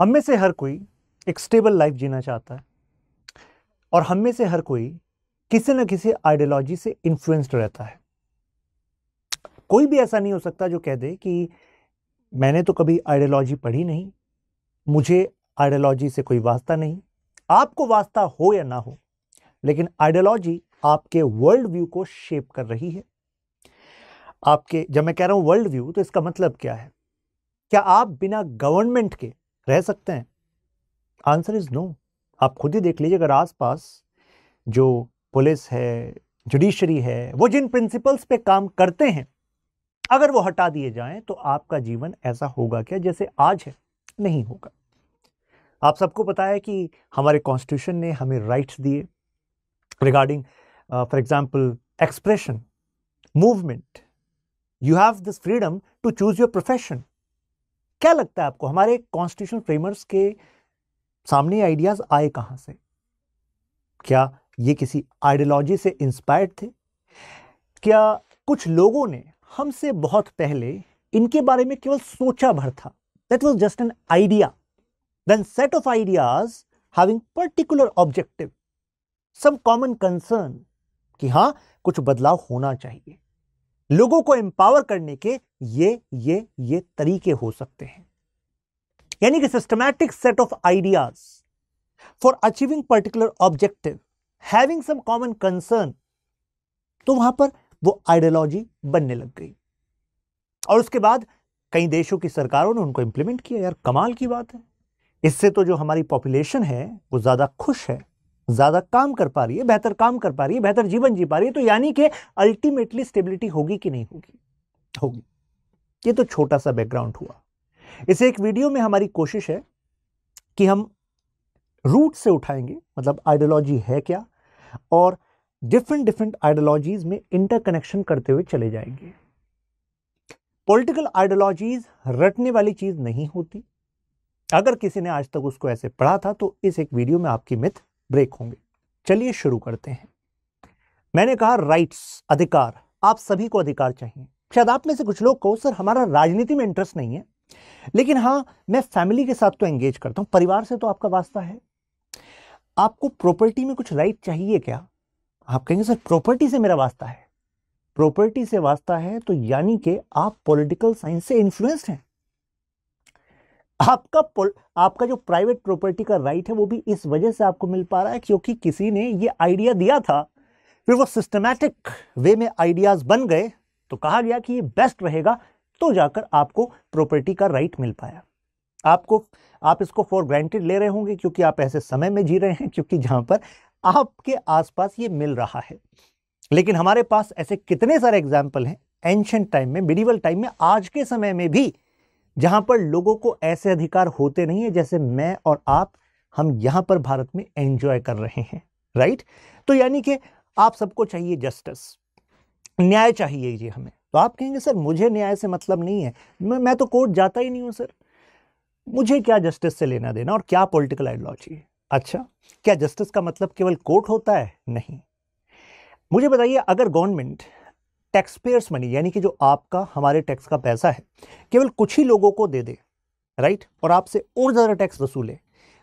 हम में से हर कोई एक स्टेबल लाइफ जीना चाहता है और हम में से हर कोई किसी न किसी आइडियोलॉजी से इन्फ्लुएंस्ड रहता है। कोई भी ऐसा नहीं हो सकता जो कह दे कि मैंने तो कभी आइडियोलॉजी पढ़ी नहीं, मुझे आइडियोलॉजी से कोई वास्ता नहीं। आपको वास्ता हो या ना हो, लेकिन आइडियोलॉजी आपके वर्ल्ड व्यू को शेप कर रही है। आपके, जब मैं कह रहा हूं वर्ल्ड व्यू, तो इसका मतलब क्या है? क्या आप बिना गवर्नमेंट के रह सकते हैं? Answer is no. आप खुद ही देख लीजिए, अगर आसपास जो पुलिस है, जुडिशरी है, वो जिन प्रिंसिपल्स पे काम करते हैं, अगर वो हटा दिए जाएं तो आपका जीवन ऐसा होगा क्या जैसे आज है? नहीं होगा। आप सबको पता है कि हमारे कॉन्स्टिट्यूशन ने हमें राइट्स दिए regarding for example expression, movement. You have this freedom to choose your profession. क्या लगता है आपको, हमारे कॉन्स्टिट्यूशन फ्रेमर्स के सामने आइडियाज आए कहां से? क्या ये किसी आइडियोलॉजी से इंस्पायर्ड थे? क्या कुछ लोगों ने हमसे बहुत पहले इनके बारे में केवल सोचा भर था? That was just an idea, then set of ideas having particular objective, some common concern कि हां, कुछ बदलाव होना चाहिए। लोगों को एम्पावर करने के ये तरीके हो सकते हैं। यानी कि systematic set of ideas for achieving particular objective, having some common concern. तो वहां पर वो आइडियोलॉजी बनने लग गई और उसके बाद कई देशों की सरकारों ने उनको इंप्लीमेंट किया। यार कमाल की बात है। इससे तो जो हमारी पॉपुलेशन है वो ज्यादा खुश है, ज्यादा काम कर पा रही है, बेहतर काम कर पा रही है, बेहतर जीवन जी पा रही है। तो यानी कि अल्टीमेटली स्टेबिलिटी होगी कि नहीं होगी? होगी। ये तो छोटा सा बैकग्राउंड हुआ। इस एक वीडियो में हमारी कोशिश है कि हम रूट से उठाएंगे, मतलब आइडियोलॉजी है क्या, और डिफरेंट आइडियोलॉजीज में इंटरकनेक्शन करते हुए चले जाएंगे। पॉलिटिकल आइडियोलॉजीज रटने वाली चीज नहीं होती। अगर किसी ने आज तक उसको ऐसे पढ़ा था तो इस एक वीडियो में आपकी मिथ ब्रेक होंगे। चलिए शुरू करते हैं। मैंने कहा राइट्स, अधिकार। आप सभी को अधिकार चाहिए। शायद आप में से कुछ लोग को, सर हमारा राजनीति में इंटरेस्ट नहीं है, लेकिन हाँ मैं फैमिली के साथ तो एंगेज करता हूं, परिवार से तो आपका वास्ता है। आपको प्रॉपर्टी में कुछ राइट चाहिए क्या? आप कहेंगे सर प्रॉपर्टी से मेरा वास्ता है। प्रॉपर्टी से वास्ता है तो यानी कि आप पॉलिटिकल साइंस से इन्फ्लुएंस्ड हैं। आपका जो प्राइवेट प्रॉपर्टी का राइट है वो भी इस वजह से आपको मिल पा रहा है क्योंकि किसी ने ये आइडिया दिया था, फिर वो सिस्टमैटिक वे में आइडियाज बन गए, तो कहा गया कि ये बेस्ट रहेगा, तो जाकर आपको प्रॉपर्टी का राइट मिल पाया। आप इसको फॉर ग्रांटेड ले रहे होंगे क्योंकि आप ऐसे समय में जी रहे हैं क्योंकि जहां पर आपके आसपास ये मिल रहा है। लेकिन हमारे पास ऐसे कितने सारे एग्जाम्पल हैं एंशिएंट टाइम में, मिडिवल टाइम में, आज के समय में भी, जहां पर लोगों को ऐसे अधिकार होते नहीं है जैसे मैं और आप, हम यहां पर भारत में एंजॉय कर रहे हैं। राइट? तो यानी कि आप सबको चाहिए जस्टिस, न्याय चाहिए जी हमें। तो आप कहेंगे सर मुझे न्याय से मतलब नहीं है, मैं तो कोर्ट जाता ही नहीं हूं सर, मुझे क्या जस्टिस से लेना देना, और क्या पॉलिटिकल आइडियोलॉजी है? अच्छा, क्या जस्टिस का मतलब केवल कोर्ट होता है? नहीं। मुझे बताइए, अगर गवर्नमेंट टैक्स पेयर्स मनी, यानी कि जो आपका, हमारे टैक्स का पैसा है, केवल कुछ ही लोगों को दे दे, राइट, और आपसे और ज्यादा टैक्स वसूले,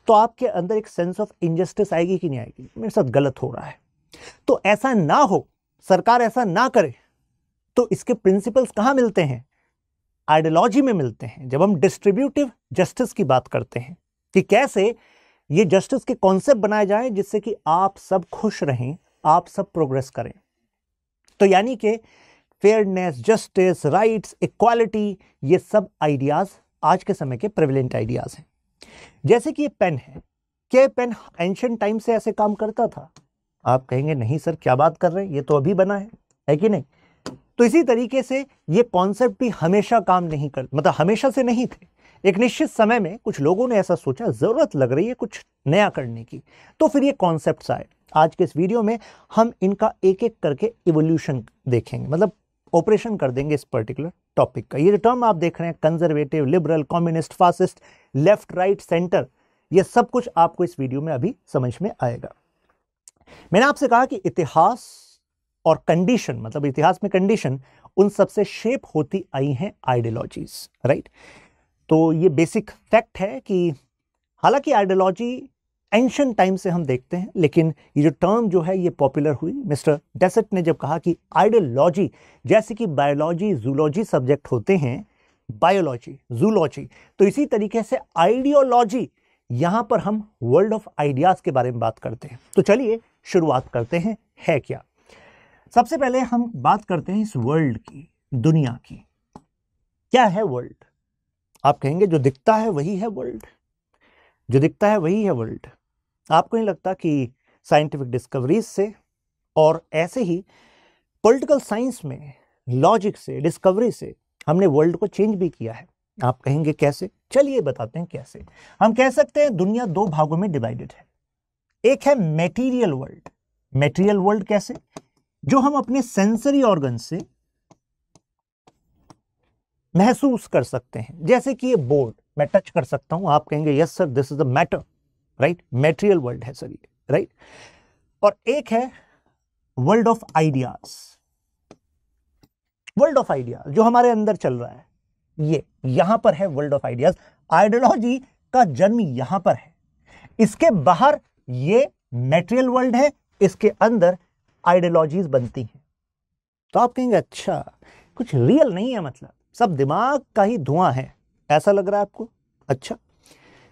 तो आपके अंदर एक सेंस ऑफ इनजस्टिस आएगी कि नहीं आएगी? मेरे साथ गलत हो रहा है। तो ऐसा ना हो, सरकार ऐसा ना करे, तो इसके प्रिंसिपल्स कहां मिलते हैं? आइडियोलॉजी में मिलते हैं। जब हम डिस्ट्रीब्यूटिव जस्टिस की बात करते हैं कि कैसे ये जस्टिस के कॉन्सेप्ट बनाए जाएं जिससे कि आप सब खुश रहें, आप सब प्रोग्रेस करें। तो यानी कि फेयरनेस, जस्टिस, राइट्स, इक्वालिटी, ये सब आइडियाज आज के समय के प्रेवलेंट आइडियाज हैं। जैसे कि ये पेन है, क्या ये पेन एंशिएंट टाइम से ऐसे काम करता था? आप कहेंगे नहीं सर क्या बात कर रहे हैं, ये तो अभी बना है कि नहीं? तो इसी तरीके से ये कॉन्सेप्ट भी हमेशा काम नहीं कर, मतलब हमेशा से नहीं थे। एक निश्चित समय में कुछ लोगों ने ऐसा सोचा, जरूरत लग रही है कुछ नया करने की, तो फिर ये कॉन्सेप्ट्स आए। आज के इस वीडियो में हम इनका एक एक करके इवोल्यूशन देखेंगे, मतलब ऑपरेशन कर देंगे इस पर्टिकुलर टॉपिक का। ये जो टर्म आप देख रहे हैं, conservative, liberal, communist, fascist, left, right, centre, ये सब कुछ आपको इस वीडियो में अभी समझ में आएगा। मैंने आपसे कहा कि इतिहास और कंडीशन, मतलब इतिहास में कंडीशन, उन सबसे शेप होती आई हैं आइडियोलॉजीज। राइट? तो ये बेसिक फैक्ट है कि हालांकि आइडियोलॉजी एंशिएंट टाइम से हम देखते हैं, लेकिन ये जो टर्म जो है ये पॉपुलर हुई मिस्टर डेसेट ने जब कहा कि आइडियोलॉजी, जैसे कि बायोलॉजी जूलॉजी सब्जेक्ट होते हैं, बायोलॉजी जूलॉजी, तो इसी तरीके से आइडियोलॉजी, यहां पर हम वर्ल्ड ऑफ आइडियाज के बारे में बात करते हैं। तो चलिए शुरुआत करते हैं, है क्या। सबसे पहले हम बात करते हैं इस वर्ल्ड की, दुनिया की। क्या है वर्ल्ड? आप कहेंगे जो दिखता है वही है वर्ल्ड, जो दिखता है वही है वर्ल्ड। आपको नहीं लगता कि साइंटिफिक डिस्कवरीज से और ऐसे ही पॉलिटिकल साइंस में लॉजिक से, डिस्कवरी से हमने वर्ल्ड को चेंज भी किया है? आप कहेंगे कैसे? चलिए बताते हैं कैसे। हम कह सकते हैं दुनिया दो भागों में डिवाइडेड है। एक है मेटीरियल वर्ल्ड। मेटीरियल वर्ल्ड कैसे? जो हम अपने सेंसरी ऑर्गन से महसूस कर सकते हैं, जैसे कि ये बोर्ड मैं टच कर सकता हूं, आप कहेंगे yes sir this is the matter, right? Material world है सर ये, राइट? और एक है world of ideas. World of ideas जो हमारे अंदर चल रहा है, ये यहां पर है वर्ल्ड ऑफ आइडियाज। आइडियोलॉजी का जन्म यहां पर है। इसके बाहर ये मेटेरियल वर्ल्ड है, इसके अंदर आइडियोलॉजीज बनती हैं। तो आप कहेंगे अच्छा कुछ रियल नहीं है, मतलब सब दिमाग का ही धुआं है, ऐसा लग रहा है आपको? अच्छा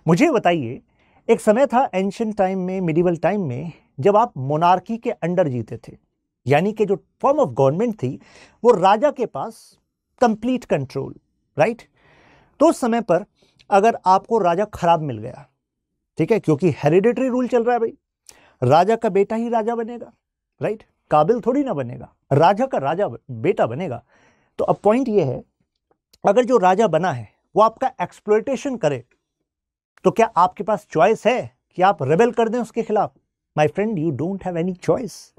मुझे बताइए, एक समय था एंशिएंट टाइम में, मिडिवल टाइम में, जब आप मोनार्की के अंडर जीते थे, यानी कि जो फॉर्म ऑफ गवर्नमेंट थी वो राजा के पास कंप्लीट कंट्रोल, राइट? तो उस समय पर अगर आपको राजा खराब मिल गया, ठीक है, क्योंकि हेरिडिटरी रूल चल रहा है भाई, राजा का बेटा ही राजा बनेगा, राइट? काबिल थोड़ी ना बनेगा, राजा का राजा बेटा बनेगा। तो अब पॉइंट ये है, अगर जो राजा बना है वो आपका एक्सप्लॉयटेशन करे, तो क्या आपके पास चॉइस है कि आप रेबेल कर दें उसके खिलाफ? My friend you don't have any choice.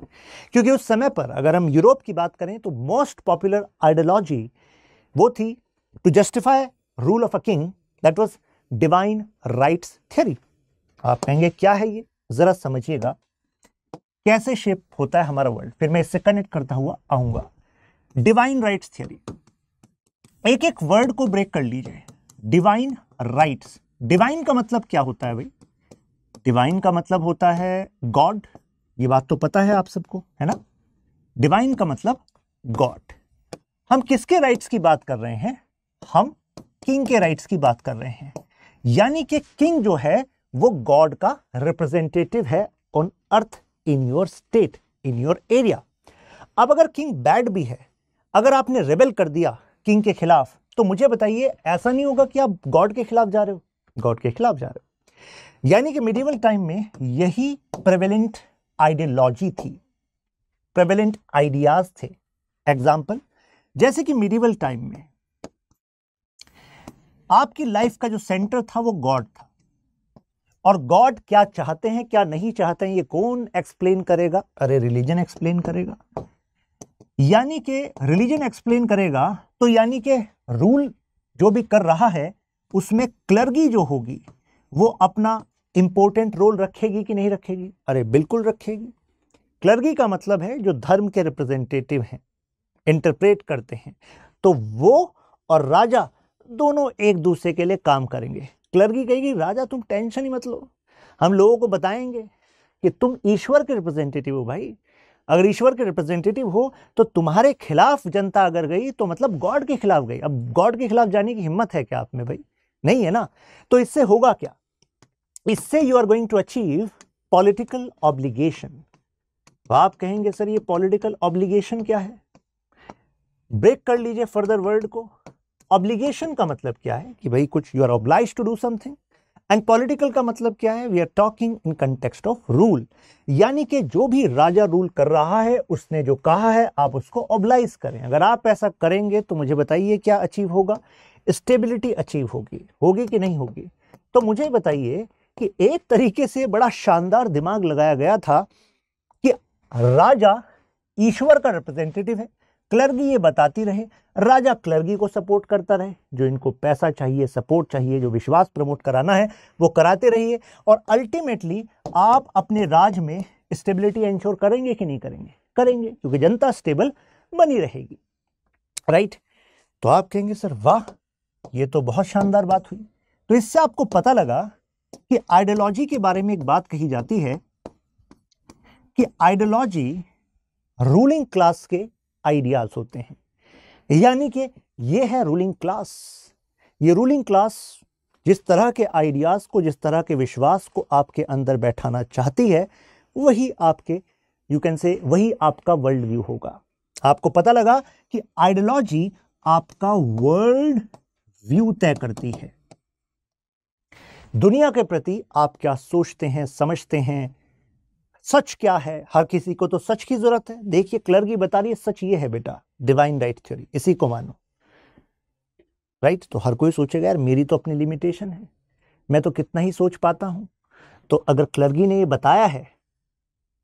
क्योंकि उस समय पर अगर हम यूरोप की बात करें तो मोस्ट पॉपुलर आइडियोलॉजी वो थी to justify rule of a king, that was divine rights theory. आप कहेंगे क्या है ये, जरा समझिएगा कैसे शेप होता है हमारा वर्ल्ड, फिर मैं इससे कनेक्ट करता हुआ आऊंगा। डिवाइन राइट्स थ्योरी, एक एक वर्ड को ब्रेक कर लीजिए। डिवाइन राइट्स, डिवाइन का मतलब क्या होता है भाई? डिवाइन का मतलब होता है गॉड, ये बात तो पता है आप सबको, है ना? डिवाइन का मतलब गॉड। हम किसके राइट्स की बात कर रहे हैं? हम किंग के राइट्स की बात कर रहे हैं। यानी कि किंग जो है वो गॉड का रिप्रेजेंटेटिव है on earth, in your state, in your area. अब अगर किंग बैड भी है, अगर आपने रेबेल कर दिया किंग के खिलाफ, तो मुझे बताइए ऐसा नहीं होगा कि आप गॉड के खिलाफ जा रहे हो? गॉड के खिलाफ जा रहे हो। यानी कि मिडिवल टाइम में यही प्रेवेलेंट आइडियोलॉजी थी, प्रेवेलेंट आइडियाज थे। एग्जाम्पल, जैसे कि मिडिवल टाइम में आपकी लाइफ का जो सेंटर था वो गॉड था, और गॉड क्या चाहते हैं क्या नहीं चाहते हैं ये कौन एक्सप्लेन करेगा? अरे रिलीजन एक्सप्लेन करेगा। यानी कि रिलीजन एक्सप्लेन करेगा, तो यानी कि रूल जो भी कर रहा है उसमें क्लर्गी जो होगी वो अपना इंपॉर्टेंट रोल रखेगी कि नहीं रखेगी? अरे बिल्कुल रखेगी। क्लर्गी का मतलब है जो धर्म के रिप्रेजेंटेटिव हैं, इंटरप्रेट करते हैं, तो वो और राजा दोनों एक दूसरे के लिए काम करेंगे। क्लर्गी कहेगी राजा तुम टेंशन ही मत लो, हम लोगों को बताएंगे कि तुम ईश्वर के रिप्रेजेंटेटिव हो भाई। अगर ईश्वर के रिप्रेजेंटेटिव हो तो तुम्हारे खिलाफ जनता अगर गई तो मतलब गॉड के खिलाफ गई। अब गॉड के खिलाफ जाने की हिम्मत है क्या आप में भाई? नहीं है ना। तो इससे होगा क्या? इससे you are going to achieve political obligation. आप कहेंगे सर ये पॉलिटिकल ऑब्लिगेशन क्या है? ब्रेक कर लीजिए फर्दर वर्ड को। ऑब्लिगेशन का मतलब क्या है कि भाई कुछ you are oblige to do something, and political का मतलब क्या है? We are talking in context of rule. यानी कि जो भी राजा रूल कर रहा है उसने जो कहा है आप उसको ऑब्लाइज करें। अगर आप ऐसा करेंगे तो मुझे बताइए क्या अचीव होगा? स्टेबिलिटी अचीव होगी। होगी कि नहीं होगी? तो मुझे बताइए कि एक तरीके से बड़ा शानदार दिमाग लगाया गया था कि राजा ईश्वर का रिप्रेजेंटेटिव है, क्लर्गी ये बताती रहे, राजा क्लर्गी को सपोर्ट करता रहे, जो इनको पैसा चाहिए, सपोर्ट चाहिए, जो विश्वास प्रमोट कराना है वो कराते रहिए, और अल्टीमेटली आप अपने राज में स्टेबिलिटी एंश्योर करेंगे कि नहीं करेंगे? करेंगे, क्योंकि जनता स्टेबल बनी रहेगी, राइट? तो आप कहेंगे सर वाह ये तो बहुत शानदार बात हुई। तो इससे आपको पता लगा कि आइडियोलॉजी के बारे में एक बात कही जाती है कि आइडियोलॉजी रूलिंग क्लास के आइडियाज होते हैं, यानी कि ये है रूलिंग क्लास। ये रूलिंग क्लास जिस तरह के आइडियाज को, जिस तरह के विश्वास को आपके अंदर बैठाना चाहती है, वही आपके, यू कैन से, वही आपका वर्ल्ड व्यू होगा। आपको पता लगा कि आइडियोलॉजी आपका वर्ल्ड व्यू तय करती है। दुनिया के प्रति आप क्या सोचते हैं, समझते हैं, सच क्या है। हर किसी को तो सच की जरूरत है। देखिए क्लर्की बता रही है सच ये है बेटा, डिवाइन राइट थ्योरी, इसी को मानो। राइट, तो हर कोई सोचेगा यार मेरी तो अपनी लिमिटेशन है, मैं तो कितना ही सोच पाता हूं। तो अगर क्लर्की ने ये बताया है,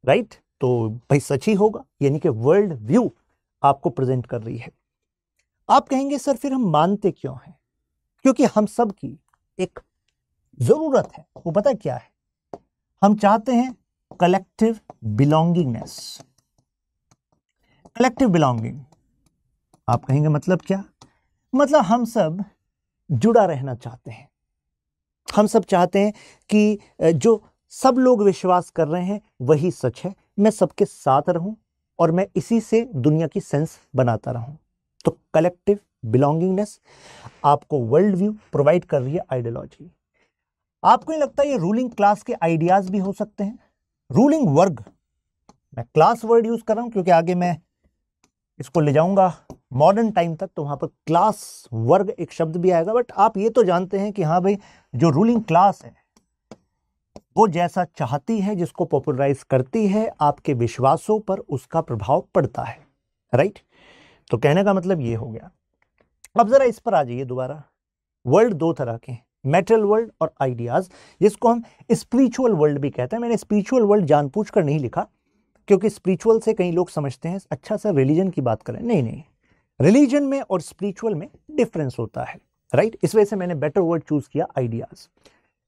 राइट, तो भाई सच ही होगा, यानी कि वर्ल्ड व्यू आपको प्रेजेंट कर रही है। आप कहेंगे सर फिर हम मानते क्यों हैं? क्योंकि हम सब की एक जरूरत है, वो पता क्या है? हम चाहते हैं कलेक्टिव बिलोंगिंगनेस। कलेक्टिव बिलोंगिंग, आप कहेंगे मतलब क्या? मतलब हम सब जुड़ा रहना चाहते हैं। हम सब चाहते हैं कि जो सब लोग विश्वास कर रहे हैं वही सच है, मैं सबके साथ रहूं और मैं इसी से दुनिया की सेंस बनाता रहूं। तो कलेक्टिव बिलोंगिंगनेस आपको वर्ल्ड व्यू प्रोवाइड कर रही है आइडियोलॉजी। आपको नहीं लगता ये रूलिंग क्लास के आइडियाज भी हो सकते हैं? रूलिंग वर्ग, मैं क्लास वर्ड यूज कर रहा हूं क्योंकि आगे मैं इसको ले जाऊंगा मॉडर्न टाइम तक, तो वहां पर क्लास वर्ग एक शब्द भी आएगा। बट आप ये तो जानते हैं कि हाँ भाई, जो रूलिंग क्लास है वो जैसा चाहती है, जिसको पॉपुलराइज करती है, आपके विश्वासों पर उसका प्रभाव पड़ता है। राइट, तो कहने का मतलब ये हो गया। अब जरा इस पर आ जाइए दोबारा। वर्ल्ड दो तरह के हैं, मेटल वर्ल्ड और आइडियाज, जिसको हम स्पिरिचुअल वर्ल्ड भी कहते हैं। मैंने स्पिरिचुअल वर्ल्ड जानबूझकर नहीं लिखा क्योंकि स्पिरिचुअल से कई लोग समझते हैं अच्छा सर रिलीजन की बात करें। नहीं नहीं, रिलीजन में और स्पिरिचुअल में डिफरेंस होता है। राइट, इस वजह से मैंने बेटर वर्ड चूज किया आइडियाज।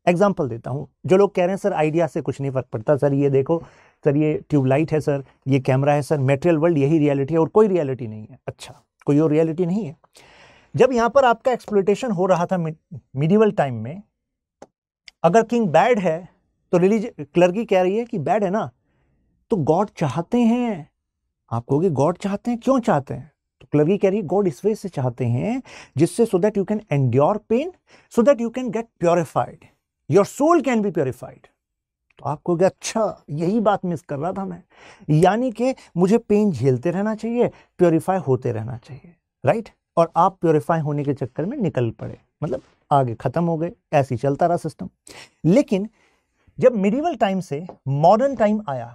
एग्जाम्पल देता हूं। जो लोग कह रहे हैं सर आइडिया से कुछ नहीं फर्क पड़ता, सर ये देखो, सर ये ट्यूबलाइट है, सर ये कैमरा है, सर मेटेरियल वर्ल्ड यही रियलिटी है और कोई रियलिटी नहीं है। अच्छा, कोई और रियलिटी नहीं है? जब यहां पर आपका एक्सप्लॉयटेशन हो रहा था मिडिवल टाइम में, अगर किंग बैड है तो रिलीजन, क्लर्की कह रही है कि बैड है ना, तो गॉड चाहते हैं। आप कहोगे गॉड चाहते हैं, क्यों चाहते हैं? तो क्लर्की कह रही है गॉड इस वजह से चाहते हैं जिससे, so that you can endure pain, so that you can get purified, your soul can be purified. तो आप कहोगे अच्छा यही बात मिस कर रहा था मैं, यानी कि मुझे पेन झेलते रहना चाहिए, प्योरीफाई होते रहना चाहिए। राइट, और आप प्योरीफाई होने के चक्कर में निकल पड़े, मतलब आगे खत्म हो गए, ऐसे ही चलता रहा सिस्टम। लेकिन जब मिडिवल टाइम से मॉडर्न टाइम आया,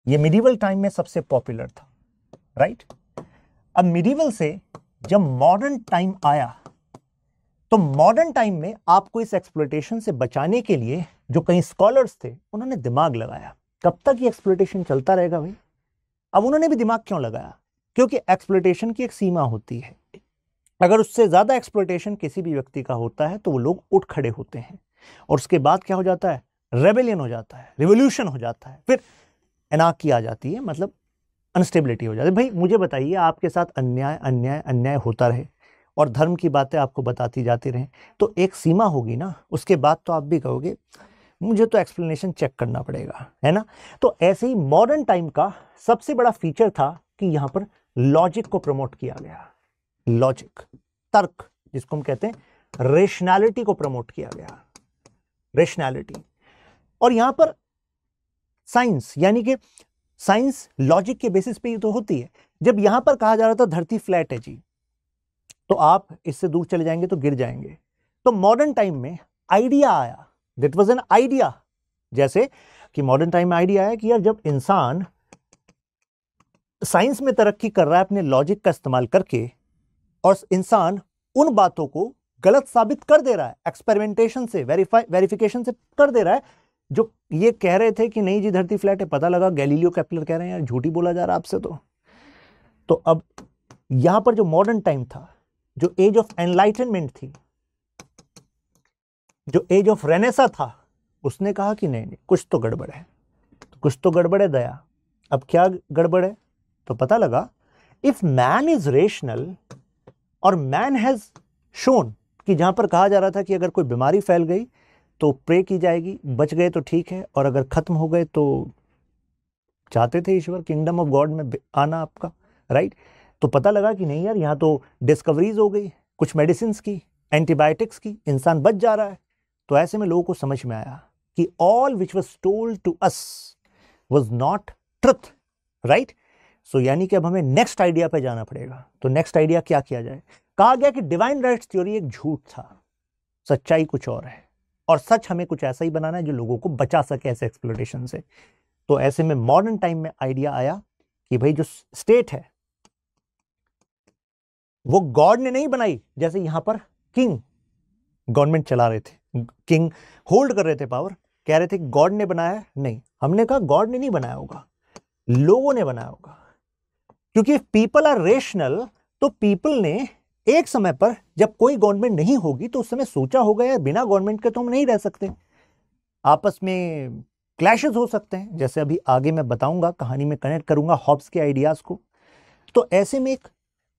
ये मिडिवल टाइम में सबसे पॉपुलर था। राइट, अब मिडिवल से जब मॉडर्न टाइम आया, तो मॉडर्न टाइम में आपको इस एक्सप्लॉयटेशन से बचाने के लिए जो कई स्कॉलर्स थे उन्होंने दिमाग लगाया। कब तक ये एक्सप्लॉयटेशन चलता रहेगा भाई? अब उन्होंने भी दिमाग क्यों लगाया? क्योंकि एक्सप्लॉयटेशन की एक सीमा होती है। अगर उससे ज्यादा एक्सप्लॉयटेशन किसी भी व्यक्ति का होता है तो वो लोग उठ खड़े होते हैं, और उसके बाद क्या हो जाता है? रेबेलियन हो जाता है, रिवोल्यूशन हो जाता है, फिर एनार्की आ जाती है, मतलब अनस्टेबिलिटी हो जाती है। भाई मुझे बताइए, आपके साथ अन्याय अन्याय अन्याय होता रहे और धर्म की बातें आपको बताती जाती रहें, तो एक सीमा होगी ना, उसके बाद तो आप भी कहोगे मुझे तो एक्सप्लेनेशन चेक करना पड़ेगा, है ना? तो ऐसे ही मॉडर्न टाइम का सबसे बड़ा फीचर था कि यहां पर लॉजिक को प्रमोट किया गया। लॉजिक, तर्क, जिसको हम कहते हैं रेशनैलिटी को प्रमोट किया गया, रेशनैलिटी। और यहां पर साइंस, यानी कि साइंस लॉजिक के बेसिस पे ही तो होती है। जब यहां पर कहा जा रहा था धरती फ्लैट है जी, तो आप इससे दूर चले जाएंगे तो गिर जाएंगे। तो मॉडर्न टाइम में आइडिया आया, दैट वाज एन आइडिया। जैसे कि मॉडर्न टाइम में आइडिया आया कि यार जब इंसान साइंस में तरक्की कर रहा है अपने लॉजिक का इस्तेमाल करके, और इंसान उन बातों को गलत साबित कर दे रहा है, एक्सपेरिमेंटेशन से, वेरिफिकेशन से कर दे रहा है। जो ये कह रहे थे कि नहीं जी धरती फ्लैट है, पता लगा गैलीलियो केपलर कह रहे हैं यार झूठी बोला जा रहा है आपसे। तो अब यहां पर जो मॉडर्न टाइम था, जो एज ऑफ एनलाइटनमेंट थी, जो एज ऑफ रेनेसा था, उसने कहा कि नहीं नहीं कुछ तो गड़बड़ है, तो कुछ तो गड़बड़ है दया। अब क्या गड़बड़ है? तो पता लगा इफ मैन इज रेशनल और मैन हैज शोन कि जहां पर कहा जा रहा था कि अगर कोई बीमारी फैल गई तो प्रे की जाएगी, बच गए तो ठीक है, और अगर खत्म हो गए तो चाहते थे ईश्वर किंगडम ऑफ गॉड में आना आपका, राइट। तो पता लगा कि नहीं यार, यहाँ तो डिस्कवरीज हो गई, कुछ मेडिसिन की, एंटीबायोटिक्स की, इंसान बच जा रहा है। तो ऐसे में लोगों को समझ में आया कि all which was told to us was not truth, right. So यानी कि अब हमें नेक्स्ट आइडिया पे जाना पड़ेगा। तो नेक्स्ट आइडिया क्या किया जाए? कहा गया कि डिवाइन राइट्स थ्योरी एक झूठ था, सच्चाई कुछ और है, और सच हमें कुछ ऐसा ही बनाना है जो लोगों को बचा सके ऐसे एक्सप्लोइटेशन से। तो ऐसे में मॉडर्न टाइम में आइडिया आया कि भाई जो स्टेट है वो गॉड ने नहीं बनाई। जैसे यहां पर किंग गवर्नमेंट चला रहे थे, किंग होल्ड कर रहे थे पावर, कह रहे थे गॉड ने बनाया, नहीं, हमने कहा गॉड ने नहीं बनाया होगा, लोगों ने बनाया होगा। क्योंकि पीपल आर रेशनल, तो पीपल ने एक समय पर जब कोई गवर्नमेंट नहीं होगी तो उस समय सोचा होगा यार बिना गवर्नमेंट के तो हम नहीं रह सकते, आपस में क्लैशेस हो सकते हैं, जैसे अभी आगे मैं बताऊंगा, कहानी में कनेक्ट करूंगा हॉब्स के आइडियाज को। तो ऐसे में एक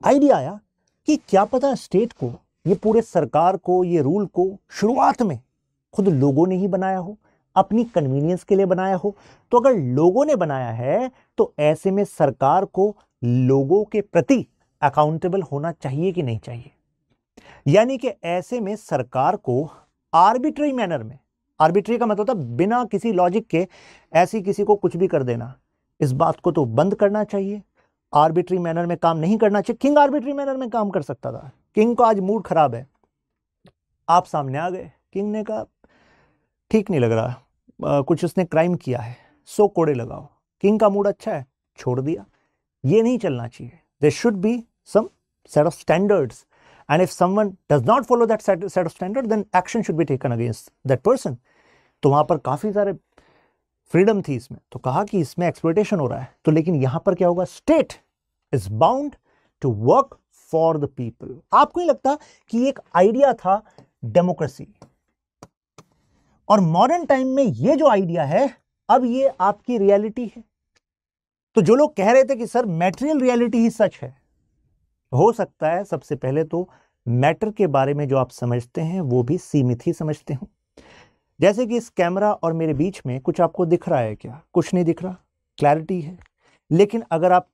आइडिया आया कि क्या पता स्टेट को, ये पूरे सरकार को, ये रूल को शुरुआत में खुद लोगों ने ही बनाया हो, अपनी कन्वीनियंस के लिए बनाया हो। तो अगर लोगों ने बनाया है तो ऐसे में सरकार को लोगों के प्रति अकाउंटेबल होना चाहिए कि नहीं चाहिए? यानी कि ऐसे में सरकार को आर्बिट्री मैनर में, आर्बिट्री का मतलब होता बिना किसी लॉजिक के ऐसी किसी को कुछ भी कर देना, इस बात को तो बंद करना चाहिए। आर्बिट्री मैनर में काम नहीं करना चाहिए। किंग आर्बिट्री मैनर में काम कर सकता था। किंग को आज मूड खराब है, आप सामने आ गए, किंग ने कहा ठीक नहीं लग रहा, कुछ उसने क्राइम किया है, 100 कोड़े लगाओ। किंग का मूड अच्छा है, छोड़ दिया। ये नहीं चलना चाहिए। There should be some set of standards, and if someone does not follow that set of standard then action should be taken against that person. तो वहां पर काफी सारे फ्रीडम थी इसमें, तो कहा कि इसमें एक्सप्लॉयटेशन हो रहा है, तो लेकिन यहां पर क्या होगा, state is bound to work for the people. आपको नहीं लगता कि एक आइडिया था डेमोक्रेसी, और मॉडर्न टाइम में ये जो आइडिया है अब ये आपकी रियलिटी है? तो जो लोग कह रहे थे कि सर मैटेरियल रियलिटी ही सच है, हो सकता है सबसे पहले तो मैटर के बारे में जो आप समझते हैं वो भी सीमित ही समझते हो। जैसे कि इस कैमरा और मेरे बीच में कुछ आपको दिख रहा है क्या? कुछ नहीं दिख रहा, क्लैरिटी है। लेकिन अगर आप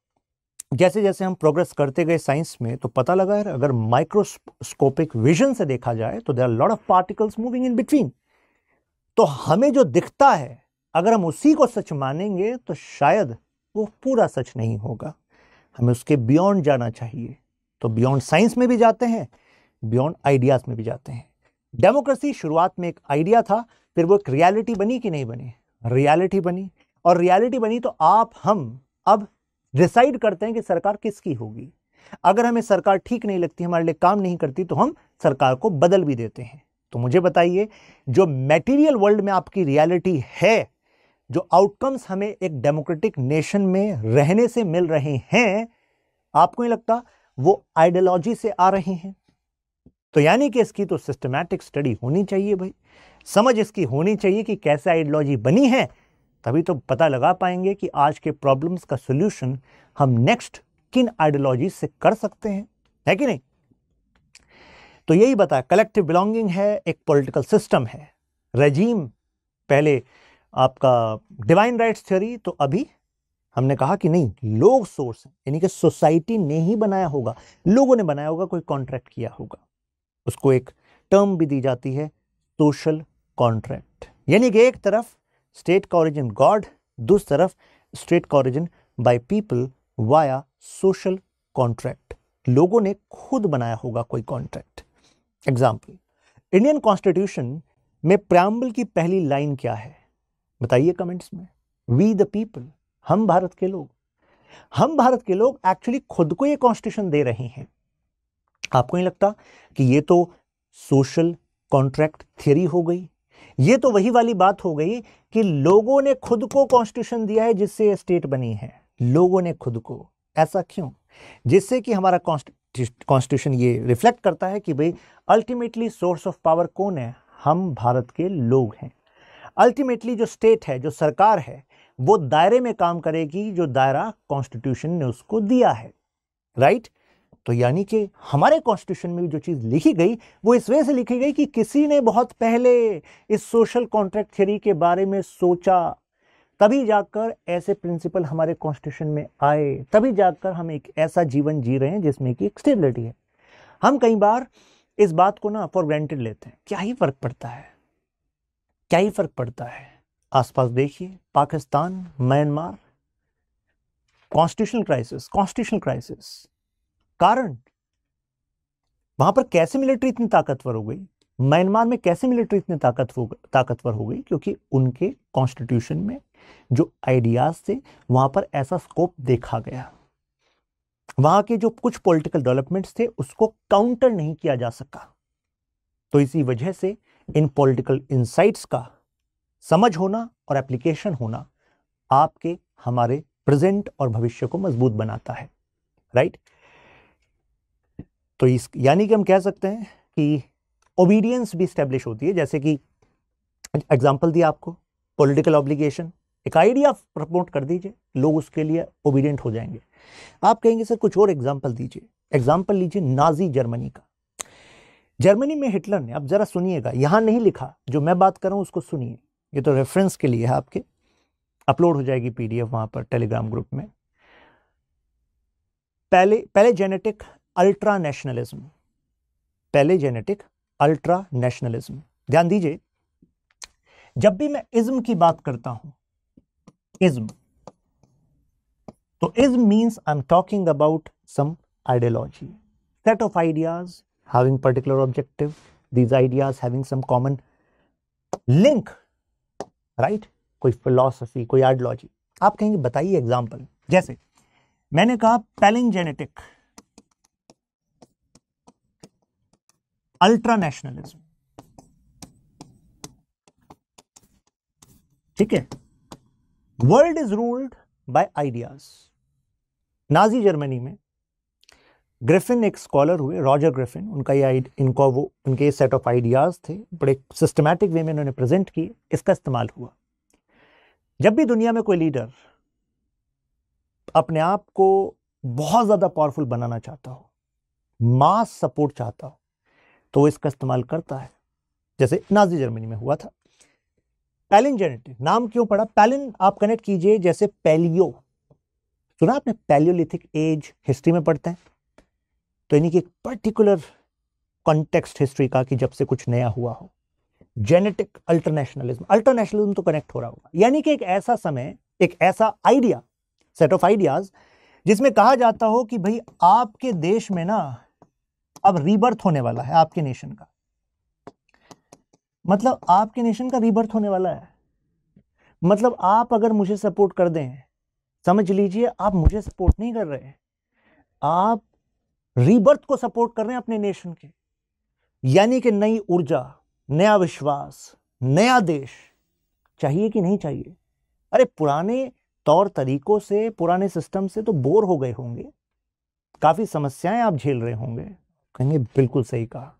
जैसे जैसे हम प्रोग्रेस करते गए साइंस में, तो पता लगा है अगर माइक्रोस्कोपिक विजन से देखा जाए तो there are lot of particles moving in between. तो हमें जो दिखता है अगर हम उसी को सच मानेंगे तो शायद वो पूरा सच नहीं होगा, हमें उसके बियॉन्ड जाना चाहिए। तो बियॉन्ड साइंस में भी जाते हैं, बियॉन्ड आइडियाज में भी जाते हैं। डेमोक्रेसी शुरुआत में एक आइडिया था, फिर वो एक रियलिटी बनी कि नहीं बनी? रियलिटी बनी, और रियलिटी बनी तो आप हम अब डिसाइड करते हैं कि सरकार किसकी होगी। अगर हमें सरकार ठीक नहीं लगती, हमारे लिए काम नहीं करती, तो हम सरकार को बदल भी देते हैं। तो मुझे बताइए, जो मटेरियल वर्ल्ड में आपकी रियलिटी है, जो आउटकम्स हमें एक डेमोक्रेटिक नेशन में रहने से मिल रहे हैं, आपको नहीं लगता वो आइडियोलॉजी से आ रहे हैं? तो यानी कि इसकी तो सिस्टमैटिक स्टडी होनी चाहिए भाई, समझ इसकी होनी चाहिए कि कैसे आइडियोलॉजी बनी है, तभी तो पता लगा पाएंगे कि आज के प्रॉब्लम्स का सॉल्यूशन हम नेक्स्ट किन आइडियोलॉजी से कर सकते हैं, है कि नहीं? तो यही बता, कलेक्टिव बिलोंगिंग है, एक पॉलिटिकल सिस्टम है, रेजीम पहले आपका डिवाइन राइट्स थ्योरी, तो अभी हमने कहा कि नहीं, लोग सोर्स है, यानी कि सोसाइटी ने ही बनाया होगा, लोगों ने बनाया होगा, कोई कॉन्ट्रैक्ट किया होगा। उसको एक टर्म भी दी जाती है सोशल कॉन्ट्रैक्ट, यानी कि एक तरफ स्टेट का ओरिजिन गॉड, दूसरी तरफ स्टेट का origin by people via social contract. लोगों ने खुद बनाया होगा कोई कॉन्ट्रैक्ट। एग्जाम्पल, इंडियन कॉन्स्टिट्यूशन में प्रेम्बल की पहली लाइन क्या है? बताइए कमेंट्स में। वी द पीपल, हम भारत के लोग। हम भारत के लोग एक्चुअली खुद को ये कॉन्स्टिट्यूशन दे रहे हैं। आपको नहीं लगता कि ये तो सोशल कॉन्ट्रैक्ट थियरी हो गई? ये तो वही वाली बात हो गई कि लोगों ने खुद को कॉन्स्टिट्यूशन दिया है जिससे स्टेट बनी है। लोगों ने खुद को, ऐसा क्यों? जिससे कि हमारा कॉन्स्टिट्यूशन ये रिफ्लेक्ट करता है कि भाई अल्टीमेटली सोर्स ऑफ पावर कौन है? हम भारत के लोग हैं। अल्टीमेटली जो स्टेट है, जो सरकार है, वो दायरे में काम करेगी जो दायरा कॉन्स्टिट्यूशन ने उसको दिया है, राइट? तो यानी कि हमारे कॉन्स्टिट्यूशन में जो चीज लिखी गई वो इस वजह से लिखी गई कि किसी ने बहुत पहले इस सोशल कॉन्ट्रैक्ट थ्योरी के बारे में सोचा, तभी जाकर ऐसे प्रिंसिपल हमारे कॉन्स्टिट्यूशन में आए, तभी जाकर हम एक ऐसा जीवन जी रहे हैं जिसमें कि स्टेबिलिटी है। हम कई बार इस बात को ना फॉर ग्रांटेड लेते हैं। क्या ही फर्क पड़ता है, क्या ही फर्क पड़ता है। आसपास देखिए, पाकिस्तान, म्यांमार, कॉन्स्टिट्यूशनल क्राइसिस। कारण वहां पर कैसे मिलिट्री इतनी ताकतवर हो गई, म्यांमार में कैसे मिलिट्री इतनी ताकतवर हो गई, क्योंकि उनके कॉन्स्टिट्यूशन में जो आइडियाज थे वहां पर ऐसा स्कोप देखा गया। वहां के जो कुछ पॉलिटिकल डेवलपमेंट्स थे उसको काउंटर नहीं किया जा सका। तो इसी वजह से इन पॉलिटिकल इंसाइट्स का समझ होना और एप्लीकेशन होना आपके हमारे प्रेजेंट और भविष्य को मजबूत बनाता है, राइट। तो इस यानी कि हम कह सकते हैं कि ओबीडियंस भी स्टैब्लिश होती है। जैसे कि एग्जांपल दिया आपको, पॉलिटिकल ऑब्लिगेशन, एक आइडिया प्रमोट कर दीजिए, लोग उसके लिए ओबीडियंट हो जाएंगे। आप कहेंगे सर कुछ और एग्जांपल दीजिए। एग्जांपल लीजिए नाजी जर्मनी का। जर्मनी में हिटलर ने, अब जरा सुनिएगा, यहां नहीं लिखा, जो मैं बात कर रहा हूं उसको सुनिए, ये तो रेफरेंस के लिए है आपके, अपलोड हो जाएगी पीडीएफ वहां पर टेलीग्राम ग्रुप में। पहले जेनेटिक अल्ट्रा नेशनलिज्म, पहले जेनेटिक अल्ट्रा नेशनलिज्म। ध्यान दीजिए, जब भी मैं इज्म की बात करता हूं, इज्म, तो ism means I am talking about some ideology, set of ideas having particular objective, these ideas having some common link, right? कोई philosophy, कोई आइडियोलॉजी। आप कहेंगे बताइए एग्जांपल। जैसे मैंने कहा पैलिनजेनेटिक अल्ट्रा नेशनलिज्म, ठीक है। World is ruled by ideas. Nazi Germany में ग्रिफिन एक स्कॉलर हुए, रॉजर ग्रिफिन, उनके सेट ऑफ आइडियाज थे, बड़े सिस्टमैटिक वे में उन्होंने प्रेजेंट किए, इसका इस्तेमाल हुआ। जब भी दुनिया में कोई लीडर अपने आप को बहुत ज्यादा पावरफुल बनाना चाहता हो, मास सपोर्ट चाहता हो, तो वो इसका इस्तेमाल करता है, जैसे नाजी जर्मनी में हुआ था। पैलिनजेनेटिक नाम क्यों पड़ा? पैलिन आप कनेक्ट कीजिए, जैसे पैलियो, सुना आपने? पैलियोलिथिक एज हिस्ट्री में पढ़ते हैं, तो यानी कि एक पर्टिकुलर कॉन्टेक्स्ट हिस्ट्री का कि जब से कुछ नया हुआ हो। जेनेटिक अल्टरनेशनलिज्म तो कनेक्ट हो रहा होगा, यानी कि एक ऐसा समय, एक ऐसा आइडिया, सेट ऑफ आइडियाज जिसमें कहा जाता हो कि भाई आपके देश में ना अब रीबर्थ होने वाला है, आपके नेशन का, मतलब आपके नेशन का रीबर्थ होने वाला है। मतलब आप अगर मुझे सपोर्ट कर दें, समझ लीजिए आप मुझे सपोर्ट नहीं कर रहे, आप रीबर्थ को सपोर्ट कर रहे हैं अपने नेशन के। यानी कि नई ऊर्जा, नया विश्वास, नया देश चाहिए कि नहीं चाहिए? अरे पुराने तौर तरीकों से, पुराने सिस्टम से तो बोर हो गए होंगे, काफी समस्याएं आप झेल रहे होंगे। कहेंगे बिल्कुल सही कहा,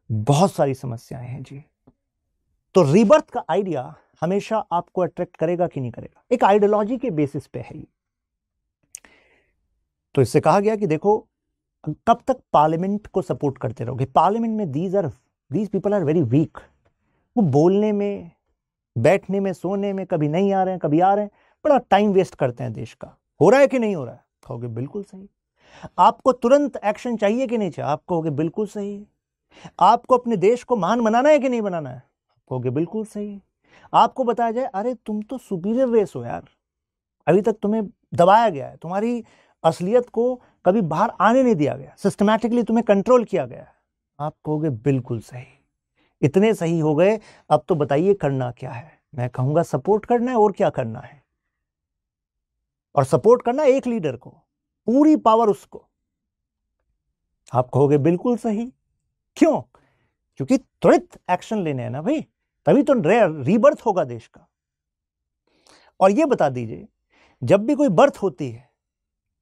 बहुत सारी समस्याएं हैं जी। तो रीबर्थ का आइडिया हमेशा आपको अट्रैक्ट करेगा कि नहीं करेगा? एक आइडियोलॉजी के बेसिस पे है ये। तो इससे कहा गया कि देखो कब तक पार्लियामेंट को सपोर्ट करते रहोगे? पार्लियामेंट में these people are very weak. वो बोलने में, बैठने में, सोने में, कभी नहीं आ रहे हैं, कभी आ रहे हैं, बड़ा टाइम वेस्ट करते हैं देश का। हो रहा है कि नहीं हो रहा है? कहोगे बिल्कुल सही। आपको तुरंत एक्शन चाहिए कि नहीं चाहिए? आप कहोगे बिल्कुल सही। आपको अपने देश को महान बनाना है कि नहीं बनाना है? कहोगे बिल्कुल सही। आपको बताया जाए अरे तुम तो सुपीरियर रेस हो यार, अभी तक तुम्हें दबाया गया है, तुम्हारी असलियत को कभी बाहर आने नहीं दिया गया, सिस्टमैटिकली तुम्हें कंट्रोल किया गया है, आप कहोगे बिल्कुल सही। इतने सही हो गए, अब तो बताइए करना क्या है? मैं कहूंगा सपोर्ट करना है, और क्या करना है? और सपोर्ट करना एक लीडर को, पूरी पावर उसको। आप कहोगे बिल्कुल सही। क्यों? क्योंकि त्वरित एक्शन लेने हैं ना भाई, तभी तो रीबर्थ होगा देश का। और ये बता दीजिए, जब भी कोई बर्थ होती है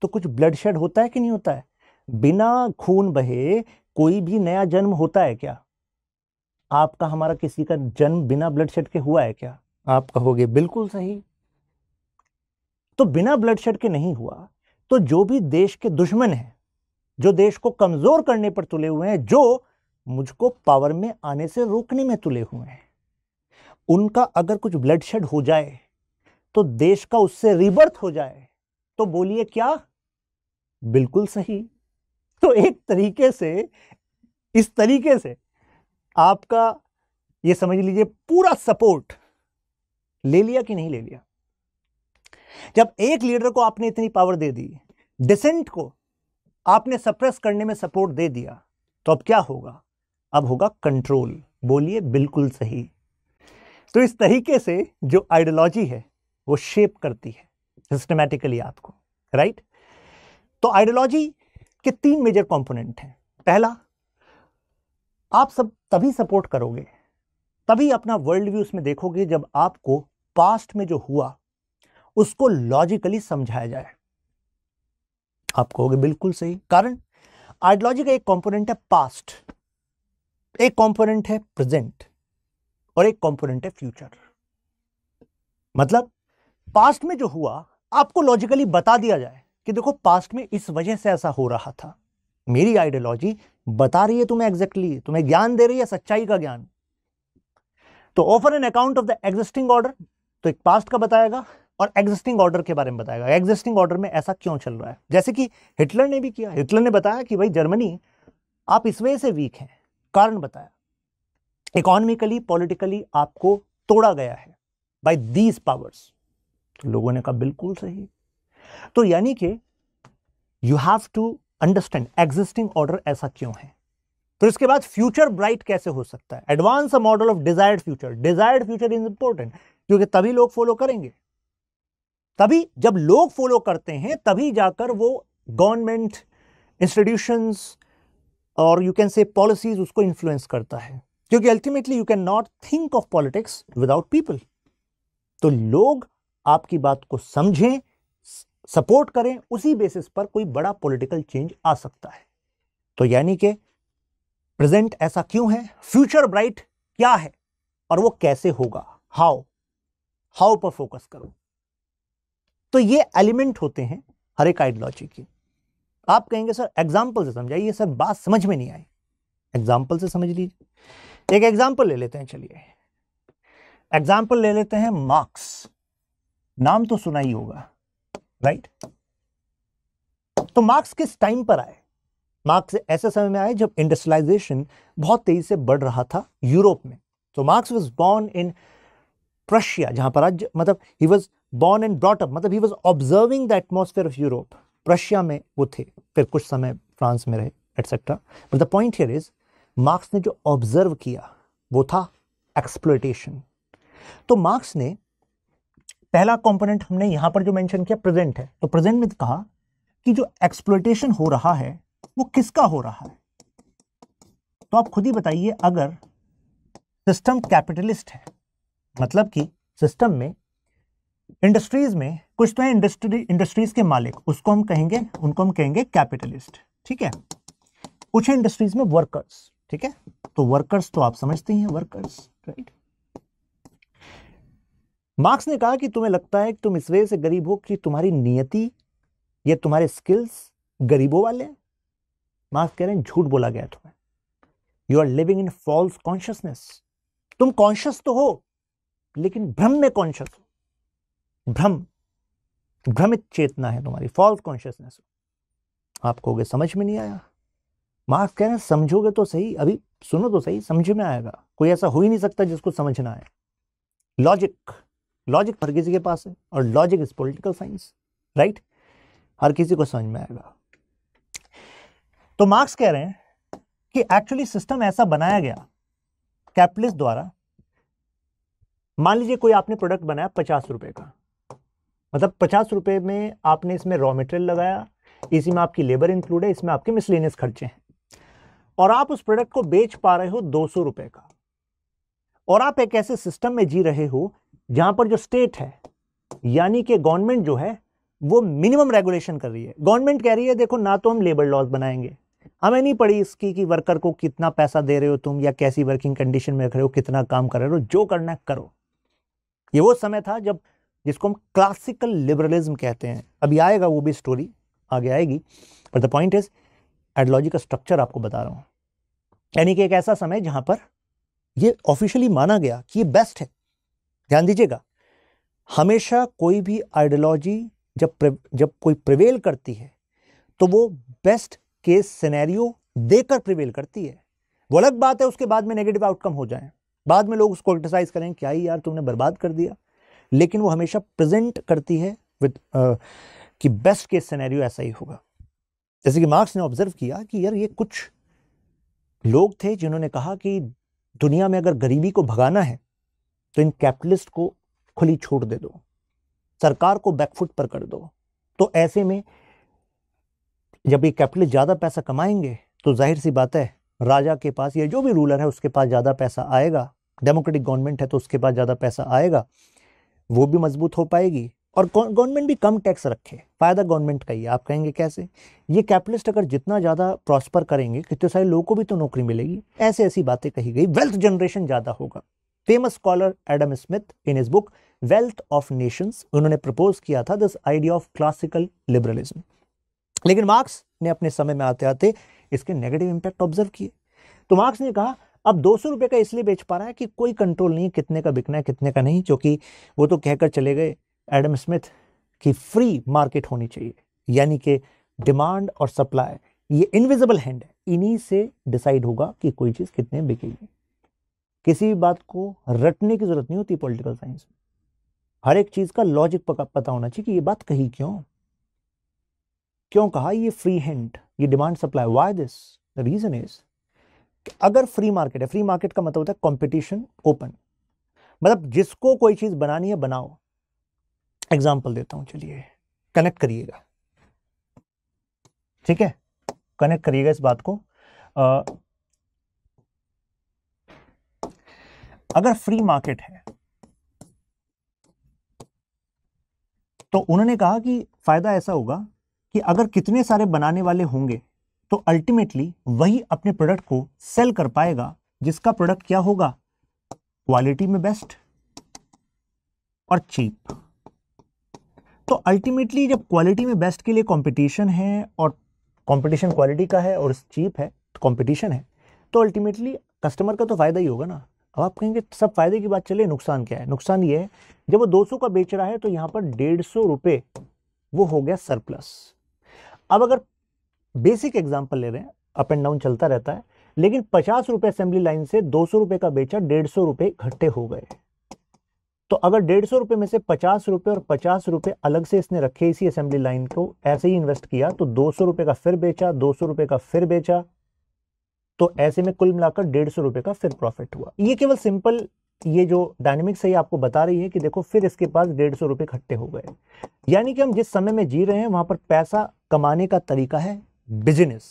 तो कुछ ब्लडशेड होता है कि नहीं होता है? बिना खून बहे कोई भी नया जन्म होता है क्या? आपका, हमारा, किसी का जन्म बिना ब्लडशेड के हुआ है क्या? आप कहोगे बिल्कुल सही। तो बिना ब्लडशेड के नहीं हुआ, तो जो भी देश के दुश्मन हैं जो देश को कमजोर करने पर तुले हुए हैं, जो मुझको पावर में आने से रोकने में तुले हुए हैं, उनका अगर कुछ ब्लडशेड हो जाए तो देश का उससे रीबर्थ हो जाए, तो बोलिए क्या? बिल्कुल सही। तो एक तरीके से, इस तरीके से आपका ये समझ लीजिए पूरा सपोर्ट ले लिया कि नहीं ले लिया। जब एक लीडर को आपने इतनी पावर दे दी, डिसेंट को आपने सप्रेस करने में सपोर्ट दे दिया, तो अब क्या होगा? अब होगा कंट्रोल। बोलिए बिल्कुल सही। तो इस तरीके से जो आइडियोलॉजी है वो शेप करती है सिस्टमैटिकली आपको, राइट? तो आइडियोलॉजी के 3 मेजर कंपोनेंट हैं। पहला, आप सब तभी सपोर्ट करोगे, तभी अपना वर्ल्ड व्यू उसमें देखोगे जब आपको पास्ट में जो हुआ उसको लॉजिकली समझाया जाए। आप कहोगे बिल्कुल सही, कारण आइडियोलॉजी का एक कंपोनेंट है पास्ट, एक कंपोनेंट है प्रेजेंट और एक कंपोनेंट है फ्यूचर। मतलब पास्ट में जो हुआ आपको लॉजिकली बता दिया जाए कि देखो पास्ट में इस वजह से ऐसा हो रहा था। मेरी आइडियोलॉजी बता रही है तुम्हें एग्जैक्टली, तुम्हें ज्ञान दे रही है, सच्चाई का ज्ञान। तो offer an account of the existing order, तो एक पास्ट का बताएगा और एग्जिस्टिंग ऑर्डर के बारे में बताएगा, एग्जिस्टिंग ऑर्डर में ऐसा क्यों चल रहा है। जैसे कि हिटलर ने भी किया, हिटलर ने बताया कि भाई जर्मनी आप इस वजह से वीक हैं, कारण बताया। इकोनॉमिकली पॉलिटिकली आपको तोड़ा गया है बाय दीज पावर्स। तो लोगों ने कहा बिल्कुल सही। तो यानी कि you have to understand existing order ऐसा क्यों है। तो इसके बाद फ्यूचर ब्राइट कैसे हो सकता है, advance a model of desired future. Desired future is important, क्योंकि तभी लोग फॉलो करेंगे, तभी जब लोग फॉलो करते हैं तभी जाकर वो गवर्नमेंट, इंस्टीट्यूशंस और यू कैन से पॉलिसीज उसको इन्फ्लुएंस करता है, क्योंकि ultimately you can not think of politics without people. तो लोग आपकी बात को समझें, सपोर्ट करें, उसी बेसिस पर कोई बड़ा पॉलिटिकल चेंज आ सकता है। तो यानी कि प्रेजेंट ऐसा क्यों है, फ्यूचर ब्राइट क्या है और वो कैसे होगा, हाउ पर फोकस करो। तो ये एलिमेंट होते हैं हर एक आइडियोलॉजी की। आप कहेंगे सर एग्जाम्पल से समझाइए, सर बात समझ में नहीं आई। एग्जाम्पल से समझ लीजिए। एक एग्जाम्पल ले लेते हैं, चलिए एग्जाम्पल ले लेते हैं मार्क्स। नाम तो सुना ही होगा, राइट? तो मार्क्स किस टाइम पर आए? मार्क्स ऐसे समय में आए जब इंडस्ट्रियलाइजेशन बहुत तेजी से बढ़ रहा था यूरोप में। तो Marx was born in Prussia, जहां पर आज मतलब he was born and brought up, मतलब he was observing the atmosphere of Europe. Prussia में वो थे, फिर कुछ समय फ्रांस में रहे etcetera. But the point here is, Marx ने जो ऑब्जर्व किया वो था एक्सप्लॉयटेशन। तो मार्क्स ने पहला कंपोनेंट हमने यहां पर जो मेंशन किया प्रेजेंट है, तो प्रेजेंट में कहा कि जो एक्सप्लॉयटेशन हो रहा है वो किसका हो रहा है। तो आप खुद ही बताइए, अगर सिस्टम कैपिटलिस्ट है, मतलब कि सिस्टम में इंडस्ट्रीज में कुछ तो है, इंडस्ट्रीज के मालिक, उसको हम कहेंगे, उनको हम कहेंगे कैपिटलिस्ट, ठीक है। कुछ है इंडस्ट्रीज में वर्कर्स, ठीक है। तो वर्कर्स तो आप समझते ही हैं, वर्कर्स, राइट। मार्क्स ने कहा कि तुम्हें लगता है कि तुम इस वजह से गरीब हो कि तुम्हारी नियति या तुम्हारे स्किल्स गरीबों वाले हैं। मार्क्स कह रहे हैं झूठ बोला गया तुम्हें, you are living in false consciousness. तुम कॉन्शियस तो हो लेकिन भ्रम में कॉन्शियस हो, भ्रमित चेतना है तुम्हारी, फॉल्स कॉन्शियसनेस। आप कहोगे समझ में नहीं आया। मार्क्स कह रहे हैं समझोगे तो सही, अभी सुनो तो सही, समझ में आएगा। कोई ऐसा हो ही नहीं सकता जिसको समझना है। लॉजिक हर किसी के पास है, और logic is political science, right. हर किसी को समझ में आएगा। तो मार्क्स कह रहे हैं कि एक्चुअली सिस्टम ऐसा बनाया गया कैपिटलिस्ट द्वारा। मान लीजिए कोई आपने प्रोडक्ट बनाया 50 रुपए का, मतलब 50 रुपए में आपने इसमें रॉ मटेरियल लगाया, इसी में आपकी लेबर इंक्लूड है, इसमें आपके मिसलेनियस खर्चे हैं, और आप उस प्रोडक्ट को बेच पा रहे हो 200 रुपए का। और आप एक ऐसे सिस्टम में जी रहे हो जहां पर जो स्टेट है, यानी कि गवर्नमेंट जो है, वो मिनिमम रेगुलेशन कर रही है। गवर्नमेंट कह रही है देखो ना तो हम लेबर लॉज बनाएंगे, हमें नहीं पड़ी इसकी कि वर्कर को कितना पैसा दे रहे हो तुम, या कैसी वर्किंग कंडीशन में रख रहे हो, कितना काम कर रहे हो, जो करना है करो। ये वो समय था जब, जिसको हम क्लासिकल लिबरलिज्म कहते हैं। अभी आएगा वो भी स्टोरी, आगे आएगी। But the point is, ideology का स्ट्रक्चर आपको बता रहा हूं। यानी कि एक ऐसा समय जहां पर यह ऑफिशियली माना गया कि ये बेस्ट है। ध्यान दीजिएगा, हमेशा कोई भी आइडियोलॉजी जब कोई प्रिवेल करती है तो वो बेस्ट केस सिनेरियो देकर प्रिवेल करती है। वो अलग बात है उसके बाद में नेगेटिव आउटकम हो जाए, बाद में लोग उसको क्रिटिसाइज करें, क्या ही यार तुमने बर्बाद कर दिया, लेकिन वो हमेशा प्रेजेंट करती है विद कि बेस्ट केस सिनेरियो ऐसा ही होगा। जैसे कि मार्क्स ने ऑब्जर्व किया कि यार ये कुछ लोग थे जिन्होंने कहा कि दुनिया में अगर गरीबी को भगाना है तो इन कैपिटलिस्ट को खुली छूट दे दो, सरकार को बैकफुट पर कर दो। तो ऐसे में जब ये कैपिटलिस्ट ज्यादा पैसा कमाएंगे तो जाहिर सी बात है राजा के पास या जो भी रूलर है उसके पास ज्यादा पैसा आएगा, डेमोक्रेटिक गवर्नमेंट है तो उसके पास ज्यादा पैसा आएगा, वो भी मजबूत हो पाएगी और गवर्नमेंट भी कम टैक्स रखे, फायदा गवर्नमेंट का ही। आप कहेंगे कैसे? ये कैपिटलिस्ट अगर जितना ज्यादा प्रॉस्पर करेंगे कितने सारे लोगों को भी तो नौकरी मिलेगी, ऐसे ऐसी बातें कही गई, वेल्थ जनरेशन ज्यादा होगा। Famous scholar Adam Smith in his book wealth of Nations उन्होंने प्रपोज किया था this idea of classical liberalism. लेकिन मार्क्स ने अपने समय में आते आते इसके नेगेटिव इंपैक्ट ऑब्जर्व किए। तो मार्क्स ने कहा अब 200 रुपए का इसलिए बेच पा रहा है कि कोई कंट्रोल नहीं है कितने का बिकना है कितने का नहीं, क्योंकि वो तो कहकर चले गए एडम स्मिथ कि फ्री मार्केट होनी चाहिए, यानी कि डिमांड और सप्लाई ये इनविजिबल हैंड है, इन्हीं से डिसाइड होगा कि कोई चीज कितने बिकेगी। किसी भी बात को रटने की जरूरत नहीं होती पॉलिटिकल साइंस में, हर एक चीज का लॉजिक पता होना चाहिए कि ये बात कही क्यों कहा ये फ्री हैंड, ये demand supply, why this? The reason is अगर फ्री मार्केट है, फ्री मार्केट का मतलब होता है कंपटीशन ओपन, मतलब जिसको कोई चीज बनानी है बनाओ। एग्जांपल देता हूं, चलिए कनेक्ट करिएगा, ठीक है, कनेक्ट करिएगा इस बात को। अगर फ्री मार्केट है तो उन्होंने कहा कि फायदा ऐसा होगा कि अगर कितने सारे बनाने वाले होंगे तो अल्टीमेटली वही अपने प्रोडक्ट को सेल कर पाएगा जिसका प्रोडक्ट क्या होगा, क्वालिटी में बेस्ट और चीप। तो अल्टीमेटली जब क्वालिटी में बेस्ट के लिए कंपटीशन है और कंपटीशन क्वालिटी का है और चीप है तो कंपटीशन है, तो अल्टीमेटली कस्टमर का तो फायदा ही होगा ना। अब आप कहेंगे सब फायदे की बात चले, नुकसान क्या है? नुकसान ये है जब वो 200 का बेच रहा है तो यहां पर 150 रुपए वो हो गया सरप्लस। अब अगर बेसिक एग्जांपल ले रहे हैं, अप एंड डाउन चलता रहता है, लेकिन 50 रुपए असेंबली लाइन से 200 रुपए का बेचा, 150 रुपए इकट्ठे हो गए। तो अगर 150 रुपए में से 50 रुपए और 50 रुपए अलग से इसने रखे इसी असेंबली लाइन को, ऐसे ही इन्वेस्ट किया, तो 200 रुपए का फिर बेचा, 200 रुपए का फिर बेचा, तो ऐसे में कुल मिलाकर 150 रुपए का फिर प्रॉफिट हुआ। ये केवल सिंपल ये जो डायनेमिक्स है ये आपको बता रही है कि देखो फिर इसके पास 150 रुपए इकट्ठे हो गए। यानी कि हम जिस समय में जी रहे हैं वहां पर पैसा कमाने का तरीका है बिजनेस।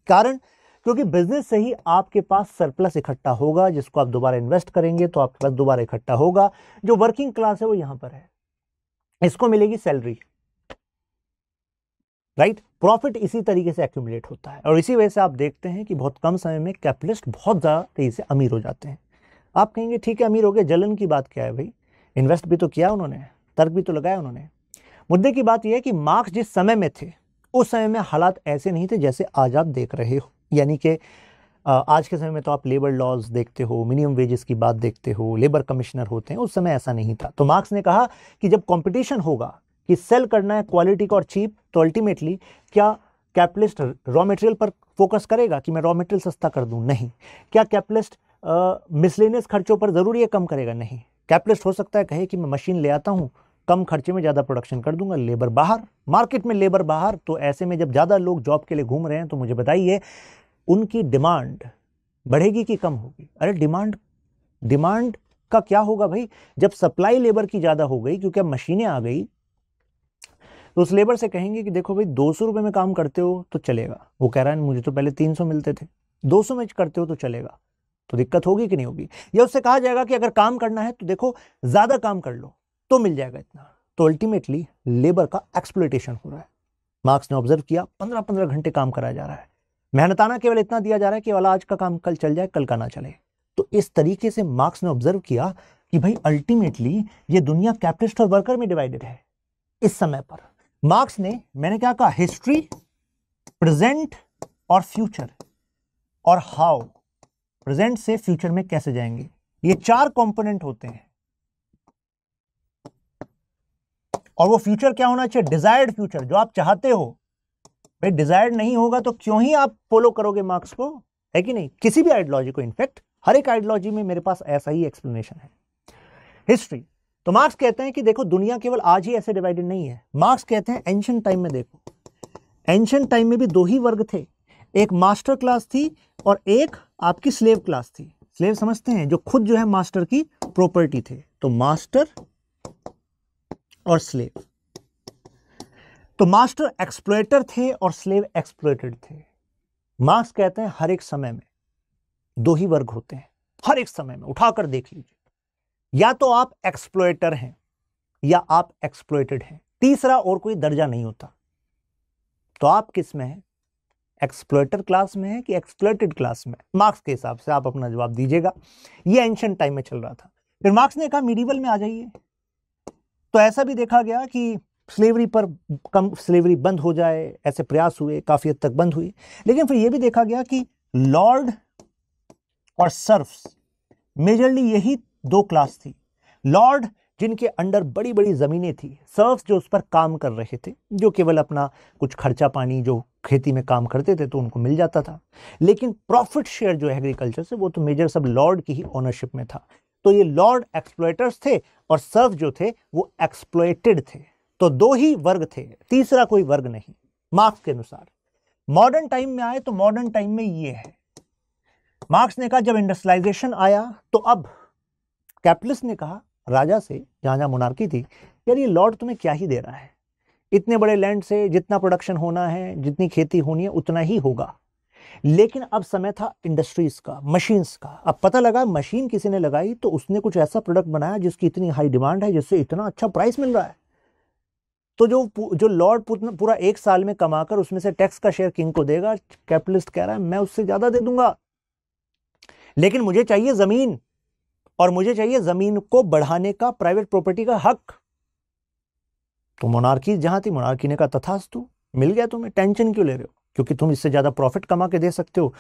कारण क्योंकि बिजनेस से ही आपके पास सरप्लस इकट्ठा होगा, जिसको आप दोबारा इन्वेस्ट करेंगे तो आपके पास दोबारा इकट्ठा होगा। जो वर्किंग क्लास है वो यहां पर है, इसको मिलेगी सैलरी, राइट। प्रॉफिट इसी तरीके से एक्यूमुलेट होता है और इसी वजह से आप देखते हैं कि बहुत कम समय में कैपिटलिस्ट बहुत ज्यादा तेजी से अमीर हो जाते हैं। आप कहेंगे ठीक है अमीर हो गए, जलन की बात क्या है भाई, इन्वेस्ट भी तो किया उन्होंने, तर्क भी तो लगाया उन्होंने। मुद्दे की बात यह है कि मार्क्स जिस समय में थे उस समय में हालात ऐसे नहीं थे जैसे आज आप देख रहे हो। यानी कि आज के समय में तो आप लेबर लॉज देखते हो, मिनिमम वेजेस की बात देखते हो, लेबर कमिश्नर होते हैं, उस समय ऐसा नहीं था। तो मार्क्स ने कहा कि जब कंपटीशन होगा कि सेल करना है क्वालिटी का और चीप, तो अल्टीमेटली क्या कैपिटलिस्ट रॉ मटेरियल पर फोकस करेगा कि मैं रॉ मटेरियल सस्ता कर दूं? नहीं। क्या कैपिटलिस्ट मिसलेनियस खर्चों पर जरूरी है कम करेगा? नहीं। कैपिटलिस्ट हो सकता है कहे कि मैं मशीन ले आता हूं, कम खर्चे में ज्यादा प्रोडक्शन कर दूंगा, लेबर बाहर, मार्केट में लेबर बाहर। तो ऐसे में जब ज्यादा लोग जॉब के लिए घूम रहे हैं तो मुझे बताइए उनकी डिमांड बढ़ेगी कि कम होगी? अरे डिमांड का क्या होगा भाई, जब सप्लाई लेबर की ज्यादा हो गई क्योंकि अब मशीनें आ गई, तो उस लेबर से कहेंगे कि देखो भाई 200 रुपए में काम करते हो तो चलेगा, वो कह रहा है मुझे तो पहले 300 मिलते थे, 200 में करते हो तो चलेगा, तो दिक्कत होगी कि नहीं होगी? या उससे कहा जाएगा कि अगर काम करना है तो देखो ज्यादा काम कर लो तो मिल जाएगा इतना। तो अल्टीमेटली लेबर का एक्सप्लॉयटेशन हो रहा है। मार्क्स ने ऑब्जर्व किया 15-15 घंटे काम कराया जा रहा है, मेहनताना केवल इतना दिया जा रहा है कि वाला आज का काम कल चल जाए, कल का ना चले। तो इस तरीके से मार्क्स ने ऑब्जर्व किया कि भाई अल्टीमेटली ये दुनिया कैपिटलिस्ट और वर्कर में डिवाइडेड है। इस समय पर मार्क्स ने, मैंने क्या कहा, हिस्ट्री, प्रेजेंट और फ्यूचर और हाउ, प्रेजेंट से फ्यूचर में कैसे जाएंगे, ये 4 कंपोनेंट होते हैं। और वो फ्यूचर क्या होना चाहिए? डिजायर्ड फ्यूचर, जो आप चाहते हो। भाई डिजायर्ड नहीं होगा तो क्यों ही आप फॉलो करोगे मार्क्स को, है कि नहीं? किसी भी आइडियोलॉजी को, इनफैक्ट हर एक आइडियोलॉजी में मेरे पास ऐसा ही एक्सप्लेनेशन है। हिस्ट्री, तो मार्क्स कहते हैं कि देखो दुनिया केवल आज ही ऐसे डिवाइडेड नहीं है। मार्क्स कहते हैं एंशिएंट टाइम में, देखो एंशिएंट टाइम में भी 2 ही वर्ग थे, एक मास्टर क्लास थी और एक आपकी स्लेव क्लास थी। स्लेव समझते हैं, जो खुद जो है मास्टर की प्रॉपर्टी थे। तो मास्टर और स्लेव, तो मास्टर एक्सप्लॉइटर थे और स्लेव एक्सप्लॉइटेड थे। मार्क्स कहते हैं हर एक समय में 2 ही वर्ग होते हैं, हर एक समय में, उठाकर देख लीजिए, या तो आप एक्सप्लॉइटर हैं या आप एक्सप्लॉइटेड हैं, तीसरा और कोई दर्जा नहीं होता। तो आप किस में हैं? एक्सप्लॉइटर क्लास में है कि एक्सप्लॉइटेड क्लास में? मार्क्स के हिसाब से आप अपना जवाब दीजिएगा। ये एंशिएंट टाइम में चल रहा था। फिर मार्क्स ने कहा मिडीवल में आ जाइए, तो ऐसा भी देखा गया कि स्लेवरी पर कम, स्लेवरी बंद हो जाए, ऐसे प्रयास हुए, काफी हद तक बंद हुई। लेकिन फिर यह भी देखा गया कि लॉर्ड और सर्फ्स, मेजरली यही 2 क्लास थी। लॉर्ड जिनके अंडर बड़ी बड़ी जमीनें थी, सर्फ्स जो उस पर काम कर रहे थे, जो केवल अपना कुछ खर्चा पानी जो खेती में काम करते थे तो उनको मिल जाता था। लेकिन प्रॉफिट शेयर जो है एग्रीकल्चर से, वो तो मेजर सब लॉर्ड की ही ओनरशिप में था। तो ये लॉर्ड एक्सप्लॉइटर्स थे और सर्फ जो थे वो एक्सप्लॉइटेड थे। तो 2 ही वर्ग थे, तीसरा कोई वर्ग नहीं मार्क्स के अनुसार। मॉडर्न टाइम में आए तो मॉडर्न टाइम में ये है, मार्क्स ने कहा जब इंडस्ट्रियलाइजेशन आया तो अब कैपिटलिस्ट ने कहा राजा से, जहां जहां मोनार्की थी, यार ये लॉर्ड तुम्हें क्या ही दे रहा है, इतने बड़े लैंड से जितना प्रोडक्शन होना है, जितनी खेती होनी है उतना ही होगा। लेकिन अब समय था इंडस्ट्रीज का, मशीन्स का। अब पता लगा मशीन किसी ने लगाई तो उसने कुछ ऐसा प्रोडक्ट बनाया जिसकी इतनी हाई डिमांड है, जिससे इतना अच्छा प्राइस मिल रहा है। तो जो लॉर्ड पूरा 1 साल में कमाकर उसमें से टैक्स का शेयर किंग को देगा, कैपिटलिस्ट कह रहा है मैं उससे ज्यादा दे दूंगा, लेकिन मुझे चाहिए जमीन, और मुझे चाहिए जमीन को बढ़ाने का, प्राइवेट प्रॉपर्टी का हक। तो मोनार्की जहां थी, मोनार्की ने कहा तथास्तु, मिल गया तुम्हें, टेंशन क्यों ले रहे हो, क्योंकि तुम इससे ज्यादा प्रॉफिट कमा के दे सकते हो,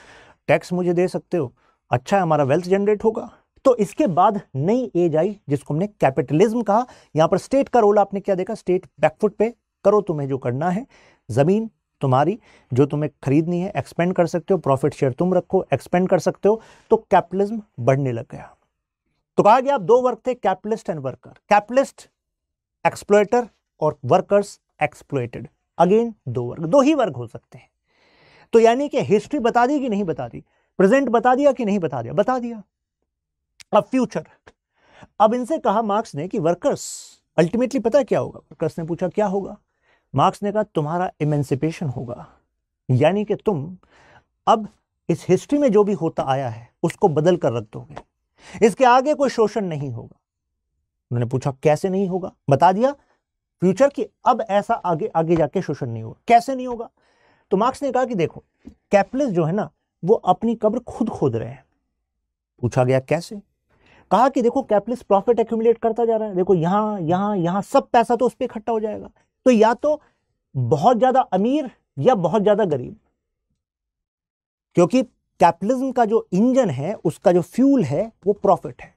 टैक्स मुझे दे सकते हो, अच्छा है, हमारा वेल्थ जनरेट होगा। तो इसके बाद नई एज आई जिसको हमने कैपिटलिज्म कहा। यहां पर स्टेट का रोल आपने क्या देखा? स्टेट बैकफुट पे, करो तुम्हें जो करना है, जमीन तुम्हारी जो तुम्हें खरीदनी है, एक्सपेंड कर सकते हो, प्रॉफिट शेयर तुम रखो, एक्सपेंड कर सकते हो। तो कैपिटलिज्म बढ़ने लग गया। तो कहा गया अब 2 वर्ग थे, कैपिटलिस्ट एंड वर्कर। कैपिटलिस्ट एक्सप्लॉइटर और वर्कर्स एक्सप्लॉइटेड। अगेन 2 वर्ग, 2 ही वर्ग हो सकते हैं। तो यानी कि हिस्ट्री बता दी कि नहीं बता दी, प्रेजेंट बता दिया कि नहीं बता दिया, बता दिया। अब फ्यूचर, अब इनसे कहा मार्क्स ने कि वर्कर्स अल्टीमेटली पता है क्या होगा? वर्कर्स ने पूछा क्या होगा? मार्क्स ने कहा तुम्हारा इमेंसिपेशन होगा, यानी कि तुम अब इस हिस्ट्री में जो भी होता आया है उसको बदल कर रख दोगे, इसके आगे कोई शोषण नहीं होगा। उन्होंने पूछा कैसे नहीं होगा? बता दिया फ्यूचर की अब ऐसा आगे आगे जाके शोषण नहीं होगा। कैसे नहीं होगा? तो मार्क्स ने कहा कि देखो कैपिटलिस्ट जो है ना वो अपनी कब्र खुद खोद रहे हैं। पूछा गया कैसे? कहा कि देखो कैपिटलिस्ट प्रॉफिट एक्यूमुलेट करता जा रहा है, देखो यहां यहां यहां सब पैसा तो उस पर इकट्ठा हो जाएगा, तो या तो बहुत ज्यादा अमीर या बहुत ज्यादा गरीब, क्योंकि कैपिटलिज्म का जो इंजन है, उसका जो फ्यूल है वो प्रॉफिट है।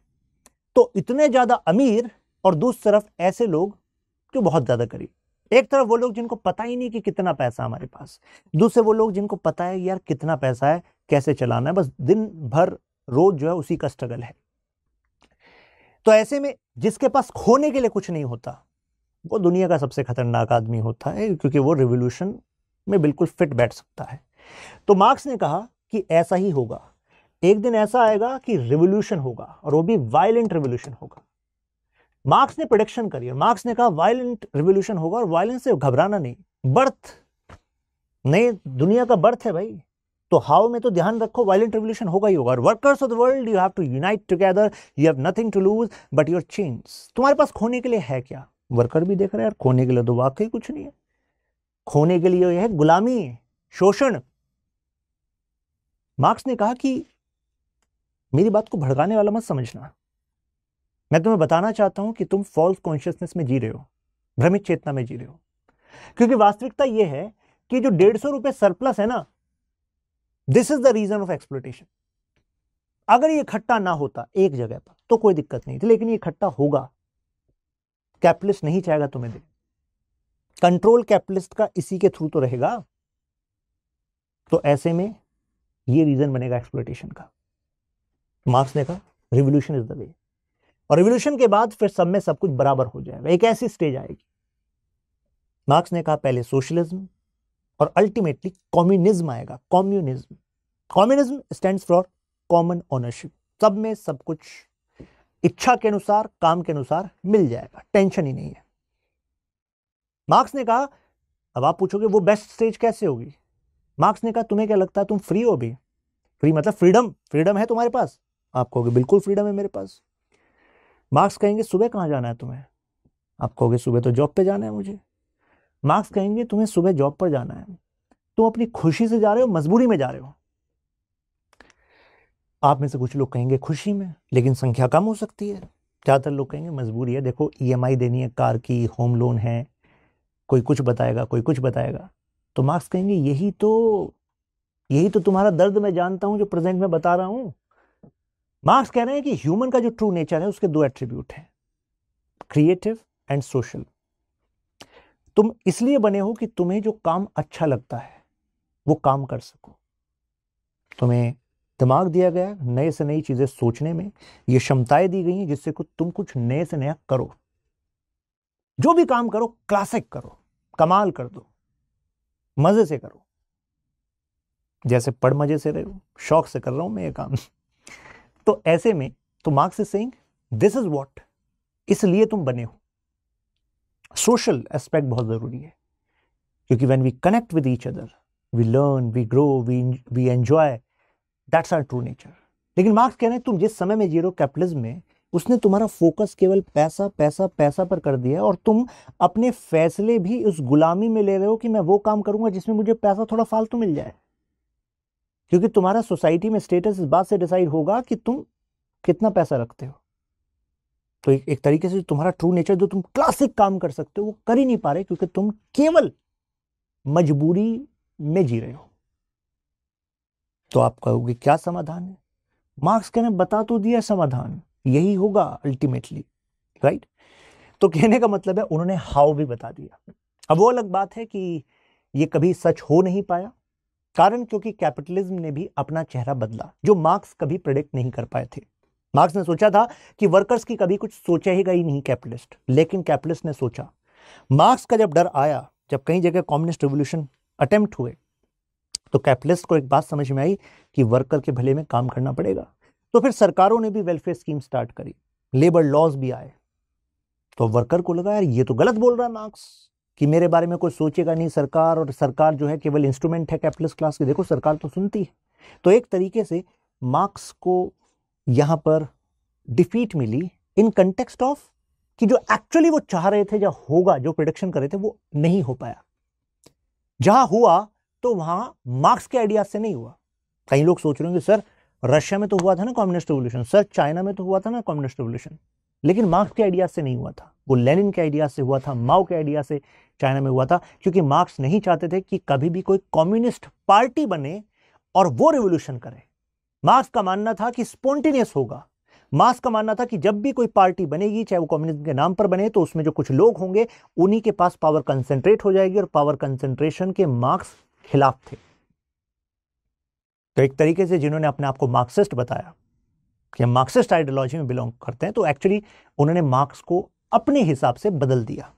तो इतने ज्यादा अमीर और दूसरी तरफ ऐसे लोग जो बहुत ज्यादा गरीब। एक तरफ वो लोग जिनको पता ही नहीं कि कितना पैसा हमारे पास, दूसरे वो लोग जिनको पता है यार कितना पैसा है, कैसे चलाना है, बस दिन भर रोज जो है उसी का स्ट्रगल है। तो ऐसे में जिसके पास खोने के लिए कुछ नहीं होता वो दुनिया का सबसे खतरनाक आदमी होता है, क्योंकि वो रिवॉल्यूशन में बिल्कुल फिट बैठ सकता है। तो मार्क्स ने कहा कि ऐसा ही होगा, एक दिन ऐसा आएगा कि रिवॉल्यूशन होगा, और वो भी वायलेंट रिवॉल्यूशन होगा। मार्क्स ने प्रेडिक्शन करी, मार्क्स ने कहा वायलेंट रिवॉल्यूशन होगा, और वायलेंस से घबराना नहीं, बर्थ नई दुनिया का बर्थ है भाई। तो हाउ में तो ध्यान रखो, वायलेंट रिवॉल्यूशन होगा ही होगा। और workers of the world, you have to unite together, you have nothing to lose but your change. तुम्हारे पास खोने के लिए है क्या? वर्कर भी देख रहे हैं यार, खोने के लिए तो वाकई कुछ नहीं है, खोने के लिए है गुलामी, शोषण। मार्क्स ने कहा कि मेरी बात को भड़काने वाला मत समझना, मैं तुम्हें बताना चाहता हूं कि तुम फॉल्स कॉन्शियसनेस में जी रहे हो, भ्रमित चेतना में जी रहे हो। क्योंकि वास्तविकता यह है कि जो 150 रुपए सरप्लस है ना, this is the reason of exploitation. अगर ये इकट्ठा ना होता एक जगह पर तो कोई दिक्कत नहीं थी, लेकिन ये इकट्ठा होगा। कैपिटलिस्ट नहीं चाहेगा तुम्हें दे, कंट्रोल कैपिटलिस्ट का इसी के थ्रू तो रहेगा। तो ऐसे में ये रीजन बनेगा एक्सप्लॉयटेशन का। मार्क्स ने कहा रिवोल्यूशन इज द वे, और रिवोल्यूशन के बाद फिर सब में सब कुछ बराबर हो जाएगा, एक ऐसी स्टेज आएगी। मार्क्स ने कहा पहले सोशलिज्म और अल्टीमेटली कम्युनिज्म आएगा। Communism stands for common ownership, सब में सब कुछ इच्छा के अनुसार, काम के अनुसार मिल जाएगा, टेंशन ही नहीं है। मार्क्स ने कहा, अब आप पूछोगे वो बेस्ट स्टेज कैसे होगी? मार्क्स ने कहा तुम्हें क्या लगता है तुम फ्री हो भी? फ्री मतलब फ्रीडम है तुम्हारे पास? आप कहोगे बिल्कुल फ्रीडम है मेरे पास। मार्क्स कहेंगे सुबह कहां जाना है तुम्हें? आप कहोगे सुबह तो जॉब पे जाना है मुझे। मार्क्स कहेंगे तुम्हें सुबह जॉब पर जाना है, तुम अपनी खुशी से जा रहे हो मजबूरी में जा रहे हो? आप में से कुछ लोग कहेंगे खुशी में, लेकिन संख्या कम हो सकती है। ज्यादातर लोग कहेंगे मजबूरी है, देखो ईएमआई देनी है कार की, होम लोन है, कोई कुछ बताएगा, कोई कुछ बताएगा। तो मार्क्स कहेंगे यही तो तुम्हारा दर्द मैं जानता हूं जो प्रेजेंट में बता रहा हूं। मार्क्स कह रहे हैं कि ह्यूमन का जो ट्रू नेचर है उसके दो एट्रीब्यूट हैं, क्रिएटिव एंड सोशल। तुम इसलिए बने हो कि तुम्हें जो काम अच्छा लगता है वो काम कर सको। तुम्हें दिमाग दिया गया नए से नई चीजें सोचने में, ये क्षमताएं दी गई हैं जिससे तुम कुछ नए से नया करो। जो भी काम करो क्लासिक करो, कमाल कर दो, मजे से करो। जैसे पढ़ मजे से रहे हो, शौक से कर रहा हूं मैं ये काम। तो ऐसे में तो marks is saying this is what, इसलिए तुम बने हो। सोशल एस्पेक्ट बहुत जरूरी है, क्योंकि when we connect with each other we learn, we grow, we enjoy, that's our true nature. लेकिन मार्क्स कह रहे हैं तुम जिस समय में जी रहे हो कैपिटलिज्म में, उसने तुम्हारा फोकस केवल पैसा पैसा पैसा पर कर दिया है, और तुम अपने फैसले भी उस गुलामी में ले रहे हो कि मैं वो काम करूंगा जिसमें मुझे पैसा थोड़ा फालतू मिल जाए। क्योंकि तुम्हारा सोसाइटी में स्टेटस इस बात से डिसाइड होगा कि तुम कितना पैसा रखते हो। तो एक तरीके से तुम्हारा ट्रू नेचर, जो तुम क्लासिक काम कर सकते हो, वो कर ही नहीं पा रहे क्योंकि तुम केवल मजबूरी में जी रहे हो। तो आप कहोगे क्या समाधान है? मार्क्स कहने बता तो दिया समाधान, यही होगा अल्टीमेटली, राइट? तो कहने का मतलब है उन्होंने हाउ भी बता दिया। अब वो अलग बात है कि ये कभी सच हो नहीं पाया, कारण क्योंकि कैपिटलिज्म ने भी अपना चेहरा बदला, जो मार्क्स कभी प्रेडिक्ट नहीं कर पाए थे। मार्क्स ने सोचा था कि वर्कर्स की कभी कुछ सोचेगा ही नहीं कैपिटलिस्ट, लेकिन कैपिटलिस्ट ने सोचा। मार्क्स का जब डर आया, जब कई जगह कम्युनिस्ट रिवोल्यूशन अटेम्प्ट हुए, तो कैपिटलिस्ट को एक बात समझ में आई कि वर्कर के भले में काम करना पड़ेगा। तो फिर सरकारों ने भी वेलफेयर स्कीम स्टार्ट करी, लेबर लॉज भी आए। तो वर्कर को लगा यार ये तो गलत बोल रहा है मार्क्स, कि मेरे बारे में कोई सोचेगा नहीं सरकार, और सरकार जो है केवल इंस्ट्रूमेंट है कैपिटलिस्ट क्लास की। देखो सरकार तो सुनती है। तो एक तरीके से मार्क्स को यहां पर डिफीट मिली इन कंटेक्स्ट ऑफ कि जो एक्चुअली वो चाह रहे थे, जो होगा, जो प्रेडिक्शन कर रहे थे, वो नहीं हो पाया। जहां हुआ तो वहां मार्क्स के आइडियाज से नहीं हुआ। कई लोग सोच रहे होंगे सर रशिया में तो हुआ था ना कम्युनिस्ट रिवोल्यूशन, सर चाइना में तो हुआ था ना कम्युनिस्ट रिवोल्यूशन, लेकिन मार्क्स के आइडियाज से नहीं हुआ था, वो लेनिन के आइडियाज से हुआ था, माओ के आइडिया से चाइना में हुआ था। क्योंकि मार्क्स नहीं चाहते थे कि कभी भी कोई कम्युनिस्ट पार्टी बने और वो रिवोल्यूशन करे। मार्क्स का मानना था कि स्पॉन्टेनियस होगा। मार्क्स का मानना था कि जब भी कोई पार्टी बनेगी, चाहे वो कम्युनिज्म के नाम पर बने, तो उसमें जो कुछ लोग होंगे उन्हीं के पास पावर कंसेंट्रेट हो जाएगी, और पावर कंसेंट्रेशन के मार्क्स खिलाफ थे। तो एक तरीके से जिन्होंने अपने आप को मार्क्सिस्ट बताया कि हम मार्क्सिस्ट आइडियोलॉजी में बिलोंग करते हैं, तो एक्चुअली उन्होंने मार्क्स को अपने हिसाब से बदल दिया।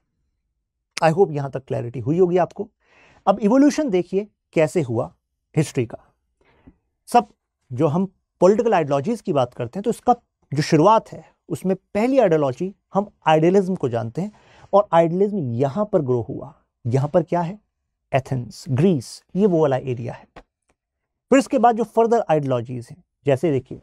आई होप यहां तक क्लैरिटी हुई होगी आपको। अब इवोल्यूशन देखिए कैसे हुआ हिस्ट्री का। सब जो हम पॉलिटिकल आइडियोलॉजीज की बात करते हैं, तो इसका जो शुरुआत है उसमें पहली आइडियोलॉजी हम आइडियलिज्म को जानते हैं, और आइडियलिज्म यहां पर ग्रो हुआ। यहां पर क्या है? एथेंस, ग्रीस, ये वो वाला एरिया है। फिर इसके बाद जो फर्दर आइडियोलॉजीज हैं, जैसे देखिए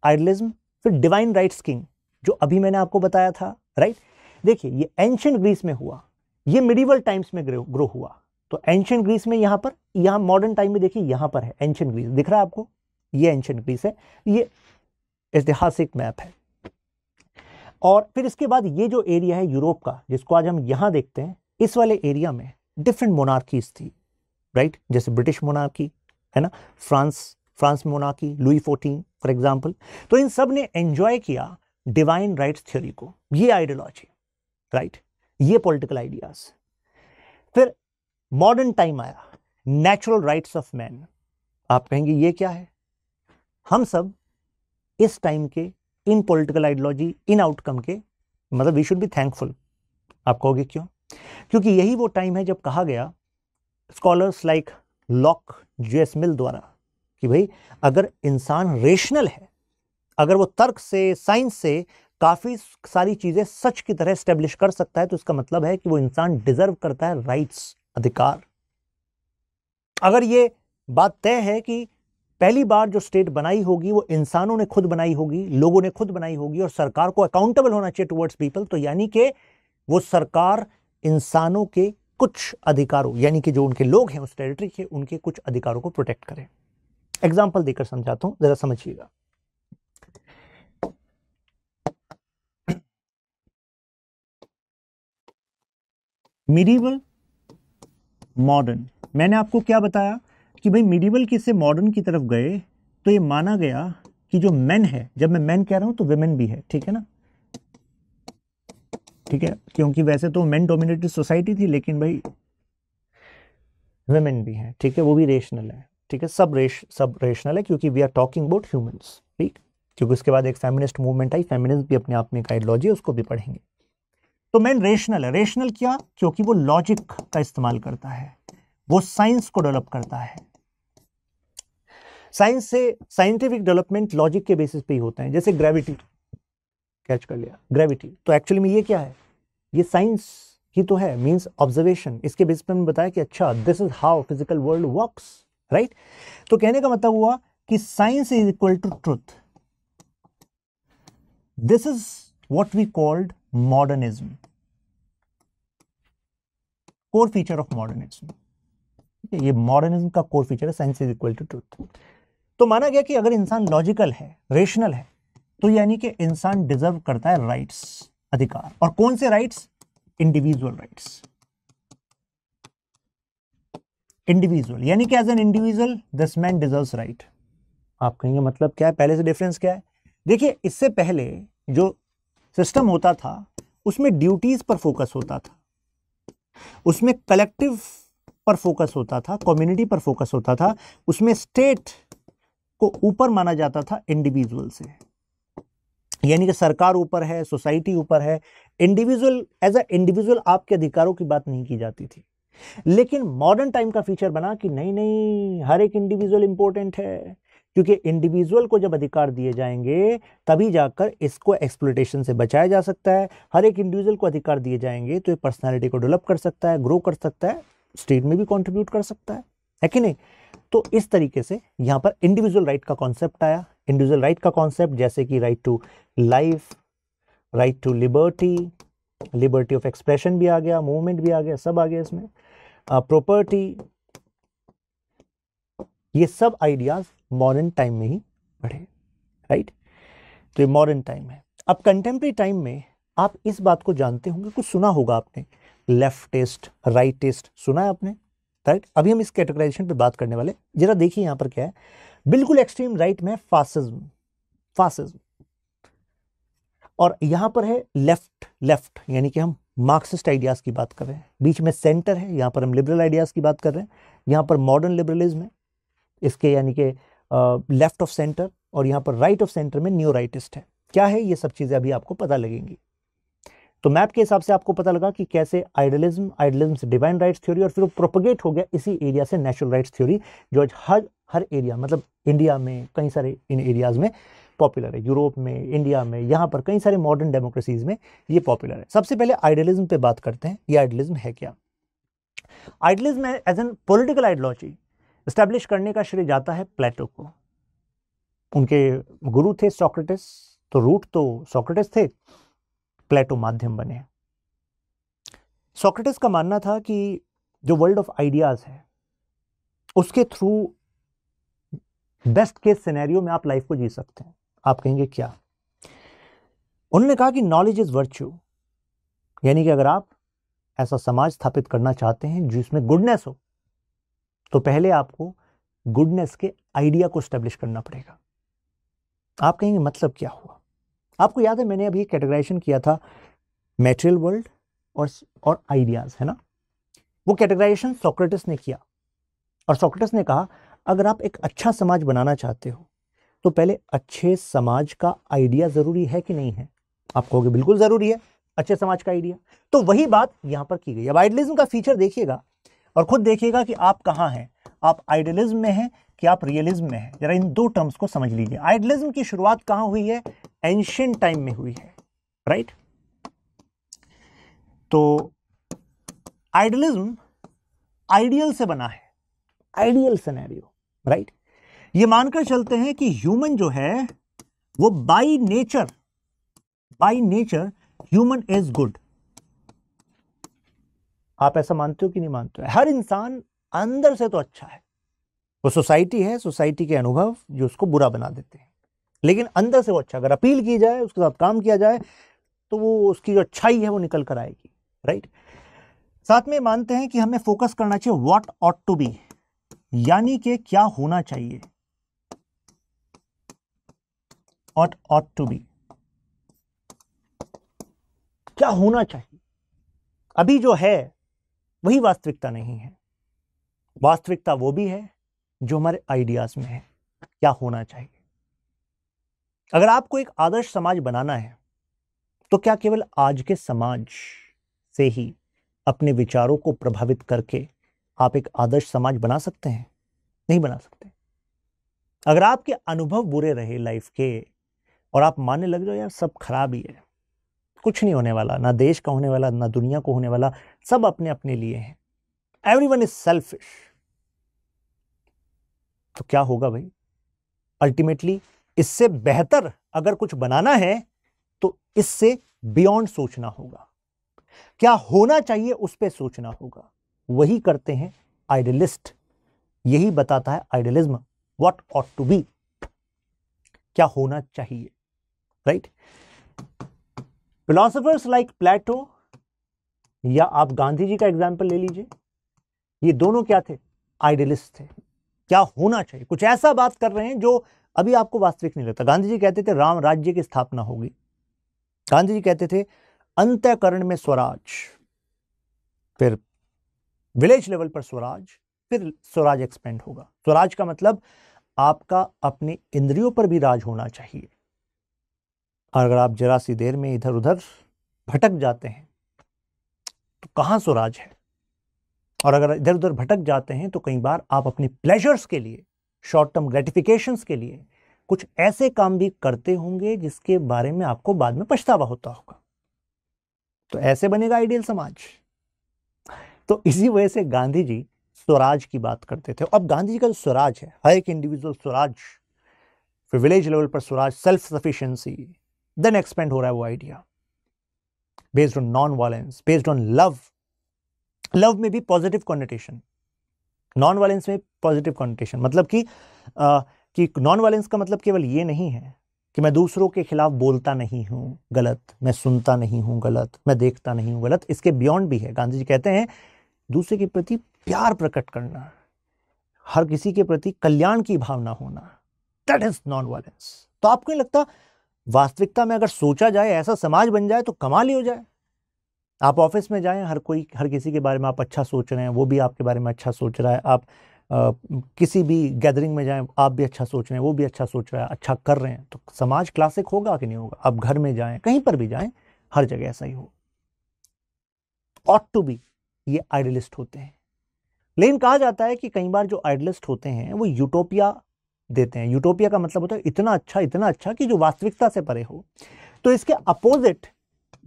आइडियलिज्म, फिर डिवाइन राइट्स किंग, जो अभी मैंने आपको बताया था, राइट? देखिए ये एंशिएंट ग्रीस में हुआ, ये मिडिवल टाइम्स में ग्रो हुआ। तो एंशिएंट ग्रीस में यहां पर, यहां मॉडर्न टाइम में देखिए यहां पर है एंशिएंट ग्रीस, दिख रहा है आपको? ये एंशिएंट ग्रीस है, ये ऐतिहासिक मैप है। और फिर इसके बाद ये जो एरिया है यूरोप का, जिसको आज हम यहां देखते हैं, इस वाले एरिया में डिफरेंट मोनार्कीज थी, राइट? जैसे ब्रिटिश मोनार्की, है ना, France monarchy, Louis 14 for example. तो इन सब ने एंजॉय किया डिवाइन राइट्स थ्योरी को, ये आइडियोलॉजी, राइट, ये पॉलिटिकल आइडियाज। फिर मॉडर्न टाइम आया, नेचुरल राइट्स ऑफ मैन। आप कहेंगे ये क्या है? हम सब इस टाइम के इन पॉलिटिकल आइडियोलॉजी, इन आउटकम के मतलब वी शुड बी थैंकफुल। आप कहोगे क्यों? क्योंकि यही वो टाइम है जब कहा गया स्कॉलर्स लाइक लॉक, जेएस मिल द्वारा कि भाई अगर इंसान रेशनल है, अगर वो तर्क से, साइंस से काफी सारी चीजें सच की तरह एस्टेब्लिश कर सकता है, तो इसका मतलब है कि वो इंसान डिजर्व करता है राइट्स, अधिकार। अगर ये बात तय है कि पहली बार जो स्टेट बनाई होगी वो इंसानों ने खुद बनाई होगी, लोगों ने खुद बनाई होगी, और सरकार को अकाउंटेबल होना चाहिए टुवर्ड्स पीपल, तो यानी कि वो सरकार इंसानों के कुछ अधिकारों, यानी कि जो उनके लोग हैं उस टेरिटरी के, उनके कुछ अधिकारों को प्रोटेक्ट करे। एग्जाम्पल देकर समझाता हूं, जरा समझिएगा। Medieval, modern. मैंने आपको क्या बताया कि भाई मिडीवल की से मॉडर्न की तरफ गए तो ये माना गया कि जो मेन है, जब मैं मेन कह रहा हूं तो विमेन भी है, ठीक है ना, ठीक है, क्योंकि वैसे तो मेन डोमिनेटेड सोसाइटी थी, लेकिन भाई विमेन भी है, ठीक है, वो भी रेशनल है, ठीक है, सब रेशनल है, क्योंकि we are talking about humans, ठीक। क्योंकि उसके बाद एक फेमिनिस्ट मूवमेंट आई, फेमिनिज्म भी अपने आप में एक आइडियोलॉजी है, उसको भी पढ़ेंगे। तो मेन रेशनल है। रेशनल क्या? क्योंकि वो लॉजिक का इस्तेमाल करता है, वो साइंस को डेवलप करता है। साइंस से साइंटिफिक डेवलपमेंट लॉजिक के बेसिस पे ही होते हैं। जैसे ग्रेविटी, कैच कर लिया, ग्रेविटी तो एक्चुअली में ये क्या है? ये साइंस ही तो है, मींस ऑब्जर्वेशन। इसके बेसिस पे हमने बताया कि अच्छा this is how physical world works, right. तो कहने का मतलब हुआ कि science is equal to truth. This is what we called modernism, core feature of modernism. ये मॉडर्निज्म का कोर फीचर है, science is equal to truth. तो माना गया कि अगर इंसान लॉजिकल है, रेशनल है, तो यानी कि इंसान डिजर्व करता है राइट्स, अधिकार। और कौन से राइट्स? Individual rights. इंडिविजुअल यानी कि as an individual this man deserves right. आप कहेंगे मतलब क्या है, पहले से डिफरेंस क्या है? देखिए, इससे पहले जो सिस्टम होता था उसमें ड्यूटीज पर फोकस होता था, उसमें कलेक्टिव पर फोकस होता था, कम्युनिटी पर फोकस होता था, उसमें स्टेट को ऊपर माना जाता था इंडिविजुअल से। यानी कि सरकार ऊपर है, सोसाइटी ऊपर है, इंडिविजुअल एज अ इंडिविजुअल आपके अधिकारों की बात नहीं की जाती थी। लेकिन मॉडर्न टाइम का फीचर बना कि नहीं नहीं, हर एक इंडिविजुअल इंपॉर्टेंट है, क्योंकि इंडिविजुअल को जब अधिकार दिए जाएंगे तभी जाकर इसको एक्सप्लॉयटेशन से बचाया जा सकता है। हर एक इंडिविजुअल को अधिकार दिए जाएंगे तो ये पर्सनालिटी को डेवलप कर सकता है, ग्रो कर सकता है, स्टेट में भी कंट्रीब्यूट कर सकता है कि नहीं। तो इस तरीके से यहां पर इंडिविजुअल राइट का कॉन्सेप्ट आया। इंडिविजुअल राइट का कॉन्सेप्ट जैसे कि right to life, right to liberty, liberty of expression भी आ गया, मूवमेंट भी आ गया, सब आ गया इसमें, प्रॉपर्टी, ये सब आइडियाज मॉडर्न टाइम में ही बढ़े, राइट। तो ये मॉडर्न टाइम है। अब कंटेम्प्रेरी टाइम में आप इस बात को जानते होंगे, कुछ सुना होगा आपने, लेफ्टिस्ट, राइटिस्ट, सुना है आपने, राइट। अभी हम इस कैटेगराइजेशन पे बात करने वाले। जरा देखिए यहां पर क्या है। बिल्कुल एक्सट्रीम राइट में फासिज्म, फासिज्म, और यहां पर है लेफ्ट, लेफ्ट यानी कि हम मार्क्सिस्ट आइडियाज की बात कर रहे हैं। बीच में सेंटर है, यहां पर हम लिबरल आइडियाज की बात कर रहे हैं। यहां पर मॉडर्न लिबरलिज्म है, इसके यानी कि लेफ्ट ऑफ सेंटर, और यहां पर राइट ऑफ सेंटर में न्यू राइटिस्ट है। क्या है ये सब चीजें अभी आपको पता लगेंगी। तो मैप के हिसाब से आपको पता लगा कि कैसे आइडियलिज्म से डिवाइन राइट्स थ्योरी, और फिर वो प्रोपोगेट हो गया इसी एरिया से नेचुरल राइट्स थ्योरी, जो आज हर एरिया, मतलब इंडिया में कई सारे इन एरियाज में पॉपुलर है, यूरोप में, इंडिया में, यहां पर कई सारे मॉडर्न डेमोक्रेसीज में ये पॉपुलर है। सबसे पहले आइडियलिज्म पे बात करते हैं। ये आइडियलिज्म है क्या? Idealism as an political ideology establish करने का श्रेय जाता है प्लेटो को। उनके गुरु थे सोक्रेटिस, तो रूट तो सोक्रेटिस थे, प्लेटो माध्यम बने। सोक्रेटिस का मानना था कि जो वर्ल्ड ऑफ आइडियाज है उसके थ्रू बेस्ट केस सिनेरियो में आप लाइफ को जी सकते हैं। आप कहेंगे क्या? उन्होंने कहा कि नॉलेज इज वर्च्यू, यानी कि अगर आप ऐसा समाज स्थापित करना चाहते हैं जिसमें गुडनेस हो, तो पहले आपको गुडनेस के आइडिया को स्टैब्लिश करना पड़ेगा। आप कहेंगे मतलब क्या हुआ? आपको याद है मैंने अभी कैटेगराइजेशन किया था मैटेरियल वर्ल्ड और आइडियाज, है ना? वो कैटेगराइजेशन सोक्रेटिस ने किया और सोक्रेटिस ने कहा अगर आप एक अच्छा समाज बनाना चाहते हो तो पहले अच्छे समाज का आइडिया जरूरी है कि नहीं है? आप कहोगे बिल्कुल जरूरी है अच्छे समाज का आइडिया। तो वही बात यहां पर की गई। अब आइडियलिज्म का फीचर देखिएगा और खुद देखिएगा कि आप कहां हैं, आप आइडियलिज्म में हैं कि आप रियलिज्म में हैं। जरा इन दो टर्म्स को समझ लीजिए। आइडियलिज्म की शुरुआत कहां हुई है? एंशिएंट टाइम में हुई है, राइट? तो आइडियलिज्म आइडियल से बना है, आइडियल सिनेरियो, राइट? ये मानकर चलते हैं कि ह्यूमन जो है वो by nature human is good. आप ऐसा मानते हो कि नहीं मानते हो? हर इंसान अंदर से तो अच्छा है। वो सोसाइटी है, सोसाइटी के अनुभव जो उसको बुरा बना देते हैं, लेकिन अंदर से वो अच्छा। अगर अपील की जाए, उसके साथ काम किया जाए तो वो उसकी जो अच्छाई है वो निकल कर आएगी, राइट? साथ में मानते हैं कि हमें फोकस करना चाहिए व्हाट ऑट टू बी, यानी कि क्या होना चाहिए, ऑट टू बी, क्या होना चाहिए। अभी जो है वही वास्तविकता नहीं है। वास्तविकता वो भी है जो हमारे आइडियाज में है, क्या होना चाहिए। अगर आपको एक आदर्श समाज बनाना है तो क्या केवल आज के समाज से ही अपने विचारों को प्रभावित करके आप एक आदर्श समाज बना सकते हैं? नहीं बना सकते। अगर आपके अनुभव बुरे रहे लाइफ के और आप मानने लग जाओ यार सब खराब ही है, कुछ नहीं होने वाला, ना देश का होने वाला, ना दुनिया को होने वाला, सब अपने अपने लिए हैं, एवरीवन इज सेल्फिश, तो क्या होगा भाई? अल्टीमेटली इससे बेहतर अगर कुछ बनाना है तो इससे बियॉन्ड सोचना होगा, क्या होना चाहिए उस पर सोचना होगा। वही करते हैं आइडियलिस्ट, यही बताता है idealism, what ought to be, क्या होना चाहिए, राइट? फिलोसोफर्स लाइक प्लेटो या आप गांधी जी का एग्जाम्पल ले लीजिए, ये दोनों क्या थे? आइडियलिस्ट थे। क्या होना चाहिए, कुछ ऐसा बात कर रहे हैं जो अभी आपको वास्तविक नहीं लगता। गांधी जी कहते थे राम राज्य की स्थापना होगी, गांधी जी कहते थे अंतःकरण में स्वराज, फिर विलेज लेवल पर स्वराज, फिर स्वराज एक्सपेंड होगा। स्वराज का मतलब आपका अपने इंद्रियों पर भी राज होना चाहिए। अगर आप जरा सी देर में इधर उधर भटक जाते हैं तो कहां स्वराज है? और अगर इधर उधर भटक जाते हैं तो कई बार आप अपनी प्लेजर्स के लिए, शॉर्ट टर्म ग्रेटिफिकेशंस के लिए कुछ ऐसे काम भी करते होंगे जिसके बारे में आपको बाद में पछतावा होता होगा। तो ऐसे बनेगा आइडियल समाज। तो इसी वजह से गांधी जी स्वराज की बात करते थे। अब गांधी जी का जो स्वराज है, हर एक इंडिविजुअल स्वराज, फिर विलेज लेवल पर swaraj, self sufficiency, then expand हो रहा है वो idea based on non violence, based on love. Love में भी पॉजिटिव कॉन्नोटेशन, नॉन वायलेंस में पॉजिटिव कॉन्नोटेशन। मतलब कि नॉन वायलेंस का मतलब केवल ये नहीं है कि मैं दूसरों के खिलाफ बोलता नहीं हूं गलत, मैं सुनता नहीं हूं गलत, मैं देखता नहीं हूं गलत। इसके बियॉन्ड भी है। गांधी जी कहते हैं दूसरे के प्रति प्यार प्रकट करना, हर किसी के प्रति कल्याण की भावना होना, दैट इज नॉन वायलेंस। तो आपको नहीं लगता वास्तविकता में अगर सोचा जाए, ऐसा समाज बन जाए तो कमाल ही हो जाए? आप ऑफिस में जाएं, हर किसी के बारे में आप अच्छा सोच रहे हैं, वो भी आपके बारे में अच्छा सोच रहा है। आप किसी भी गैदरिंग में जाएं, आप भी अच्छा सोच रहे हैं, वो भी अच्छा सोच रहा है, अच्छा कर रहे हैं, तो समाज क्लासिक होगा कि नहीं होगा? आप घर में जाएं, कहीं पर भी जाएं, हर जगह ऐसा ही हो। ऑट टू बी, ये आइडियलिस्ट होते हैं। लेकिन कहा जाता है कि कई बार जो आइडियलिस्ट होते हैं वो यूटोपिया देते हैं। यूटोपिया का मतलब होता है इतना अच्छा कि जो वास्तविकता से परे हो। तो इसके अपोजिट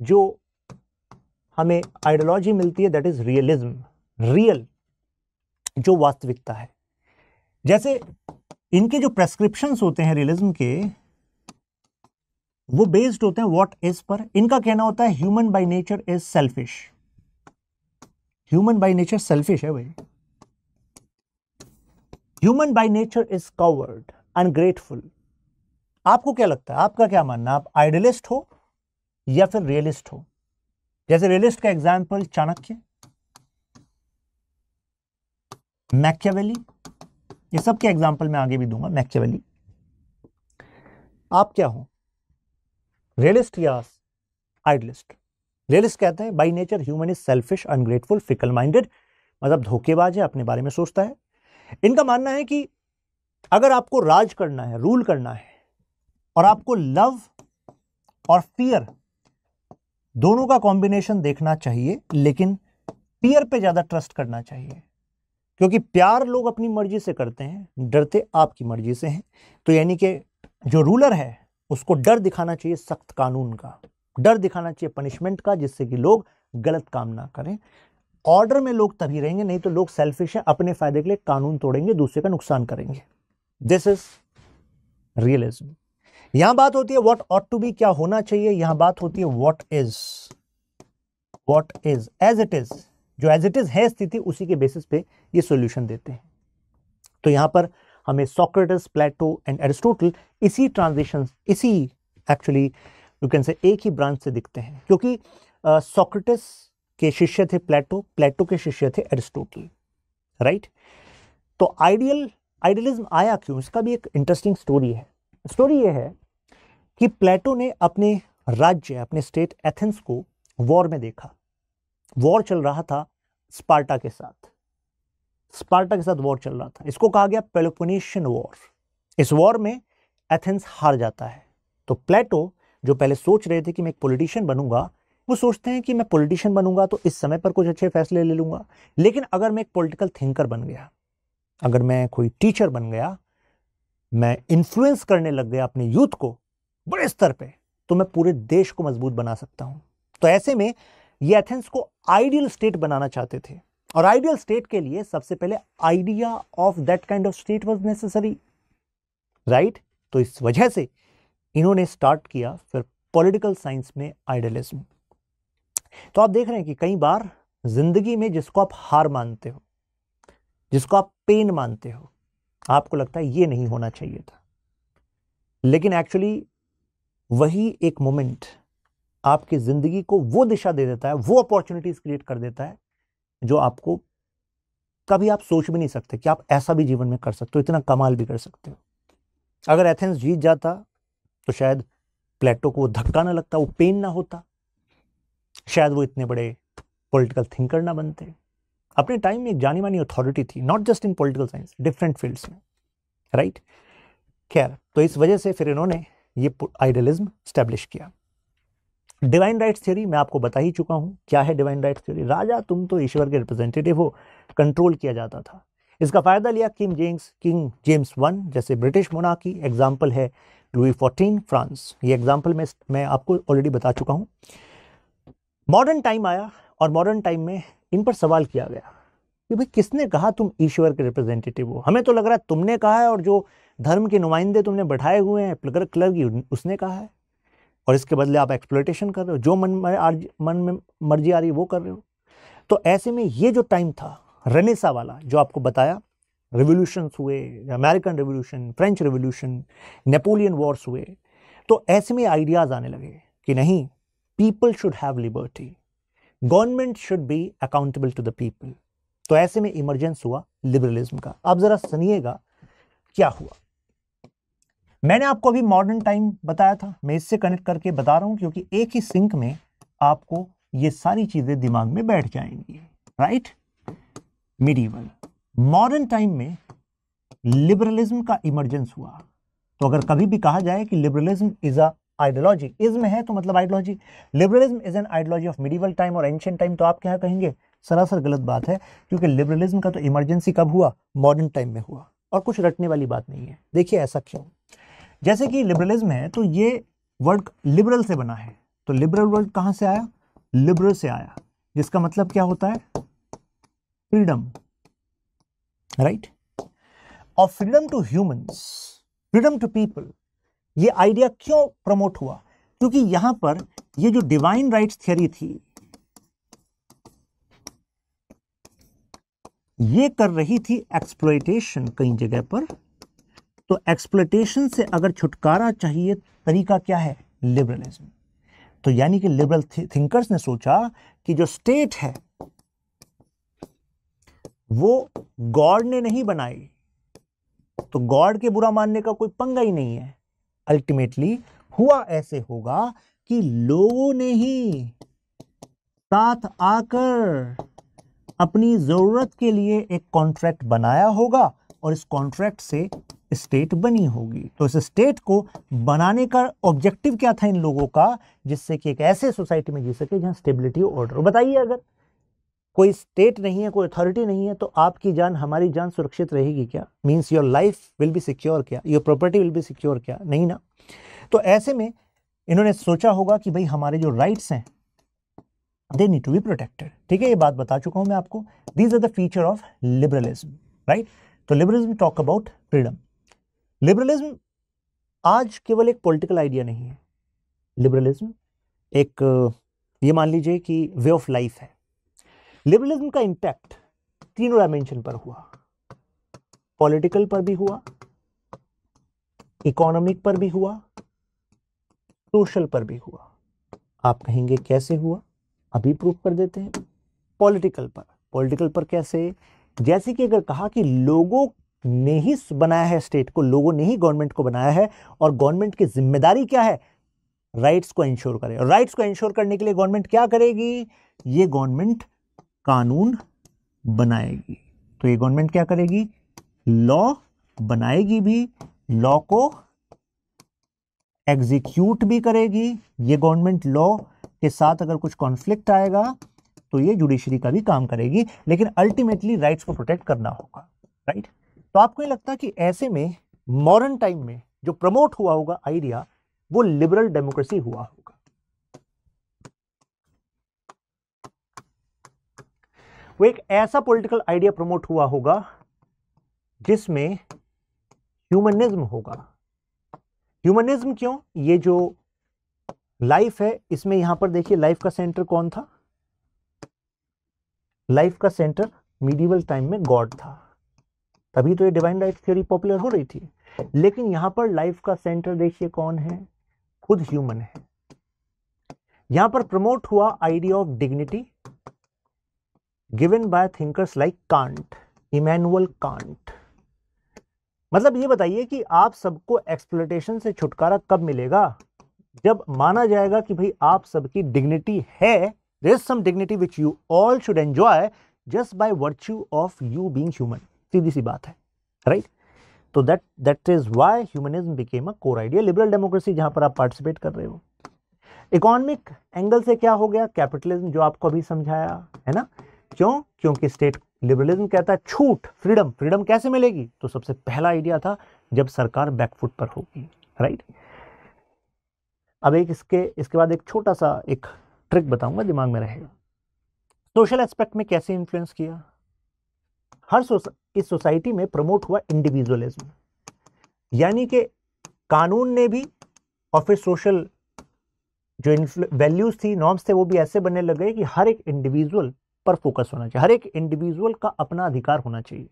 जो हमें आइडियोलॉजी मिलती है दैट इज रियलिज्म, रियल, जो वास्तविकता है। जैसे इनके जो प्रेस्क्रिप्शंस होते हैं रियलिज्म के, वो बेस्ड होते हैं व्हाट इज पर। इनका कहना होता है human by nature is selfish, human by nature selfish है भाई, human by nature is covered, ungrateful. आपको क्या लगता है, आपका क्या मानना? आप आइडियलिस्ट हो या फिर रियलिस्ट हो? जैसे रियलिस्ट का एग्जाम्पल चाणक्य, मैकियावेली, ये सब के एग्जाम्पल मैं आगे भी दूंगा। मैकियावेली, आप क्या हो, रियलिस्ट या आइडलिस्ट? रियलिस्ट कहते हैं by nature human is selfish, ungrateful, fickle minded, मतलब धोखेबाज है, अपने बारे में सोचता है। इनका मानना है कि अगर आपको राज करना है, रूल करना है, और आपको लव और फियर दोनों का कॉम्बिनेशन देखना चाहिए, लेकिन फियर पे ज्यादा ट्रस्ट करना चाहिए, क्योंकि प्यार लोग अपनी मर्जी से करते हैं, डरते आपकी मर्जी से हैं। तो यानी कि जो रूलर है उसको डर दिखाना चाहिए सख्त कानून का, डर दिखाना चाहिए पनिशमेंट का, जिससे कि लोग गलत काम ना करें। ऑर्डर में लोग तभी रहेंगे, नहीं तो लोग सेल्फिश हैं, अपने फायदे के लिए कानून तोड़ेंगे, दूसरे का नुकसान करेंगे। This is realism. यहां बात होती है व्हाट ऑट टू बी, क्या होना चाहिए, यहां बात होती है what is as it is. जो एज इट इज है स्थिति, उसी के बेसिस पे ये सॉल्यूशन देते हैं। तो यहां पर हमें सोक्रेटिस, प्लेटो एंड एरिस्टोटल इसी ट्रांजिशन, इसी एक्चुअली यू कैन से एक ही ब्रांच से दिखते हैं, क्योंकि सोक्रेटिस के शिष्य थे प्लेटो, प्लेटो के शिष्य थे एरिस्टोटल, राइट। तो आइडियलिज्म आया क्यों, इसका भी एक इंटरेस्टिंग स्टोरी है। स्टोरी ये है कि प्लेटो ने अपने राज्य, अपने स्टेट एथेंस को वॉर में देखा। वॉर चल रहा था स्पार्टा के साथ, स्पार्टा के साथ वॉर चल रहा था। इसको कहा गया पेलोपोनेशियन वॉर। इस वॉर में एथेंस हार जाता है। तो प्लेटो, जो पहले सोच रहे थे कि मैं एक पॉलिटिशियन बनूंगा, वो सोचते हैं कि मैं पॉलिटिशियन बनूंगा तो इस समय पर कुछ अच्छे फैसले ले लूंगा, लेकिन अगर मैं एक पॉलिटिकल थिंकर बन गया, अगर मैं कोई टीचर बन गया, मैं इन्फ्लुएंस करने लग गया अपने यूथ को बड़े स्तर पे, तो मैं पूरे देश को मजबूत बना सकता हूं। तो ऐसे में ये एथेंस को आइडियल स्टेट बनाना चाहते थे, और आइडियल स्टेट के लिए सबसे पहले idea of that kind of state was necessary, right. तो इस वजह से इन्होंने स्टार्ट किया फिर पॉलिटिकल साइंस में आइडियलिज्म। तो आप देख रहे हैं कि कई बार जिंदगी में जिसको आप हार मानते हो, जिसको आप पेन मानते हो, आपको लगता है ये नहीं होना चाहिए था, लेकिन एक्चुअली वही एक मोमेंट आपकी जिंदगी को वो दिशा दे देता है, वो अपॉर्चुनिटीज क्रिएट कर देता है जो आपको कभी आप सोच भी नहीं सकते कि आप ऐसा भी जीवन में कर सकते हो, इतना कमाल भी कर सकते हो। अगर एथेंस जीत जाता तो शायद प्लेटो को वो धक्का ना लगता, वो पेन ना होता, शायद वो इतने बड़े पॉलिटिकल थिंकर ना बनते। अपने टाइम में एक जानी मानी अथॉरिटी थी, not just in political science, different fields में, राइट। खैर, तो इस वजह से फिर इन्होंने ये आइडियलिज्म स्टैब्लिश किया। डिवाइन राइट्स थ्योरी मैं आपको बता ही चुका हूं क्या है। डिवाइन राइट्स थ्योरी, राजा तुम तो ईश्वर के रिप्रेजेंटेटिव हो, कंट्रोल किया जाता था। इसका फायदा लिया किंग जेम्स वन जैसे ब्रिटिश मोनार्की, एग्जाम्पल है लुई 14 फ्रांस। ये एग्जाम्पल मैं आपको ऑलरेडी बता चुका हूं। मॉडर्न टाइम आया और मॉडर्न टाइम में इन पर सवाल किया गया कि भाई किसने कहा तुम ईश्वर के रिप्रेजेंटेटिव हो? हमें तो लग रहा है तुमने कहा है, और जो धर्म के नुमाइंदे तुमने बैठाए हुए हैं क्लर्की, उसने कहा है, और इसके बदले आप एक्सप्लॉयटेशन कर रहे हो, जो मन में मर्जी आ रही है वो कर रहे हो। तो ऐसे में ये जो टाइम था रेनेसा वाला, जो आपको बताया, रिवोल्यूशंस हुए, American revolution, French revolution, Napoleon wars हुए, तो ऐसे में आइडियाज आने लगे कि नहीं, people should have liberty, government should be accountable to the people. तो ऐसे में इमरजेंस हुआ लिबरलिज्म का। आप जरा सुनिएगा क्या हुआ। मैंने आपको अभी मॉडर्न टाइम बताया था, मैं इससे कनेक्ट करके बता रहा हूं क्योंकि एक ही सिंक में आपको ये सारी चीजें दिमाग में बैठ जाएंगी, राइट। मिडीवल, मॉडर्न टाइम में लिबरलिज्म का इमरजेंस हुआ। तो अगर कभी भी कहा जाए कि liberalism is a ideology, ism है तो मतलब ideology, liberalism is an ideology of medieval time और एंशिएंट टाइम, तो आप क्या कहेंगे? सरासर गलत बात है, क्योंकि लिबरलिज्म का तो इमरजेंसी कब हुआ? मॉडर्न टाइम में हुआ। और कुछ रटने वाली बात नहीं है। देखिए ऐसा क्यों? जैसे कि लिबरलिज्म है तो ये वर्ड लिबरल से बना है, तो लिबरल वर्ड कहां से आया? लिबरल से आया, जिसका मतलब क्या होता है? Freedom, right. और freedom to humans, freedom to people, ये आइडिया क्यों प्रमोट हुआ? क्योंकि यहां पर ये जो डिवाइन राइट्स थ्योरी थी, ये कर रही थी एक्सप्लॉयटेशन कई जगह पर। तो एक्सप्लॉयटेशन से अगर छुटकारा चाहिए, तरीका क्या है? लिबरलिज्म। तो यानी कि लिबरल थिंकर्स ने सोचा कि जो स्टेट है वो गॉड ने नहीं बनाई, तो गॉड के बुरा मानने का कोई पंगा ही नहीं है। अल्टीमेटली हुआ ऐसे होगा कि लोगों ने ही साथ आकर अपनी जरूरत के लिए एक कॉन्ट्रैक्ट बनाया होगा और इस कॉन्ट्रैक्ट से स्टेट बनी होगी। तो इस स्टेट को बनाने का ऑब्जेक्टिव क्या था इन लोगों का, जिससे कि एक ऐसे सोसाइटी में जी सके जहां स्टेबिलिटी ऑर्डर हो। बताइए, अगर कोई स्टेट नहीं है, कोई अथॉरिटी नहीं है, तो आपकी जान, हमारी जान सुरक्षित रहेगी क्या? Means your life will be secure क्या? Your property will be secure क्या? नहीं ना। तो ऐसे में इन्होंने सोचा होगा कि भाई हमारे जो राइट्स हैं they need to be protected. ठीक है, ये बात बता चुका हूं मैं आपको। These are the feature of liberalism, right. तो liberalism talk about freedom. Liberalism आज केवल एक पॉलिटिकल आइडिया नहीं है। लिबरलिज्म एक ये मान लीजिए कि वे ऑफ लाइफ है। लिबरलिज्म का इंपैक्ट तीनों डायमेंशन पर हुआ। पॉलिटिकल पर भी हुआ, इकोनॉमिक पर भी हुआ, सोशल पर भी हुआ। आप कहेंगे कैसे हुआ? अभी प्रूफ कर देते हैं। पॉलिटिकल पर कैसे? जैसे कि अगर कहा कि लोगों ने ही बनाया है स्टेट को, लोगों ने ही गवर्नमेंट को बनाया है, और गवर्नमेंट की जिम्मेदारी क्या है? राइट्स को इंश्योर करे। और राइट्स को इंश्योर करने के लिए गवर्नमेंट क्या करेगी? ये गवर्नमेंट कानून बनाएगी। तो ये गवर्नमेंट क्या करेगी? लॉ बनाएगी भी, लॉ को एग्जीक्यूट भी करेगी। ये गवर्नमेंट लॉ के साथ अगर कुछ कॉन्फ्लिक्ट आएगा तो ये जुडिशरी का भी काम करेगी, लेकिन अल्टीमेटली राइट्स को प्रोटेक्ट करना होगा, राइट। तो आपको ये लगता है कि ऐसे में मॉडर्न टाइम में जो प्रमोट हुआ होगा आइडिया, वो लिबरल डेमोक्रेसी हुआ होगा। वो एक ऐसा पॉलिटिकल आइडिया प्रमोट हुआ होगा जिसमें ह्यूमनिज्म होगा। ह्यूमनिज्म क्यों? ये जो लाइफ है, इसमें यहां पर देखिए लाइफ का सेंटर कौन था? लाइफ का सेंटर मीडिवल टाइम में गॉड था, तभी तो ये डिवाइन राइट थ्योरी पॉपुलर हो रही थी। लेकिन यहां पर लाइफ का सेंटर देखिए कौन है? खुद ह्यूमन है। यहां पर प्रमोट हुआ idea of dignity given by thinkers like can't, Immanuel Kant. मतलब ये बताइए कि आप सबको एक्सप्लॉयटेशन से छुटकारा कब मिलेगा? जब माना जाएगा कि भाई आप सबकी डिग्निटी है, there is some dignity which you all should enjoy just by virtue of you being human. सीधी सी बात है, राइट। तो that is why humanism became a core idea. Liberal democracy जहां पर आप पार्टिसिपेट कर रहे हो। इकोनॉमिक एंगल से क्या हो गया? कैपिटलिज्म, जो आपको अभी समझाया है ना। क्यों? क्योंकि स्टेट लिबरलिज्म कहता है छूट, फ्रीडम कैसे मिलेगी? तो सबसे पहला आइडिया था जब सरकार बैकफुट पर होगी, राइट। अब इसके बाद एक छोटा सा एक ट्रिक बताऊंगा, दिमाग में रहेगा। सोशल एस्पेक्ट में कैसे इन्फ्लुएंस किया? इस सोसाइटी में प्रमोट हुआ इंडिविजुअलिज्म, यानी कि कानून ने भी और फिर सोशल जो वैल्यूज थी, नॉर्म्स थे, वो भी ऐसे बनने लग गए कि हर एक इंडिविजुअल पर फोकस होना चाहिए, हर एक इंडिविजुअल का अपना अधिकार होना चाहिए,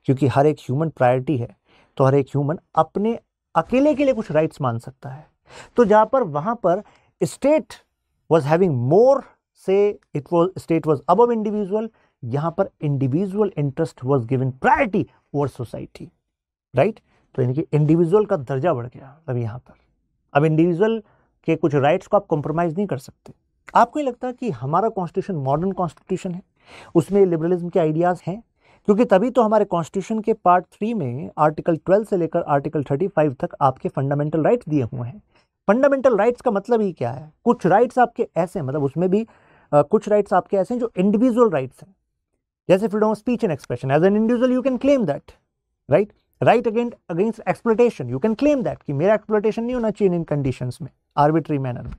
क्योंकि हर एक ह्यूमन प्रायोरिटी है। तो हर एक ह्यूमन अपने अकेले के लिए कुछ राइट्स मान सकता है। तो जहां पर वहां पर स्टेट वाज हैविंग मोर से, स्टेट वाज अबव इंडिविजुअल, यहां पर individual interest was given priority over society, right. तो यानी कि इंडिविजुअल का दर्जा बढ़ गया। अब यहां पर अब इंडिविजुअल के कुछ राइट्स को आप कॉम्प्रोमाइज नहीं कर सकते। आपको ये लगता है कि हमारा कॉन्स्टिट्यूशन मॉडर्न कॉन्स्टिट्यूशन है, उसमें लिबरलिज्म के आइडियाज हैं? क्योंकि तभी तो हमारे कॉन्स्टिट्यूशन के पार्ट 3 में आर्टिकल 12 से लेकर आर्टिकल 35 तक आपके फंडामेंटल राइट्स दिए हुए हैं। फंडामेंटल राइट्स का मतलब ही क्या है? कुछ राइट्स आपके ऐसे, मतलब उसमें भी कुछ राइट्स आपके ऐसे हैं जो इंडिविजुअल राइट्स हैं, जैसे freedom of speech and expression. As an individual you can claim that, right. Right against exploitation, you can claim that कि मेरा एक्सप्लॉयटेशन नहीं होना चाहिए इन कंडीशंस में, आर्बिट्री मैनर में,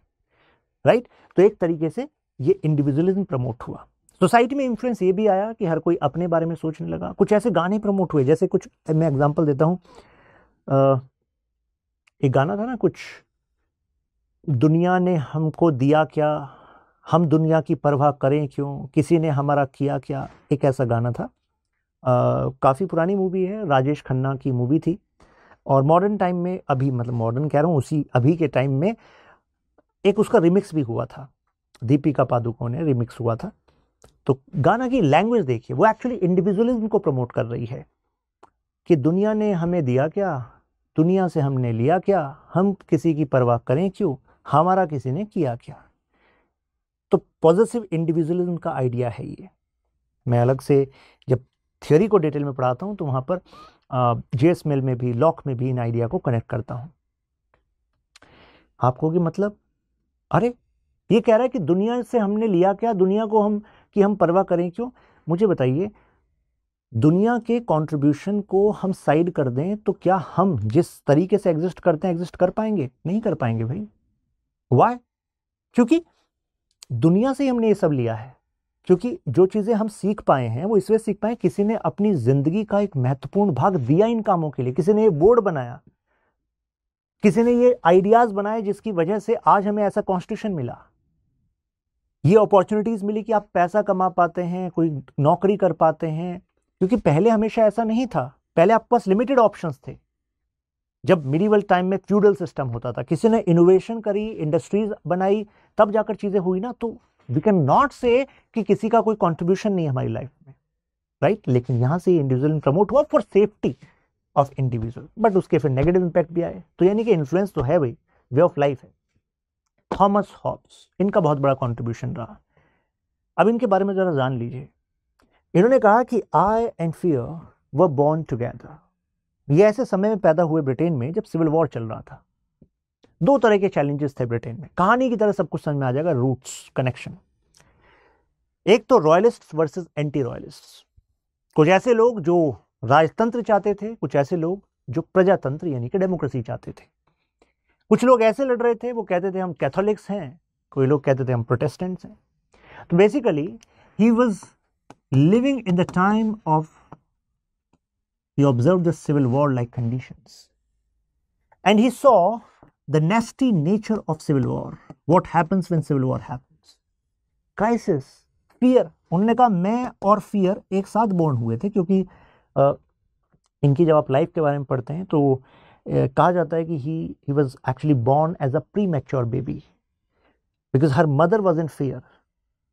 राइट। तो एक तरीके से ये इंडिविजुअलिज्म प्रमोट हुआ। सोसाइटी में इन्फ्लुएंस ये भी आया कि हर कोई अपने बारे में सोचने लगा। कुछ ऐसे गाने प्रमोट हुए, जैसे कुछ, मैं एग्जांपल देता हूं, एक गाना था ना कुछ, दुनिया ने हमको दिया क्या, हम दुनिया की परवाह करें क्यों, किसी ने हमारा किया क्या, एक ऐसा गाना था। काफ़ी पुरानी मूवी है, राजेश खन्ना की मूवी थी। और मॉडर्न टाइम में, अभी मतलब मॉडर्न कह रहा हूँ, उसी अभी के टाइम में एक उसका रिमिक्स भी हुआ था, दीपिका पादुकोण ने रिमिक्स हुआ था। तो गाना की लैंग्वेज देखिए, वो एक्चुअली इंडिविजुअलिज्म को प्रमोट कर रही है। कि दुनिया ने हमें दिया क्या, दुनिया से हमने लिया क्या, हम किसी की परवाह करें क्यों, हमारा किसी ने किया क्या। तो पॉजिटिव इंडिविजुअलिज्म का आइडिया है ये। मैं अलग से जब थ्योरी को डिटेल में पढ़ाता हूं तो वहां पर जेएस मिल में भी, लॉक में भी इन आइडिया को कनेक्ट करता हूं। आपको कि मतलब, अरे ये कह रहा है कि दुनिया से हमने लिया क्या, दुनिया को हम परवाह करें क्यों। मुझे बताइए, दुनिया के कंट्रीब्यूशन को हम साइड कर दें तो क्या हम जिस तरीके से एग्जिस्ट करते हैं एग्जिस्ट कर पाएंगे? नहीं कर पाएंगे भाई। वाई? क्योंकि दुनिया से हमने ये सब लिया है। क्योंकि जो चीजें हम सीख पाए हैं वो इसलिए सीख पाए, किसी ने अपनी जिंदगी का एक महत्वपूर्ण भाग दिया इन कामों के लिए, किसी ने ये बोर्ड बनाया, किसी ने ये आइडियाज बनाए जिसकी वजह से आज हमें ऐसा कॉन्स्टिट्यूशन मिला, ये अपॉर्चुनिटीज मिली कि आप पैसा कमा पाते हैं, कोई नौकरी कर पाते हैं। क्योंकि पहले हमेशा ऐसा नहीं था, पहले आपके पास लिमिटेड ऑप्शंस थे। जब मिडिवल टाइम में फ्यूडल सिस्टम होता था, किसी ने इनोवेशन करी, इंडस्ट्रीज बनाई, तब जाकर चीजें हुई ना। तो वी कैन नॉट से कि किसी का कोई कंट्रीब्यूशन नहीं है हमारी लाइफ में, राइट। लेकिन यहां से इंडिविजुअल प्रमोट हुआ for safety of individual, but उसके फिर नेगेटिव इंपैक्ट भी आए। तो यानी कि इन्फ्लुएंस तो है भाई, वे ऑफ लाइफ है। थॉमस हॉब्स, इनका बहुत बड़ा कंट्रीब्यूशन रहा। अब इनके बारे में जरा जान लीजिए। इन्होंने कहा कि I and fear were born together. ये ऐसे समय में पैदा हुए ब्रिटेन में जब सिविल वॉर चल रहा था। दो तरह के चैलेंजेस थे ब्रिटेन में, कहानी की तरह सब कुछ समझ में आ जाएगा, रूट्स, कनेक्शन। एक तो रॉयलिस्ट वर्सेस एंटी रॉयलिस्ट, कुछ ऐसे लोग जो राजतंत्र चाहते थे, कुछ ऐसे लोग जो प्रजातंत्र यानी कि डेमोक्रेसी चाहते थे। कुछ लोग ऐसे लड़ रहे थे, वो कहते थे हम कैथोलिक्स हैं, कोई लोग कहते थे हम प्रोटेस्टेंट्स हैं। तो basically he was living in the time of, he observed the civil war like conditions and he saw the nasty nature of civil war, what happens when civil war happens, crisis, fear। उन्होंने कहा मैं और fear एक साथ born हुए थे, क्योंकि इनकी जब आप लाइफ के बारे में पढ़ते हैं तो कहा जाता है कि he was actually born as a premature baby because her mother was in fear,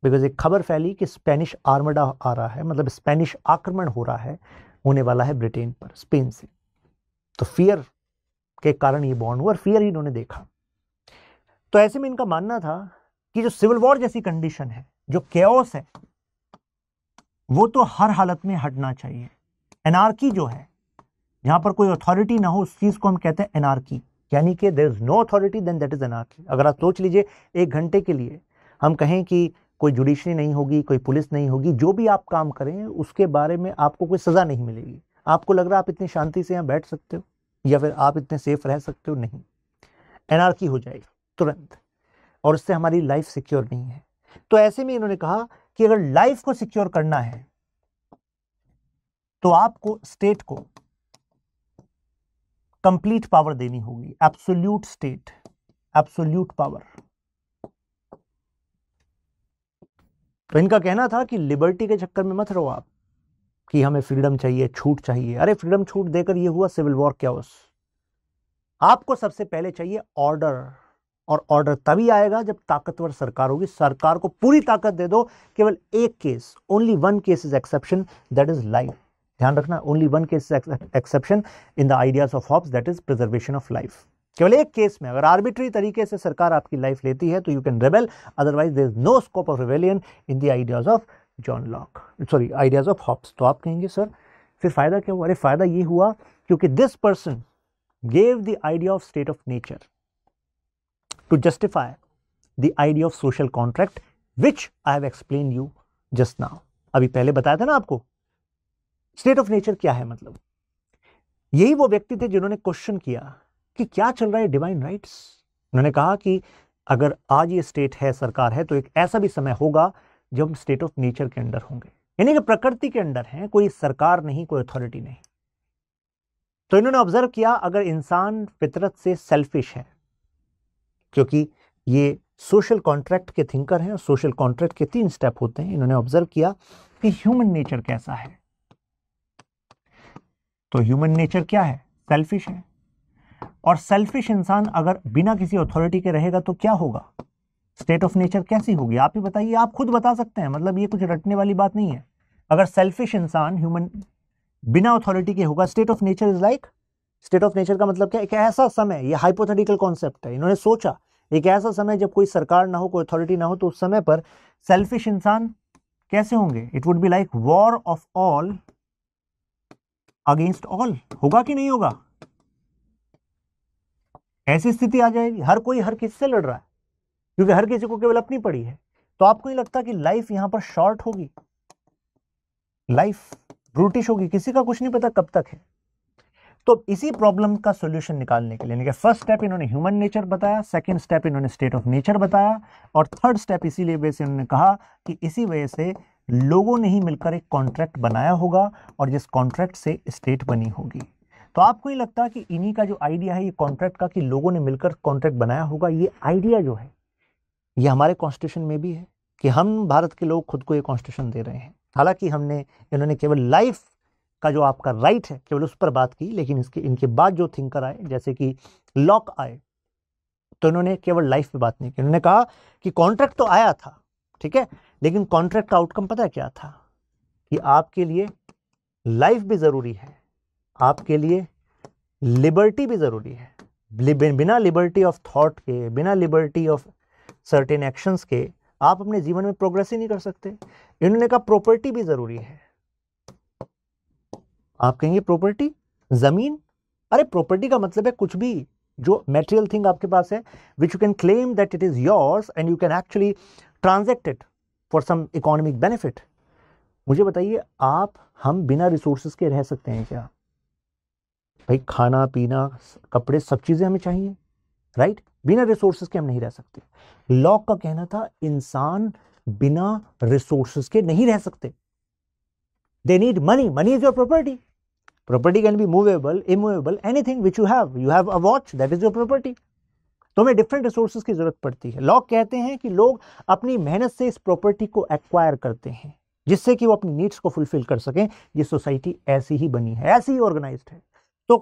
because एक खबर फैली कि स्पेनिश आर्मडा आ रहा है, मतलब स्पेनिश आक्रमण हो रहा है, होने वाला है ब्रिटेन पर स्पेन से। तो फियर के कारण ये बॉर्न हुआ और फियर ही इन्होंने देखा। तो ऐसे में इनका मानना था कि जो सिविल वॉर जैसी कंडीशन है, जो केओस है, वो तो हर हालत में हटना चाहिए। एनार्की जो है, जहां पर कोई अथॉरिटी ना हो, उस चीज को हम कहते हैं एनार्की। यानी कि there is no authority, then that is anarchy. अगर आप सोच लीजिए, एक घंटे के लिए हम कहें कि कोई जुडिशरी नहीं होगी, कोई पुलिस नहीं होगी, जो भी आप काम करें उसके बारे में आपको कोई सजा नहीं मिलेगी, आपको लग रहा है आप इतनी शांति से यहाँ बैठ सकते हो या फिर आप इतने सेफ रह सकते हो? नहीं, एनार्की हो जाएगी तुरंत, और उससे हमारी लाइफ सिक्योर नहीं है। तो ऐसे में इन्होंने कहा कि अगर लाइफ को सिक्योर करना है तो आपको स्टेट को कंप्लीट पावर देनी होगी, एब्सोल्यूट स्टेट, एब्सोल्यूट पावर। तो इनका कहना था कि लिबर्टी के चक्कर में मत रहो आप, कि हमें फ्रीडम चाहिए, छूट चाहिए। अरे फ्रीडम छूट देकर ये हुआ सिविल वॉर, केओस। आपको सबसे पहले चाहिए ऑर्डर, और ऑर्डर तभी आएगा जब ताकतवर सरकार होगी। सरकार को पूरी ताकत दे दो। केवल एक case, only one case is exception, that is life. ध्यान रखना, only one case is exception in the ideas of Hobbes, that is preservation of life. केवल एक केस में अगर आर्बिट्री तरीके से सरकार आपकी लाइफ लेती है तो you can rebel, otherwise there is no scope of rebellion in the ideas of John Locke, sorry ideas of Hobbes. तो आप कहेंगे सर फिर फायदा क्या हुआ? अरे फायदा ये हुआ क्योंकि this person gave the idea of state of nature to justify the idea of social contract which I have explain you just now. अभी पहले बताया था ना आपको स्टेट ऑफ नेचर क्या है। मतलब यही वो व्यक्ति थे जिन्होंने क्वेश्चन किया कि क्या चल रहा है डिवाइन राइट्स। उन्होंने कहा कि अगर आज ये स्टेट है, सरकार है, तो एक ऐसा भी समय होगा जब हम स्टेट ऑफ नेचर के अंडर होंगे, यानी कि प्रकृति के अंडर हैं, कोई सरकार नहीं, कोई अथॉरिटी नहीं। तो इन्होंने ऑब्जर्व किया अगर इंसान फितरत से सेल्फिश है, क्योंकि ये सोशल कॉन्ट्रैक्ट के थिंकर हैं और सोशल कॉन्ट्रैक्ट के 3 स्टेप होते हैं, इन्होंने ऑब्जर्व किया कि ह्यूमन नेचर कैसा है। तो ह्यूमन नेचर क्या है? सेल्फिश है। और सेल्फिश इंसान अगर बिना किसी अथॉरिटी के रहेगा तो क्या होगा? स्टेट ऑफ नेचर कैसी होगी? आप ही बताइए, आप खुद बता सकते हैं, मतलब ये कुछ रटने वाली बात नहीं है। अगर सेल्फिश इंसान ह्यूमन बिना अथॉरिटी के होगा। State of nature is like, state of nature का मतलब क्या, एक ऐसा समय, ये हाइपोथेटिकल कॉन्सेप्ट है, इन्होंने सोचा एक ऐसा समय जब कोई सरकार ना हो, कोई अथॉरिटी ना हो, तो उस समय पर सेल्फिश इंसान कैसे होंगे? It would be like war of all against all. होगा कि नहीं होगा? ऐसी स्थिति आ जाएगी, हर कोई हर किसी से लड़ रहा है, क्योंकि हर किसी को केवल अपनी पड़ी है। तो आपको नहीं लगता कि लाइफ यहां पर शॉर्ट होगी, लाइफ ब्रूटिश होगी, किसी का कुछ नहीं पता कब तक है। तो इसी प्रॉब्लम का सॉल्यूशन निकालने के लिए फर्स्ट स्टेप इन्होंने ह्यूमन नेचर बताया, सेकंड स्टेप इन्होंने स्टेट ऑफ नेचर बताया, और थर्ड स्टेप इसीलिए वजह से इन्होंने कहा कि इसी वजह से लोगों ने ही मिलकर एक कॉन्ट्रैक्ट बनाया होगा, और जिस कॉन्ट्रैक्ट से स्टेट बनी होगी। तो आपको ही लगता है कि इन्हीं का जो आइडिया है ये कॉन्ट्रैक्ट का, कि लोगों ने मिलकर कॉन्ट्रैक्ट बनाया होगा, ये आइडिया जो है ये हमारे कॉन्स्टिट्यूशन में भी है कि हम भारत के लोग खुद को ये कॉन्स्टिट्यूशन दे रहे हैं। हालांकि इन्होंने केवल लाइफ का जो आपका राइट है केवल उस पर बात की, लेकिन इनके बाद जो थिंकर आए जैसे कि लॉक आए, तो इन्होंने केवल लाइफ पे बात नहीं की। इन्होंने कहा कि कॉन्ट्रैक्ट तो आया था, ठीक है, लेकिन कॉन्ट्रैक्ट का आउटकम पता है क्या था? कि आपके लिए लाइफ भी जरूरी है, आपके लिए लिबर्टी भी जरूरी है। बिना लिबर्टी ऑफ थॉट के, बिना लिबर्टी ऑफ सर्टेन एक्शंस के आप अपने जीवन में प्रोग्रेस ही नहीं कर सकते। इन्होंने कहा प्रॉपर्टी भी जरूरी है। आप कहेंगे प्रॉपर्टी, जमीन? अरे प्रॉपर्टी का मतलब है कुछ भी जो मेटेरियल थिंग आपके पास है, which you can claim that it is yours and you can actually transact it for some economic benefit. मुझे बताइए, हम बिना रिसोर्सेज के रह सकते हैं क्या? भाई खाना पीना कपड़े सब चीजें हमें चाहिए, राइट? बिना रिसोर्सेज के हम नहीं रह सकते। लॉक का कहना था इंसान बिना रिसोर्सेज के नहीं रह सकते। They need money, money is your property. Property can be movable, immovable, anything which you have. You have a watch, that is your property. तो हमें डिफरेंट रिसोर्सेज की जरूरत पड़ती है। लॉक कहते हैं कि लोग अपनी मेहनत से इस प्रॉपर्टी को एक्वायर करते हैं, जिससे कि वो अपनी नीड्स को फुलफिल कर सकें। ये सोसाइटी ऐसी ही बनी है, ऐसी ही ऑर्गेनाइज्ड है, तो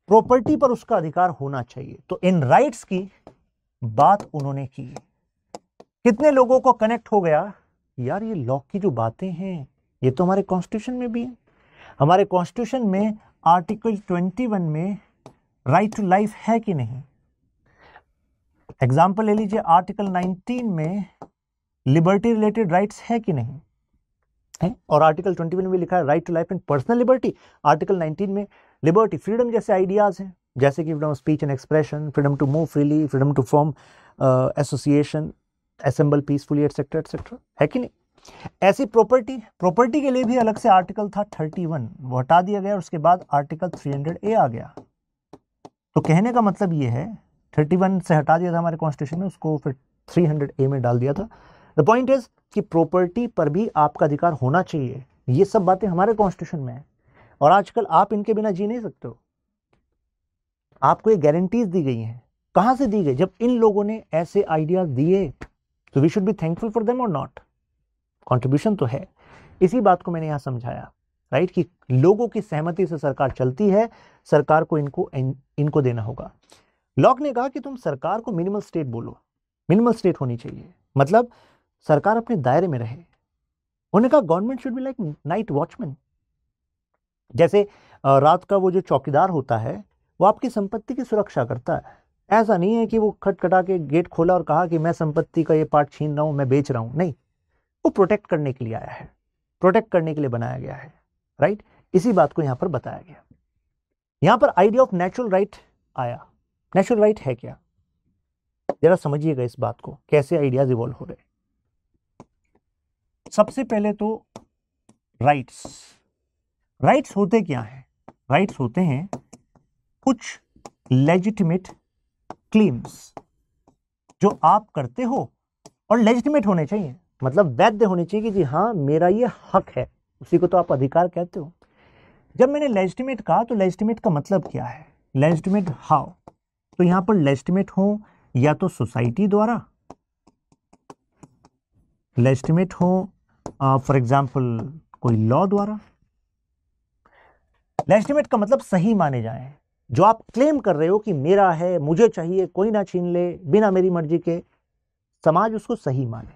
प्रॉपर्टी पर उसका अधिकार होना चाहिए। तो इन राइट्स की बात उन्होंने की। कितने लोगों को कनेक्ट हो गया, यार ये लॉक की जो बातें हैं ये तो हमारे कॉन्स्टिट्यूशन में भी है। हमारे कॉन्स्टिट्यूशन में आर्टिकल 21 में राइट टू लाइफ है कि नहीं? एग्जाम्पल ले लीजिए, आर्टिकल 19 में लिबर्टी रिलेटेड राइट्स है कि नहीं है? और आर्टिकल 21 में लिखा है right to life and personal liberty. Article 19 में लिबर्टी, फ्रीडम जैसे आइडियाज हैं, जैसे कि freedom of speech and expression, freedom to move freely, freedom to form association, assemble peacefully, etcetera etcetera, है कि नहीं? ऐसी प्रॉपर्टी के लिए भी अलग से आर्टिकल था 31, वो हटा दिया गया, उसके बाद आर्टिकल 300A आ गया। तो कहने का मतलब ये है 31 से हटा दिया था हमारे कॉन्स्टिट्यूशन में, उसको फिर 300A में डाल दिया था। द पॉइंट इज कि प्रॉपर्टी पर भी आपका अधिकार होना चाहिए। ये सब बातें हमारे कॉन्स्टिट्यूशन में है, और आजकल आप इनके बिना जी नहीं सकते हो। आपको ये गारंटीज दी गई हैं। कहां से दी गई? जब इन लोगों ने ऐसे आइडियाज दिए, तो we should be thankful for them और नॉट? कंट्रीब्यूशन तो है। इसी बात को मैंने यहां समझाया, राइट, कि लोगों की सहमति से सरकार चलती है, सरकार को इनको देना होगा। लॉक ने कहा कि तुम सरकार को मिनिमल स्टेट बोलो, मिनिमल स्टेट होनी चाहिए, मतलब सरकार अपने दायरे में रहे। उन्होंने कहा government should be like night watchman. जैसे रात का वो जो चौकीदार होता है वो आपकी संपत्ति की सुरक्षा करता है। ऐसा नहीं है कि वो खटखटा के गेट खोला और कहा कि मैं संपत्ति का ये पार्ट छीन रहा हूं, मैं बेच रहा हूं। नहीं, वो प्रोटेक्ट करने के लिए आया है, प्रोटेक्ट करने के लिए बनाया गया है, राइट? इसी बात को यहां पर बताया गया। यहां पर आइडिया ऑफ नेचुरल राइट आया। नेचुरल राइट है क्या? जरा समझिएगा इस बात को, कैसे आइडियाज इवॉल्व हो रहे। सबसे पहले तो राइट्स होते क्या हैं? राइट्स होते हैं कुछ लेजिटिमेट क्लेम्स जो आप करते हो, और लेजिटिमेट होने चाहिए, मतलब वैध होनी चाहिए कि जी हाँ मेरा ये हक है, उसी को तो आप अधिकार कहते हो। जब मैंने लेजिटिमेट कहा तो लेजिटिमेट का मतलब क्या है? Legitimate how? तो यहां पर लेजिटिमेट हो या तो सोसाइटी द्वारा, लेजिटिमेट हो फॉर एग्जांपल कोई लॉ द्वारा। लेजिटिमेट का मतलब सही माने जाए, जो आप क्लेम कर रहे हो कि मेरा है, मुझे चाहिए, कोई ना छीन ले, बिना मेरी मर्जी के, समाज उसको सही माने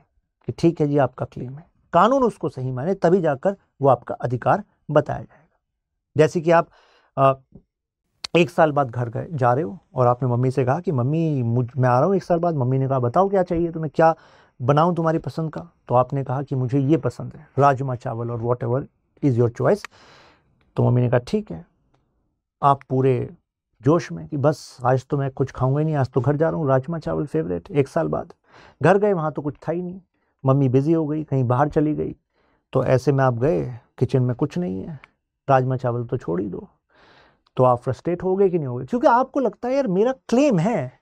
कि ठीक है जी आपका क्लेम है, कानून उसको सही माने, तभी जाकर वो आपका अधिकार बताया जाएगा। जैसे कि आप एक साल बाद घर गए जा रहे हो और आपने मम्मी से कहा कि मम्मी मैं आ रहा हूँ एक साल बाद। मम्मी ने कहा बताओ क्या चाहिए तुम्हें, क्या बनाऊँ तुम्हारी पसंद का। तो आपने कहा कि मुझे ये पसंद है, राजमा चावल और what ever is your choice. तो मम्मी ने कहा ठीक है। आप पूरे जोश में कि बस आज तो मैं कुछ खाऊंगा ही नहीं, आज तो घर जा रहा हूँ, राजमा चावल फेवरेट। एक साल बाद घर गए, वहाँ तो कुछ था ही नहीं, मम्मी बिजी हो गई, कहीं बाहर चली गई। तो ऐसे में आप गए, किचन में कुछ नहीं है, राजमा चावल तो छोड़ ही दो। तो आप फ्रस्ट्रेट हो गए कि नहीं हो गए? क्योंकि आपको लगता है यार मेरा क्लेम है,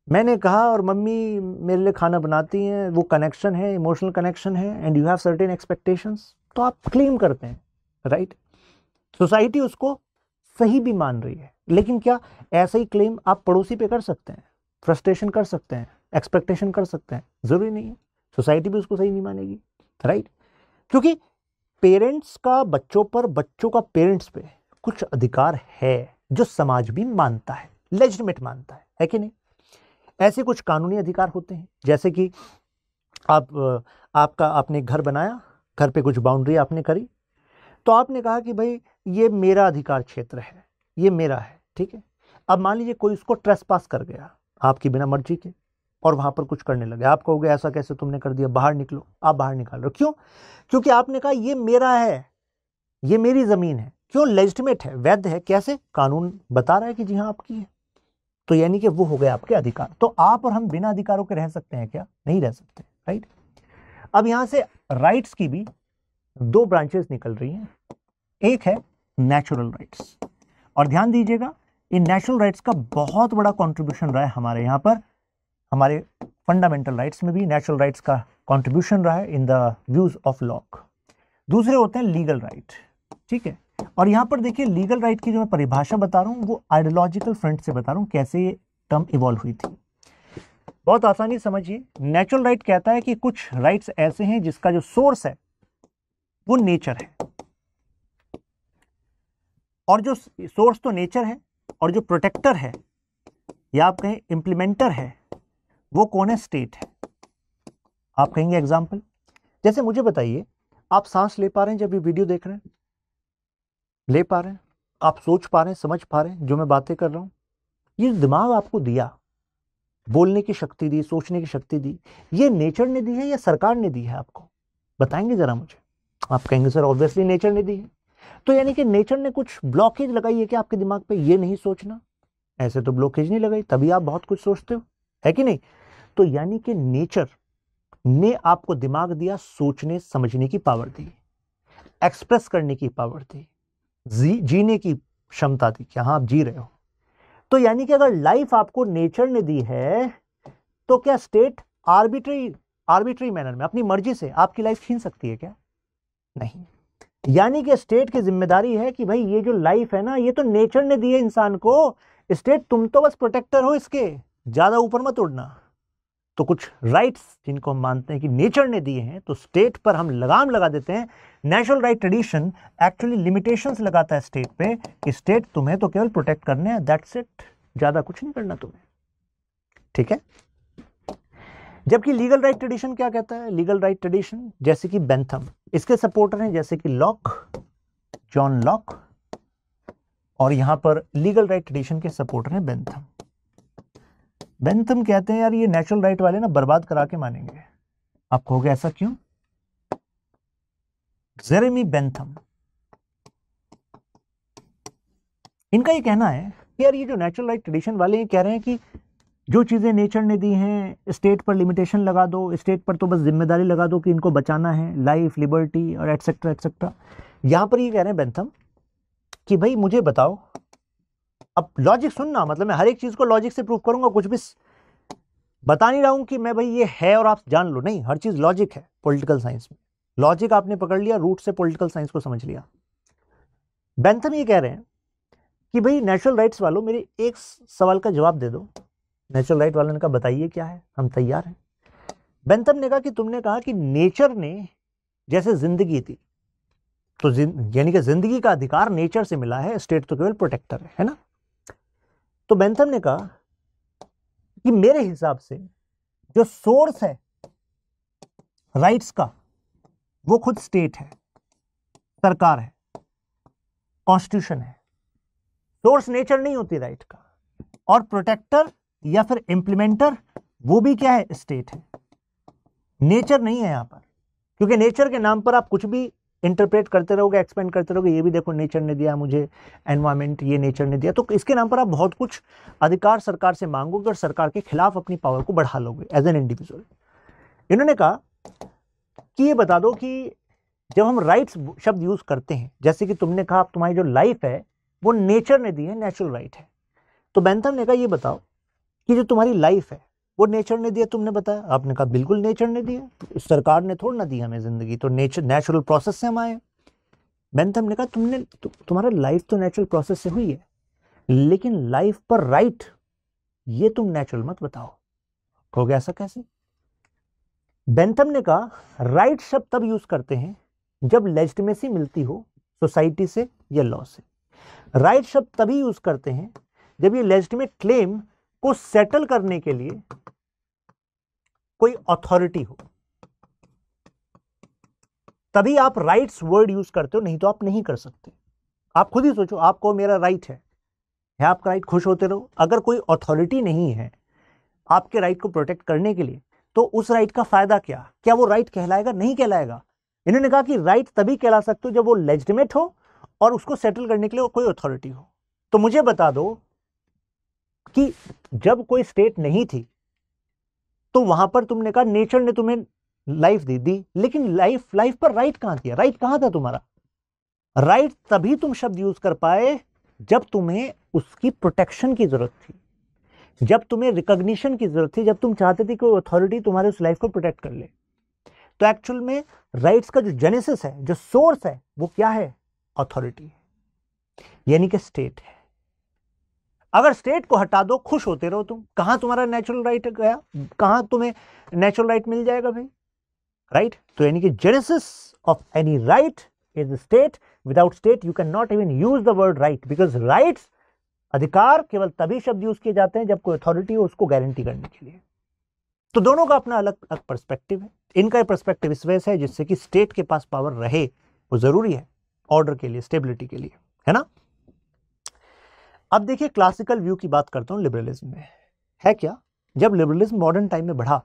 मैंने कहा और मम्मी मेरे लिए खाना बनाती हैं, वो कनेक्शन है, इमोशनल कनेक्शन है, and you have certain expectations, तो आप क्लेम करते हैं, राइट। सोसाइटी उसको सही भी मान रही है, लेकिन क्या ऐसा ही क्लेम आप पड़ोसी पे कर सकते हैं? फ्रस्ट्रेशन कर सकते हैं, एक्सपेक्टेशन कर सकते हैं, जरूरी नहीं है, सोसाइटी भी उसको सही नहीं मानेगी, राइट। क्योंकि पेरेंट्स का बच्चों पर, बच्चों का पेरेंट्स पे कुछ अधिकार है जो समाज भी मानता है, लेजिटिमेट मानता है कि नहीं? ऐसे कुछ कानूनी अधिकार होते हैं, जैसे कि आपने घर बनाया, घर पे कुछ बाउंड्री आपने करी, तो आपने कहा कि भाई ये मेरा अधिकार क्षेत्र है, ये मेरा है, ठीक है। अब मान लीजिए कोई उसको ट्रेसपास कर गया आपकी बिना मर्जी के और वहां पर कुछ करने लगे, आप कहोगे ऐसा कैसे तुमने कर दिया, बाहर निकलो। आप बाहर निकाल रहे हो, क्यों? क्योंकि आपने कहा ये मेरा है, ये मेरी जमीन है। क्यों? लेजिटिमेट है, वैध है। कैसे? कानून बता रहा है कि जी हाँ आपकी है। तो यानी कि वो हो गए आपके अधिकार। तो आप और हम बिना अधिकारों के रह सकते हैं क्या? नहीं रह सकते, राइट। अब यहां से राइट्स की भी दो ब्रांचेस निकल रही हैं। एक है नेचुरल राइट्स, और ध्यान दीजिएगा इन नेचुरल राइट्स का बहुत बड़ा कंट्रीब्यूशन रहा है हमारे यहां पर, हमारे फंडामेंटल राइट्स में भी नेचुरल राइट्स का कंट्रीब्यूशन रहा है in the views of lock. दूसरे होते हैं लीगल राइट, ठीक है। और यहां पर देखिए लीगल राइट की जो मैं परिभाषा बता रहा हूं वो आइडियोलॉजिकल फ्रंट से बता रहा हूं, कैसे ये टर्म इवॉल्व हुई थी। बहुत आसानी समझिए, नेचुरल राइट कहता है कि कुछ राइट्स ऐसे हैं जिसका जो सोर्स है वो नेचर है, और जो सोर्स तो नेचर है, और जो प्रोटेक्टर है या आप कहें इंप्लीमेंटर है, वो कौन है? स्टेट है। आप कहेंगे एग्जाम्पल, जैसे मुझे बताइए, आप सांस ले पा रहे हैं जब ये वीडियो देख रहे हैं? ले पा रहे हैं? आप सोच पा रहे हैं, समझ पा रहे हैं जो मैं बातें कर रहा हूं? ये दिमाग आपको दिया, बोलने की शक्ति दी, सोचने की शक्ति दी, ये नेचर ने दी है या सरकार ने दी है? आपको बताएंगे जरा मुझे? आप कहेंगे सर ऑब्वियसली नेचर ने दी है। तो यानी कि नेचर ने कुछ ब्लॉकेज लगाई है कि आपके दिमाग पे ये नहीं सोचना? ऐसे तो ब्लॉकेज नहीं लगाई, तभी आप बहुत कुछ सोचते हो, है कि नहीं? तो यानी कि नेचर ने आपको दिमाग दिया, सोचने समझने की पावर दी, एक्सप्रेस करने की पावर दी, जीने की क्षमता दी कि हाँ आप जी रहे हो। तो यानी कि अगर लाइफ आपको नेचर ने दी है, तो क्या स्टेट आर्बिट्री मैनर में अपनी मर्जी से आपकी लाइफ छीन सकती है क्या? नहीं। यानी कि स्टेट की जिम्मेदारी है कि भाई ये जो लाइफ है ना, ये तो नेचर ने दी है इंसान को, स्टेट तुम तो बस प्रोटेक्टर हो इसके, ज्यादा ऊपर मत उड़ना। तो कुछ राइट्स जिनको हम मानते हैं कि नेचर ने दिए हैं, तो स्टेट पर हम लगाम लगा देते हैं। Natural right tradition actually limitations लगाता है स्टेट पे कि स्टेट तुम्हें तो केवल प्रोटेक्ट करने हैं, दैट्स इट, ज्यादा कुछ नहीं करना तुम्हें, ठीक है। जबकि लीगल राइट ट्रेडिशन क्या कहता है? लीगल राइट ट्रेडिशन जैसे कि बेंथम, इसके सपोर्टर हैं जैसे कि लॉक, जॉन लॉक, और यहां पर लीगल राइट ट्रेडिशन के सपोर्टर हैं बेंथम। बेंथम कहते हैं यार ये नेचुरल राइट वाले ना बर्बाद करा के मानेंगे। आप कहोगे ऐसा क्यों? जेरेमी बेंथम, इनका ये कहना है कि यार ये जो नेचुरल राइट ट्रेडिशन वाले हैं कह रहे हैं कि जो चीजें नेचर ने दी हैं स्टेट पर लिमिटेशन लगा दो, स्टेट पर तो बस जिम्मेदारी लगा दो कि इनको बचाना है, लाइफ, लिबर्टी और एटसेट्रा एटसेट्रा। यहां पर ये कह रहे हैं बेंथम कि भाई मुझे बताओ, अब लॉजिक सुनना, मतलब मैं हर एक चीज को लॉजिक से प्रूव करूंगा, कुछ भी बता नहीं रहा हूं कि मैं भाई ये है और आप जान लो, नहीं, हर चीज लॉजिक है। पॉलिटिकल साइंस में लॉजिक आपने पकड़ लिया, रूट से पॉलिटिकल साइंस को समझ लिया। बेंथम ये कह रहे हैं कि भाई नेचुरल राइट्स वालों मेरे एक सवाल का जवाब दे दो। नेचुरल राइट वालों ने कहा बताइए क्या है, हम तैयार हैं। बेंथम ने कहा कि तुमने कहा कि नेचर ने जैसे जिंदगी दी, तो यानी कि जिंदगी का अधिकार नेचर से मिला है, स्टेट तो केवल प्रोटेक्टर है ना? तो बेंथम ने कहा कि मेरे हिसाब से जो सोर्स है राइट्स का वो खुद स्टेट है, सरकार है। कॉन्स्टिट्यूशन है, सोर्स नेचर नहीं होती राइट का, और प्रोटेक्टर या फिर इंप्लीमेंटर वो भी क्या है, स्टेट है, नेचर नहीं है यहां पर। क्योंकि नेचर के नाम पर आप कुछ भी इंटरप्रेट करते रहोगे, एक्सपेंड करते रहोगे, ये भी देखो नेचर ने दिया मुझे, एनवायरमेंट ये नेचर ने दिया, तो इसके नाम पर आप बहुत कुछ अधिकार सरकार से मांगोगे और सरकार के खिलाफ अपनी पावर को बढ़ा लोगे एज एन इंडिविजुअल। इन्होंने कहा कि ये बता दो कि जब हम राइट्स शब्द यूज करते हैं, जैसे कि तुमने कहा तुम्हारी जो लाइफ है वो नेचर ने दी है, नेचुरल राइट है, तो बेंथम ने कहा ये बताओ कि जो तुम्हारी लाइफ है वो नेचर ने दिया, तुमने बताया, आपने कहा बिल्कुल नेचर ने दिया, सरकार ने थोड़ा ना दी हमें जिंदगी, तो नेचुरल प्रोसेस से हम आए। बेंथम ने कहा तुम्हारा लाइफ तो नेचुरल प्रोसेस से हुई है, लेकिन लाइफ पर राइट ये तुम नेचुरल मत बताओ। हो गया ऐसा कैसे? बेंथम ने कहा राइट शब्द तब यूज करते हैं जब लेजिटिमेसी मिलती हो सोसाइटी से या लॉ से। राइट शब्द तभी यूज करते हैं जब ये लेजिटिमेट क्लेम को सेटल करने के लिए कोई अथॉरिटी हो, तभी आप राइट्स वर्ड यूज करते हो, नहीं तो आप नहीं कर सकते। आप खुद ही सोचो, आपको मेरा राइट है आपका राइट, खुश होते रहो। अगर कोई अथॉरिटी नहीं है आपके राइट को प्रोटेक्ट करने के लिए, तो उस राइट का फायदा क्या? क्या वो राइट कहलाएगा? नहीं कहलाएगा। इन्होंने कहा कि राइट तभी कहला सकते हो जब वो लेजिटिमेट हो और उसको सेटल करने के लिए कोई अथॉरिटी हो। तो मुझे बता दो कि जब कोई स्टेट नहीं थी तो वहां पर तुमने कहा नेचर ने तुम्हें लाइफ दी, लेकिन लाइफ पर राइट कहां दिया? राइट कहां था तुम्हारा? राइट तभी तुम शब्द यूज कर पाए जब तुम्हें उसकी प्रोटेक्शन की जरूरत थी, जब तुम्हें रिकॉग्निशन की जरूरत थी, जब तुम चाहते थे कि अथॉरिटी तुम्हारे उस लाइफ को प्रोटेक्ट कर ले। तो एक्चुअल में राइट्स का जो जेनेसिस है, जो सोर्स है, वो क्या है? अथॉरिटी, यानी कि स्टेट है। अगर स्टेट को हटा दो, खुश होते रहो तुम। कहां तुम्हारा नेचुरल राइट गया? कहां तुम्हें नेचुरल राइट मिल जाएगा भाई? राइट? तो यानी कि genesis of any right is state. Without state you can not even use the word right, because rights, अधिकार, केवल तभी शब्द यूज किए जाते हैं जब कोई अथॉरिटी हो उसको गारंटी करने के लिए। तो दोनों का अपना अलग अलग पर्सपेक्टिव है। इनका पर्सपेक्टिव इस वजह से है जिससे कि स्टेट के पास पावर रहे, वो जरूरी है ऑर्डर के लिए, स्टेबिलिटी के लिए, है ना। अब देखिए क्लासिकल व्यू की बात करता हूं लिबरलिज्म में। है क्या? जब लिबरलिज्म मॉडर्न टाइम में बढ़ा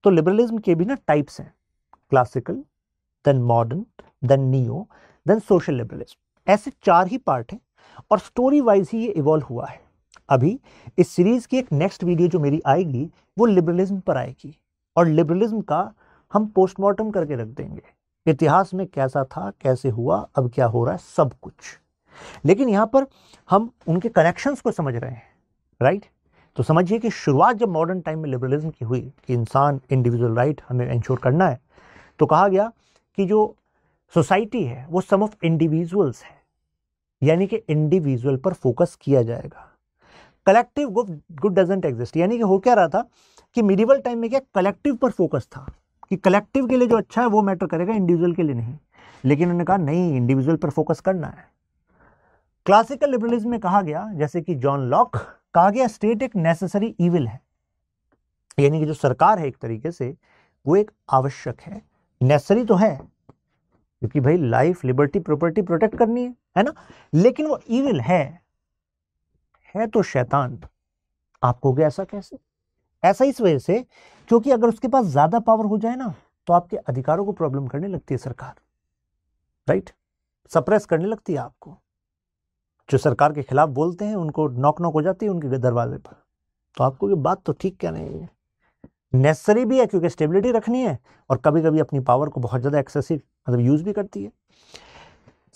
तो लिबरलिज्म के भी ना टाइप्स हैं, classical, then modern, then neo, then social liberalism. ऐसे 4 ही पार्ट हैं और स्टोरी वाइज ही ये इवॉल्व हुआ है। अभी इस सीरीज की एक नेक्स्ट वीडियो जो मेरी आएगी वो लिबरलिज्म पर आएगी, और लिबरलिज्म का हम पोस्टमार्टम करके रख देंगे, इतिहास में कैसा था, कैसे हुआ, अब क्या हो रहा है, सब कुछ। लेकिन यहां पर हम उनके कनेक्शंस को समझ रहे हैं, राइट। तो समझिए कि शुरुआत जब मॉडर्न टाइम में लिबरलिज्म की हुई कि इंसान इंडिविजुअल राइट हमें इंश्योर करना है, तो कहा गया कि जो सोसाइटी है वो सम ऑफ इंडिविजुअल्स है, यानी कि इंडिविजुअल पर फोकस किया जाएगा। कलेक्टिव गुड डजंट एग्जिस्ट, यानी कि हो क्या रहा था कि मिडिवल टाइम में क्या कलेक्टिव पर फोकस था कि कलेक्टिव के लिए जो अच्छा है वो मैटर करेगा, इंडिविजुअल के लिए नहीं। लेकिन उन्होंने कहा नहीं, इंडिविजुअल पर फोकस करना है। क्लासिकल लिबरलिज्म में कहा गया, जैसे कि जॉन लॉक, कहा गया स्टेट एक नेसेसरी इविल है, यानी कि जो सरकार है एक तरीके से वो एक आवश्यक है, नेसेसरी तो है क्योंकि भाई लाइफ, लिबर्टी, प्रॉपर्टी प्रोटेक्ट करनी है ना, लेकिन वो इविल है तो शैतान। आपको गया ऐसा कैसे? ऐसा इस वजह से क्योंकि अगर उसके पास ज्यादा पावर हो जाए ना तो आपके अधिकारों को प्रॉब्लम करने लगती है सरकार, राइट, सप्रेस करने लगती है आपको। जो सरकार के खिलाफ बोलते हैं उनको नॉक हो जाती है उनके दरवाजे पर। तो आपको ये बात तो ठीक क्या नहीं है, नेसेसरी भी है क्योंकि स्टेबिलिटी रखनी है, और कभी कभी अपनी पावर को बहुत ज्यादा एक्सेसिव मतलब यूज भी करती है।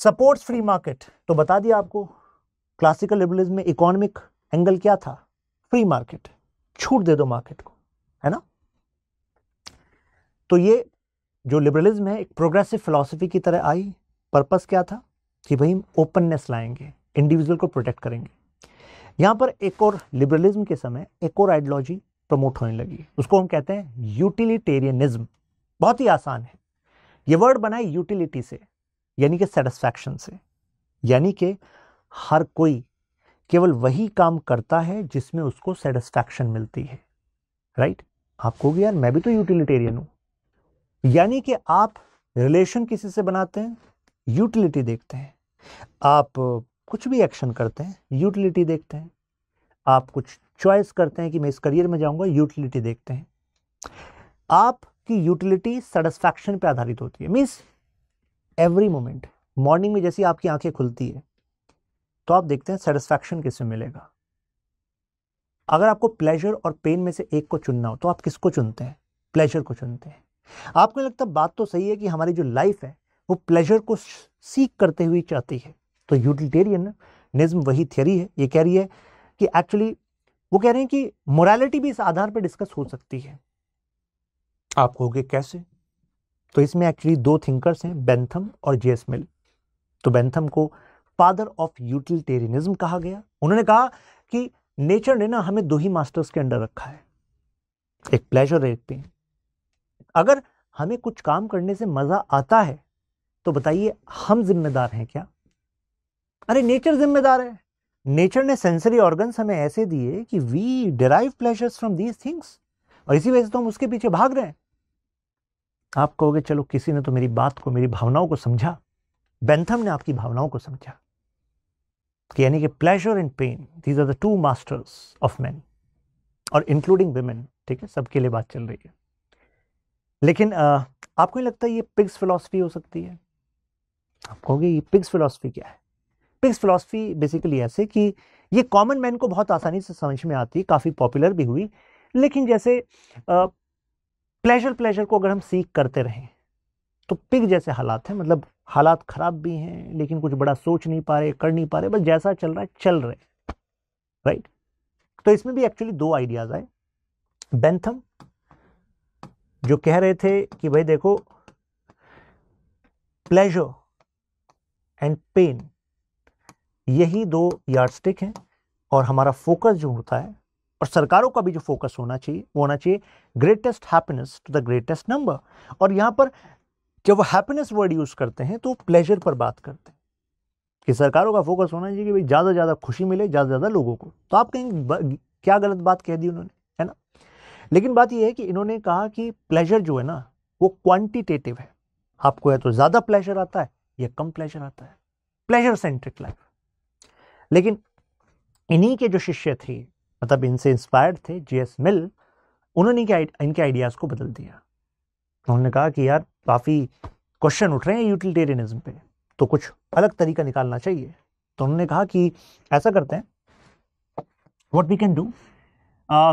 सपोर्ट्स फ्री मार्केट, तो बता दिया आपको क्लासिकल लिबरलिज्म में इकोनॉमिक एंगल क्या था? फ्री मार्केट, छूट दे दो मार्केट को, है ना। तो ये जो लिबरलिज्म है एक प्रोग्रेसिव फिलॉसफी की तरह आई। पर्पस क्या था कि भाई ओपननेस लाएंगे, इंडिविजुअल को प्रोटेक्ट करेंगे। यहां पर एक और लिबरलिज्म के समय एक और आइडियोलॉजी प्रमोट होने लगी, उसको हम कहते हैं यूटिलिटेरियनिज्म। बहुत ही आसान है, ये वर्ड बना है यूटिलिटी से, यानी कि सेटिस्फैक्शन से, यानी कि हर कोई केवल वही काम करता है जिसमें उसको सेटिस्फैक्शन मिलती है, राइट। आपको भी यार मैं भी तो यूटिलिटेरियन हूं, यानी कि आप रिलेशन किसी से बनाते हैं, यूटिलिटी देखते हैं, आप कुछ भी एक्शन करते हैं, यूटिलिटी देखते हैं। आप कुछ चॉइस करते हैं कि मैं इस करियर में जाऊंगा, यूटिलिटी देखते हैं। आपकी यूटिलिटी सेटिस्फैक्शन पे आधारित होती है। मीन्स एवरी मोमेंट, मॉर्निंग में जैसी आपकी आंखें खुलती है तो आप देखते हैं सेटिस्फैक्शन किससे मिलेगा। अगर आपको प्लेजर और पेन में से एक को चुनना हो तो आप किसको चुनते हैं? प्लेजर को चुनते हैं। आपको लगता है बात तो सही है कि हमारी जो लाइफ है वो प्लेजर को सीख करते हुए चाहती है। तो यूटिलिटेरियनिज्म वही थियरी है, ये कह रही है कि एक्चुअली वो कह रहे हैं कि मोरालिटी भी इस आधार पर डिस्कस हो सकती है। आप कहोगे कैसे? तो इसमें एक्चुअली दो थिंकर्स हैं, बेंथम और जेएस मिल। तो बेंथम को फादर ऑफ यूटिलिटेरियनिज्म कहा गया। उन्होंने कहा कि नेचर ने ना हमें दो ही मास्टर्स के अंडर रखा है, एक प्लेजर एक पेन। अगर हमें कुछ काम करने से मजा आता है तो बताइए हम जिम्मेदार हैं क्या? अरे नेचर जिम्मेदार है। नेचर ने सेंसरी ऑर्गन्स हमें ऐसे दिए कि we derive pleasures from these things, और इसी वजह से तो हम उसके पीछे भाग रहे हैं। आप कहोगे चलो किसी ने तो मेरी बात को, मेरी भावनाओं को समझा। बेंथम ने आपकी भावनाओं को समझा कि यानी कि pleasure and pain, these are the two masters of man, और इंक्लूडिंग विमेन। ठीक है, सबके लिए बात चल रही है। लेकिन आपको नहीं लगता ये पिग्स फिलॉसफी हो सकती है? आप कहोगे ये पिग्स फिलॉसफी क्या है? पिग्स फिलॉसफी बेसिकली ऐसे कि ये कॉमन मैन को बहुत आसानी से समझ में आती, काफी पॉपुलर भी हुई। लेकिन जैसे प्लेजर को अगर हम सीख करते रहें तो पिग जैसे हालात हैं, मतलब हालात खराब भी हैं लेकिन कुछ बड़ा सोच नहीं पा रहे, कर नहीं पा रहे, बस जैसा चल रहा है चल रहे, राइट। तो इसमें भी एक्चुअली दो आइडियाज आए। बेंथम जो कह रहे थे कि भाई देखो, प्लेजर एंड पेन यही दो यार्डस्टिक हैं, और हमारा फोकस जो होता है, और सरकारों का भी जो फोकस होना चाहिए वो होना चाहिए greatest happiness to the greatest number. और यहां पर जब वो हैप्पीनेस वर्ड यूज करते हैं तो प्लेजर पर बात करते हैं कि सरकारों का फोकस होना चाहिए कि भाई ज्यादा ज्यादा खुशी मिले ज्यादा ज्यादा लोगों को। तो आप कहेंगे क्या गलत बात कह दी उन्होंने, है ना? लेकिन बात यह है कि इन्होंने कहा कि प्लेजर जो है ना वो क्वांटिटेटिव है। आपको या तो ज्यादा प्लेजर आता है या कम प्लेजर आता है, प्लेजर सेंट्रिक लाइफ। लेकिन इन्हीं के जो शिष्य थे, मतलब इनसे इंस्पायर्ड थे, जेएस मिल, उन्होंने इनके आइडियाज को बदल दिया। उन्होंने कहा कि यार काफी क्वेश्चन उठ रहे हैं यूटिलिटेरियनिज्म पे, तो कुछ अलग तरीका निकालना चाहिए। तो उन्होंने कहा कि ऐसा करते हैं, what we can do,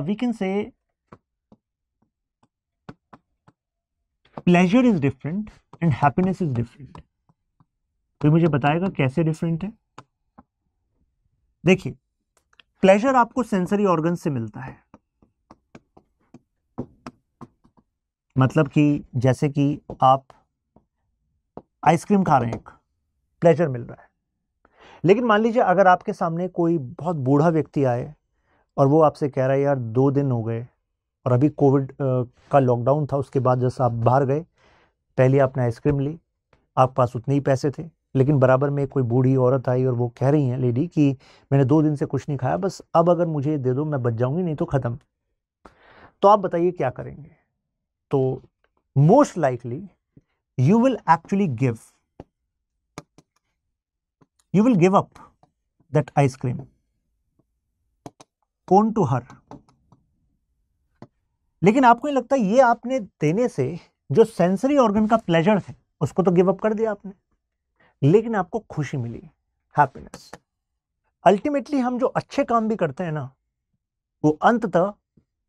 we can say pleasure is different and happiness is different. कोई मुझे बताएगा कैसे डिफरेंट है? देखिए, प्लेजर आपको सेंसरी ऑर्गन से मिलता है, मतलब कि जैसे कि आप आइसक्रीम खा रहे हैं, एक प्लेजर मिल रहा है। लेकिन मान लीजिए अगर आपके सामने कोई बहुत बूढ़ा व्यक्ति आए और वो आपसे कह रहा है यार 2 दिन हो गए और अभी कोविड का लॉकडाउन था, उसके बाद जैसे आप बाहर गए, पहले आपने आइसक्रीम ली, आपके पास उतने ही पैसे थे, लेकिन बराबर में कोई बूढ़ी औरत आई और वो कह रही हैं लेडी कि मैंने 2 दिन से कुछ नहीं खाया, बस अब अगर मुझे दे दो मैं बच जाऊंगी, नहीं तो खत्म। तो आप बताइए क्या करेंगे? तो most likely you will actually give up that ice cream cone to her। लेकिन आपको नहीं लगता ये आपने देने से जो सेंसरी ऑर्गन का प्लेजर है उसको तो गिव अप कर दिया आपने, लेकिन आपको खुशी मिली, हैप्पीनेस। अल्टीमेटली हम जो अच्छे काम भी करते हैं ना वो अंततः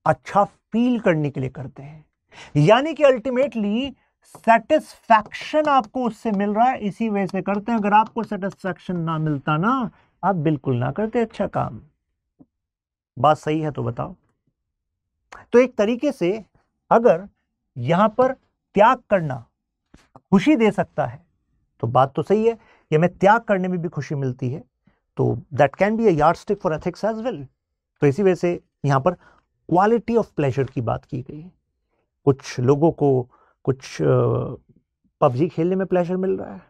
अच्छा फील करने के लिए करते हैं, यानी कि अल्टीमेटली सेटिस्फैक्शन आपको उससे मिल रहा है, इसी वजह से करते हैं। अगर आपको सेटिस्फैक्शन ना मिलता ना, आप बिल्कुल ना करते अच्छा काम। बात सही है तो बताओ। तो एक तरीके से अगर यहां पर त्याग करना खुशी दे सकता है तो बात तो सही है कि हमें त्याग करने में भी खुशी मिलती है, तो that can be a yardstick for ethics as well. तो इसी वजह से यहां पर क्वालिटी ऑफ प्लेजर की बात की गई है। कुछ लोगों को कुछ पबजी खेलने में प्लेजर मिल रहा है,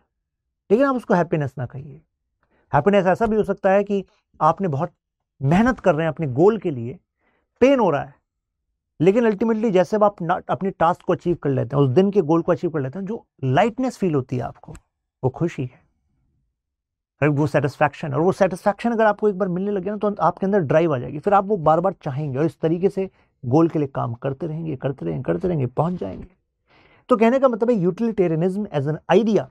लेकिन आप उसको हैप्पीनेस ना कहिए। हैप्पीनेस ऐसा भी हो सकता है कि आपने बहुत मेहनत कर रहे हैं अपने गोल के लिए, पेन हो रहा है, लेकिन अल्टीमेटली जैसे आप अपने टास्क को अचीव कर लेते हैं, उस दिन के गोल को अचीव कर लेते हैं, जो लाइटनेस फील होती है आपको, वो खुशी है। वो सेटिस्फैक्शन, और वो सेटिस्फैक्शन अगर आपको एक बार मिलने लगे ना तो आपके अंदर ड्राइव आ जाएगी, फिर आप वो बार बार चाहेंगे और इस तरीके से गोल के लिए काम करते रहेंगे, करते रहेंगे, करते रहेंगे, पहुंच जाएंगे। तो कहने का मतलब है utilitarianism as an idea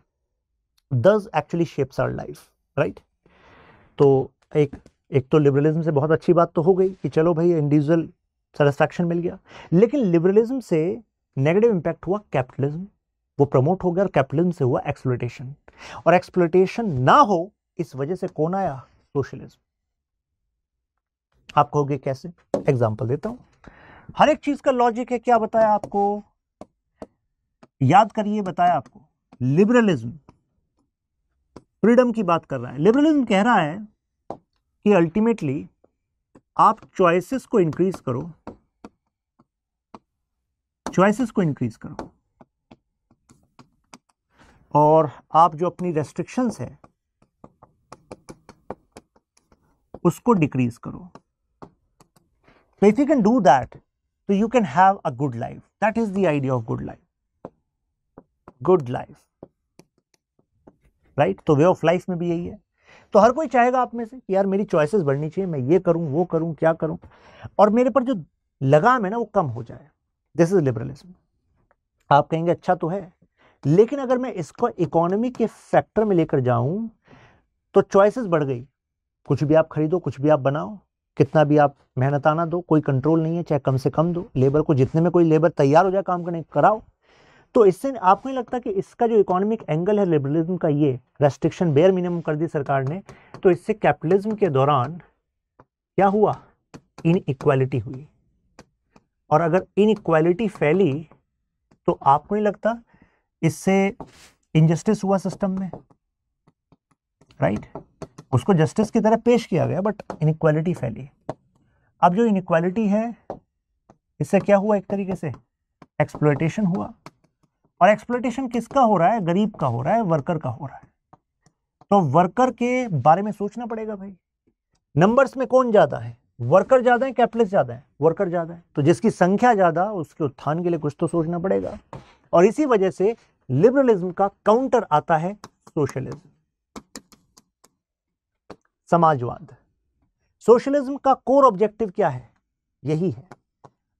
does actually shapes our life, right. तो एक तो लिबरलिज्म से बहुत अच्छी बात तो हो गई कि चलो भाई इंडिविजुअल सेटिस्फैक्शन मिल गया, लेकिन लिबरलिज्म से नेगेटिव इंपैक्ट हुआ कैपिटलिज्म, वो प्रमोट हो गया, और कैपिटलिज्म से हुआ एक्सप्लॉयटेशन, और एक्सप्लॉयटेशन ना हो इस वजह से कौन आया? सोशलिज्म। आप कहोगे कैसे? एग्जांपल देता हूं। हर एक चीज का लॉजिक है, क्या बताया आपको? याद करिए, बताया आपको। लिबरलिज्म फ्रीडम की बात कर रहा है। लिबरलिज्म कह रहा है कि अल्टीमेटली आप चॉइसेस को इंक्रीज करो, चॉइसेस को इंक्रीज करो, और आप जो अपनी रेस्ट्रिक्शंस है उसको डिक्रीज करो। So if you can do that, so you can have a good life. That is the idea of good life. Good life, right? तो वे ऑफ लाइफ में भी यही है। तो हर कोई चाहेगा आप में से कि यार मेरी चॉइसेस बढ़नी चाहिए, मैं ये करूं, वो करूं, क्या करूं, और मेरे पर जो लगाम है ना वो कम हो जाए। This is liberalism. आप कहेंगे अच्छा तो है, लेकिन अगर मैं इसको इकोनॉमी के फैक्टर में लेकर जाऊं तो चॉइसेस बढ़ गई, कुछ भी आप खरीदो, कुछ भी आप बनाओ, कितना भी आप मेहनताना दो, कोई कंट्रोल नहीं है, चाहे कम से कम दो लेबर को, जितने में कोई लेबर तैयार हो जाए काम करने कराओ। तो इससे आपको नहीं लगता कि इसका जो इकोनॉमिक एंगल है लिबरलिज्म का, ये रेस्ट्रिक्शन बेयर मिनिमम कर दी सरकार ने, तो इससे कैपिटलिज्म के दौरान क्या हुआ? इनइक्वालिटी हुई, और अगर इनइक्वालिटी फैली तो आपको नहीं लगता इससे इनजस्टिस हुआ सिस्टम में, राइट? उसको जस्टिस की तरह पेश किया गया, बट इनइक्वालिटी फैली। अब जो इनइक्वालिटी है इससे क्या हुआ? एक तरीके से एक्सप्लॉयटेशन हुआ, और एक्सप्लॉयटेशन किसका हो रहा है? गरीब का हो रहा है, वर्कर का हो रहा है। तो वर्कर के बारे में सोचना पड़ेगा भाई। नंबर्स में कौन ज्यादा है? वर्कर ज्यादा है, कैपिटलिस्ट ज्यादा है? वर्कर ज्यादा है। तो जिसकी संख्या ज्यादा, उसके उत्थान के लिए कुछ तो सोचना पड़ेगा, और इसी वजह से लिबरलिज्म का काउंटर आता है सोशलिज्म, समाजवाद। सोशलिज्म का कोर ऑब्जेक्टिव क्या है? यही है।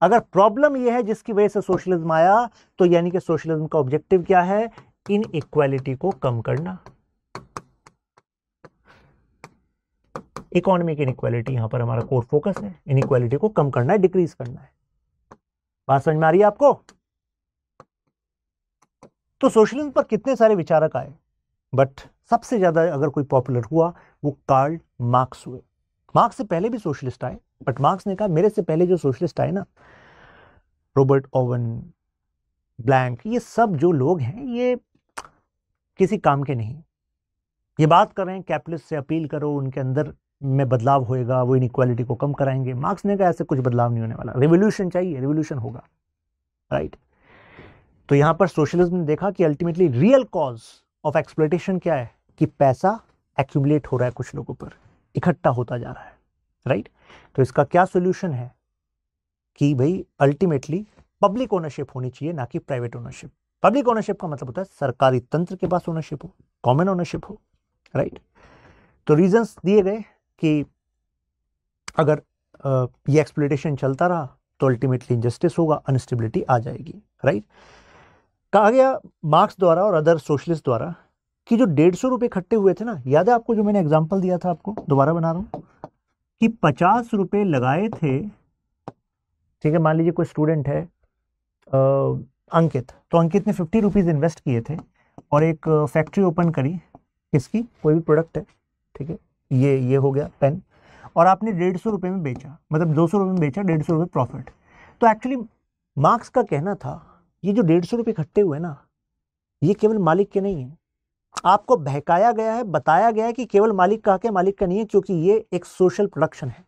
अगर प्रॉब्लम यह है जिसकी वजह से सोशलिज्म आया, तो यानी कि सोशलिज्म का ऑब्जेक्टिव क्या है? इनइक्वालिटी को कम करना। इकोनॉमिक इनइक्वालिटी यहां पर हमारा कोर फोकस है, इनइक्वालिटी को कम करना है, डिक्रीज करना है। बात समझ में आ रही है आपको? तो सोशलिज्म पर कितने सारे विचारक आए, बट सबसे ज्यादा अगर कोई पॉपुलर हुआ वो कार्ल मार्क्स हुए। मार्क्स से पहले भी सोशलिस्ट आए, बट मार्क्स ने कहा मेरे से पहले जो सोशलिस्ट आए ना, रॉबर्ट ओवन, ब्लैंक, ये सब जो लोग हैं ये किसी काम के नहीं। ये बात कर रहे हैं कैपिटलिस्ट से अपील करो, उनके अंदर में बदलाव होएगा, वो इनइक्वालिटी को कम कराएंगे। मार्क्स ने कहा ऐसे कुछ बदलाव नहीं होने वाला, रिवोल्यूशन चाहिए, रिवोल्यूशन होगा, राइट? तो यहां पर सोशलिज्म ने देखा कि ultimately real cause of exploitation क्या है? कि पैसा एक्यूमुलेट हो रहा है, कुछ लोगों पर इकट्ठा होता जा रहा है, राइट? तो इसका क्या सोल्यूशन है? कि भाई अल्टीमेटली पब्लिक ओनरशिप होनी चाहिए, ना कि प्राइवेट ओनरशिप। पब्लिक ओनरशिप का मतलब होता है सरकारी तंत्र के पास ओनरशिप हो, कॉमन ओनरशिप हो, राइट? तो रीजंस दिए गए कि अगर ये एक्सप्लॉयटेशन चलता रहा तो अल्टीमेटली इनजस्टिस होगा, अनस्टेबिलिटी आ जाएगी, राइट? कहा गया मार्क्स द्वारा और अदर सोशलिस्ट द्वारा कि जो 150 रुपए इकट्ठे हुए थे ना, याद है आपको जो मैंने एग्जांपल दिया था, आपको दोबारा बना रहा हूं, कि 50 रुपए लगाए थे, ठीक है? मान लीजिए कोई स्टूडेंट है अंकित, तो अंकित ने 50 रुपीज इन्वेस्ट किए थे और एक फैक्ट्री ओपन करी, इसकी कोई भी प्रोडक्ट है, ठीक है? ये हो गया पेन, और आपने 150 रुपए में बेचा, मतलब 200 रुपए में बेचा, 150 रुपए प्रॉफिट। तो एक्चुअली मार्क्स का कहना था ये जो 150 रुपए इकट्ठे हुए ना, ये केवल मालिक के नहीं है। आपको बहकाया गया है, बताया गया है कि केवल मालिक का हक है, मालिक का नहीं है, क्योंकि ये एक सोशल प्रोडक्शन है।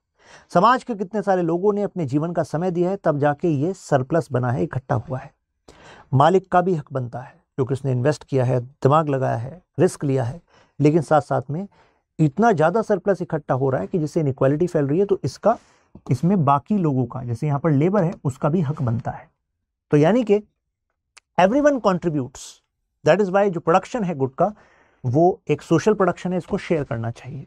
समाज के कितने सारे लोगों ने अपने जीवन का समय दिया है, तब जाके ये सरप्लस बना है, इकट्ठा हुआ है। मालिक का भी हक बनता है क्योंकि उसने इन्वेस्ट किया है, दिमाग लगाया है, रिस्क लिया है, लेकिन साथ साथ में इतना ज्यादा सरप्लस इकट्ठा हो रहा है कि जिससे इनइक्वालिटी फैल रही है, तो इसमें बाकी लोगों का, जैसे यहां पर लेबर है, उसका भी हक बनता है। तो यानी कि everyone contributes, that is why जो प्रोडक्शन है गुड का, वो एक सोशल प्रोडक्शन है, इसको शेयर करना चाहिए।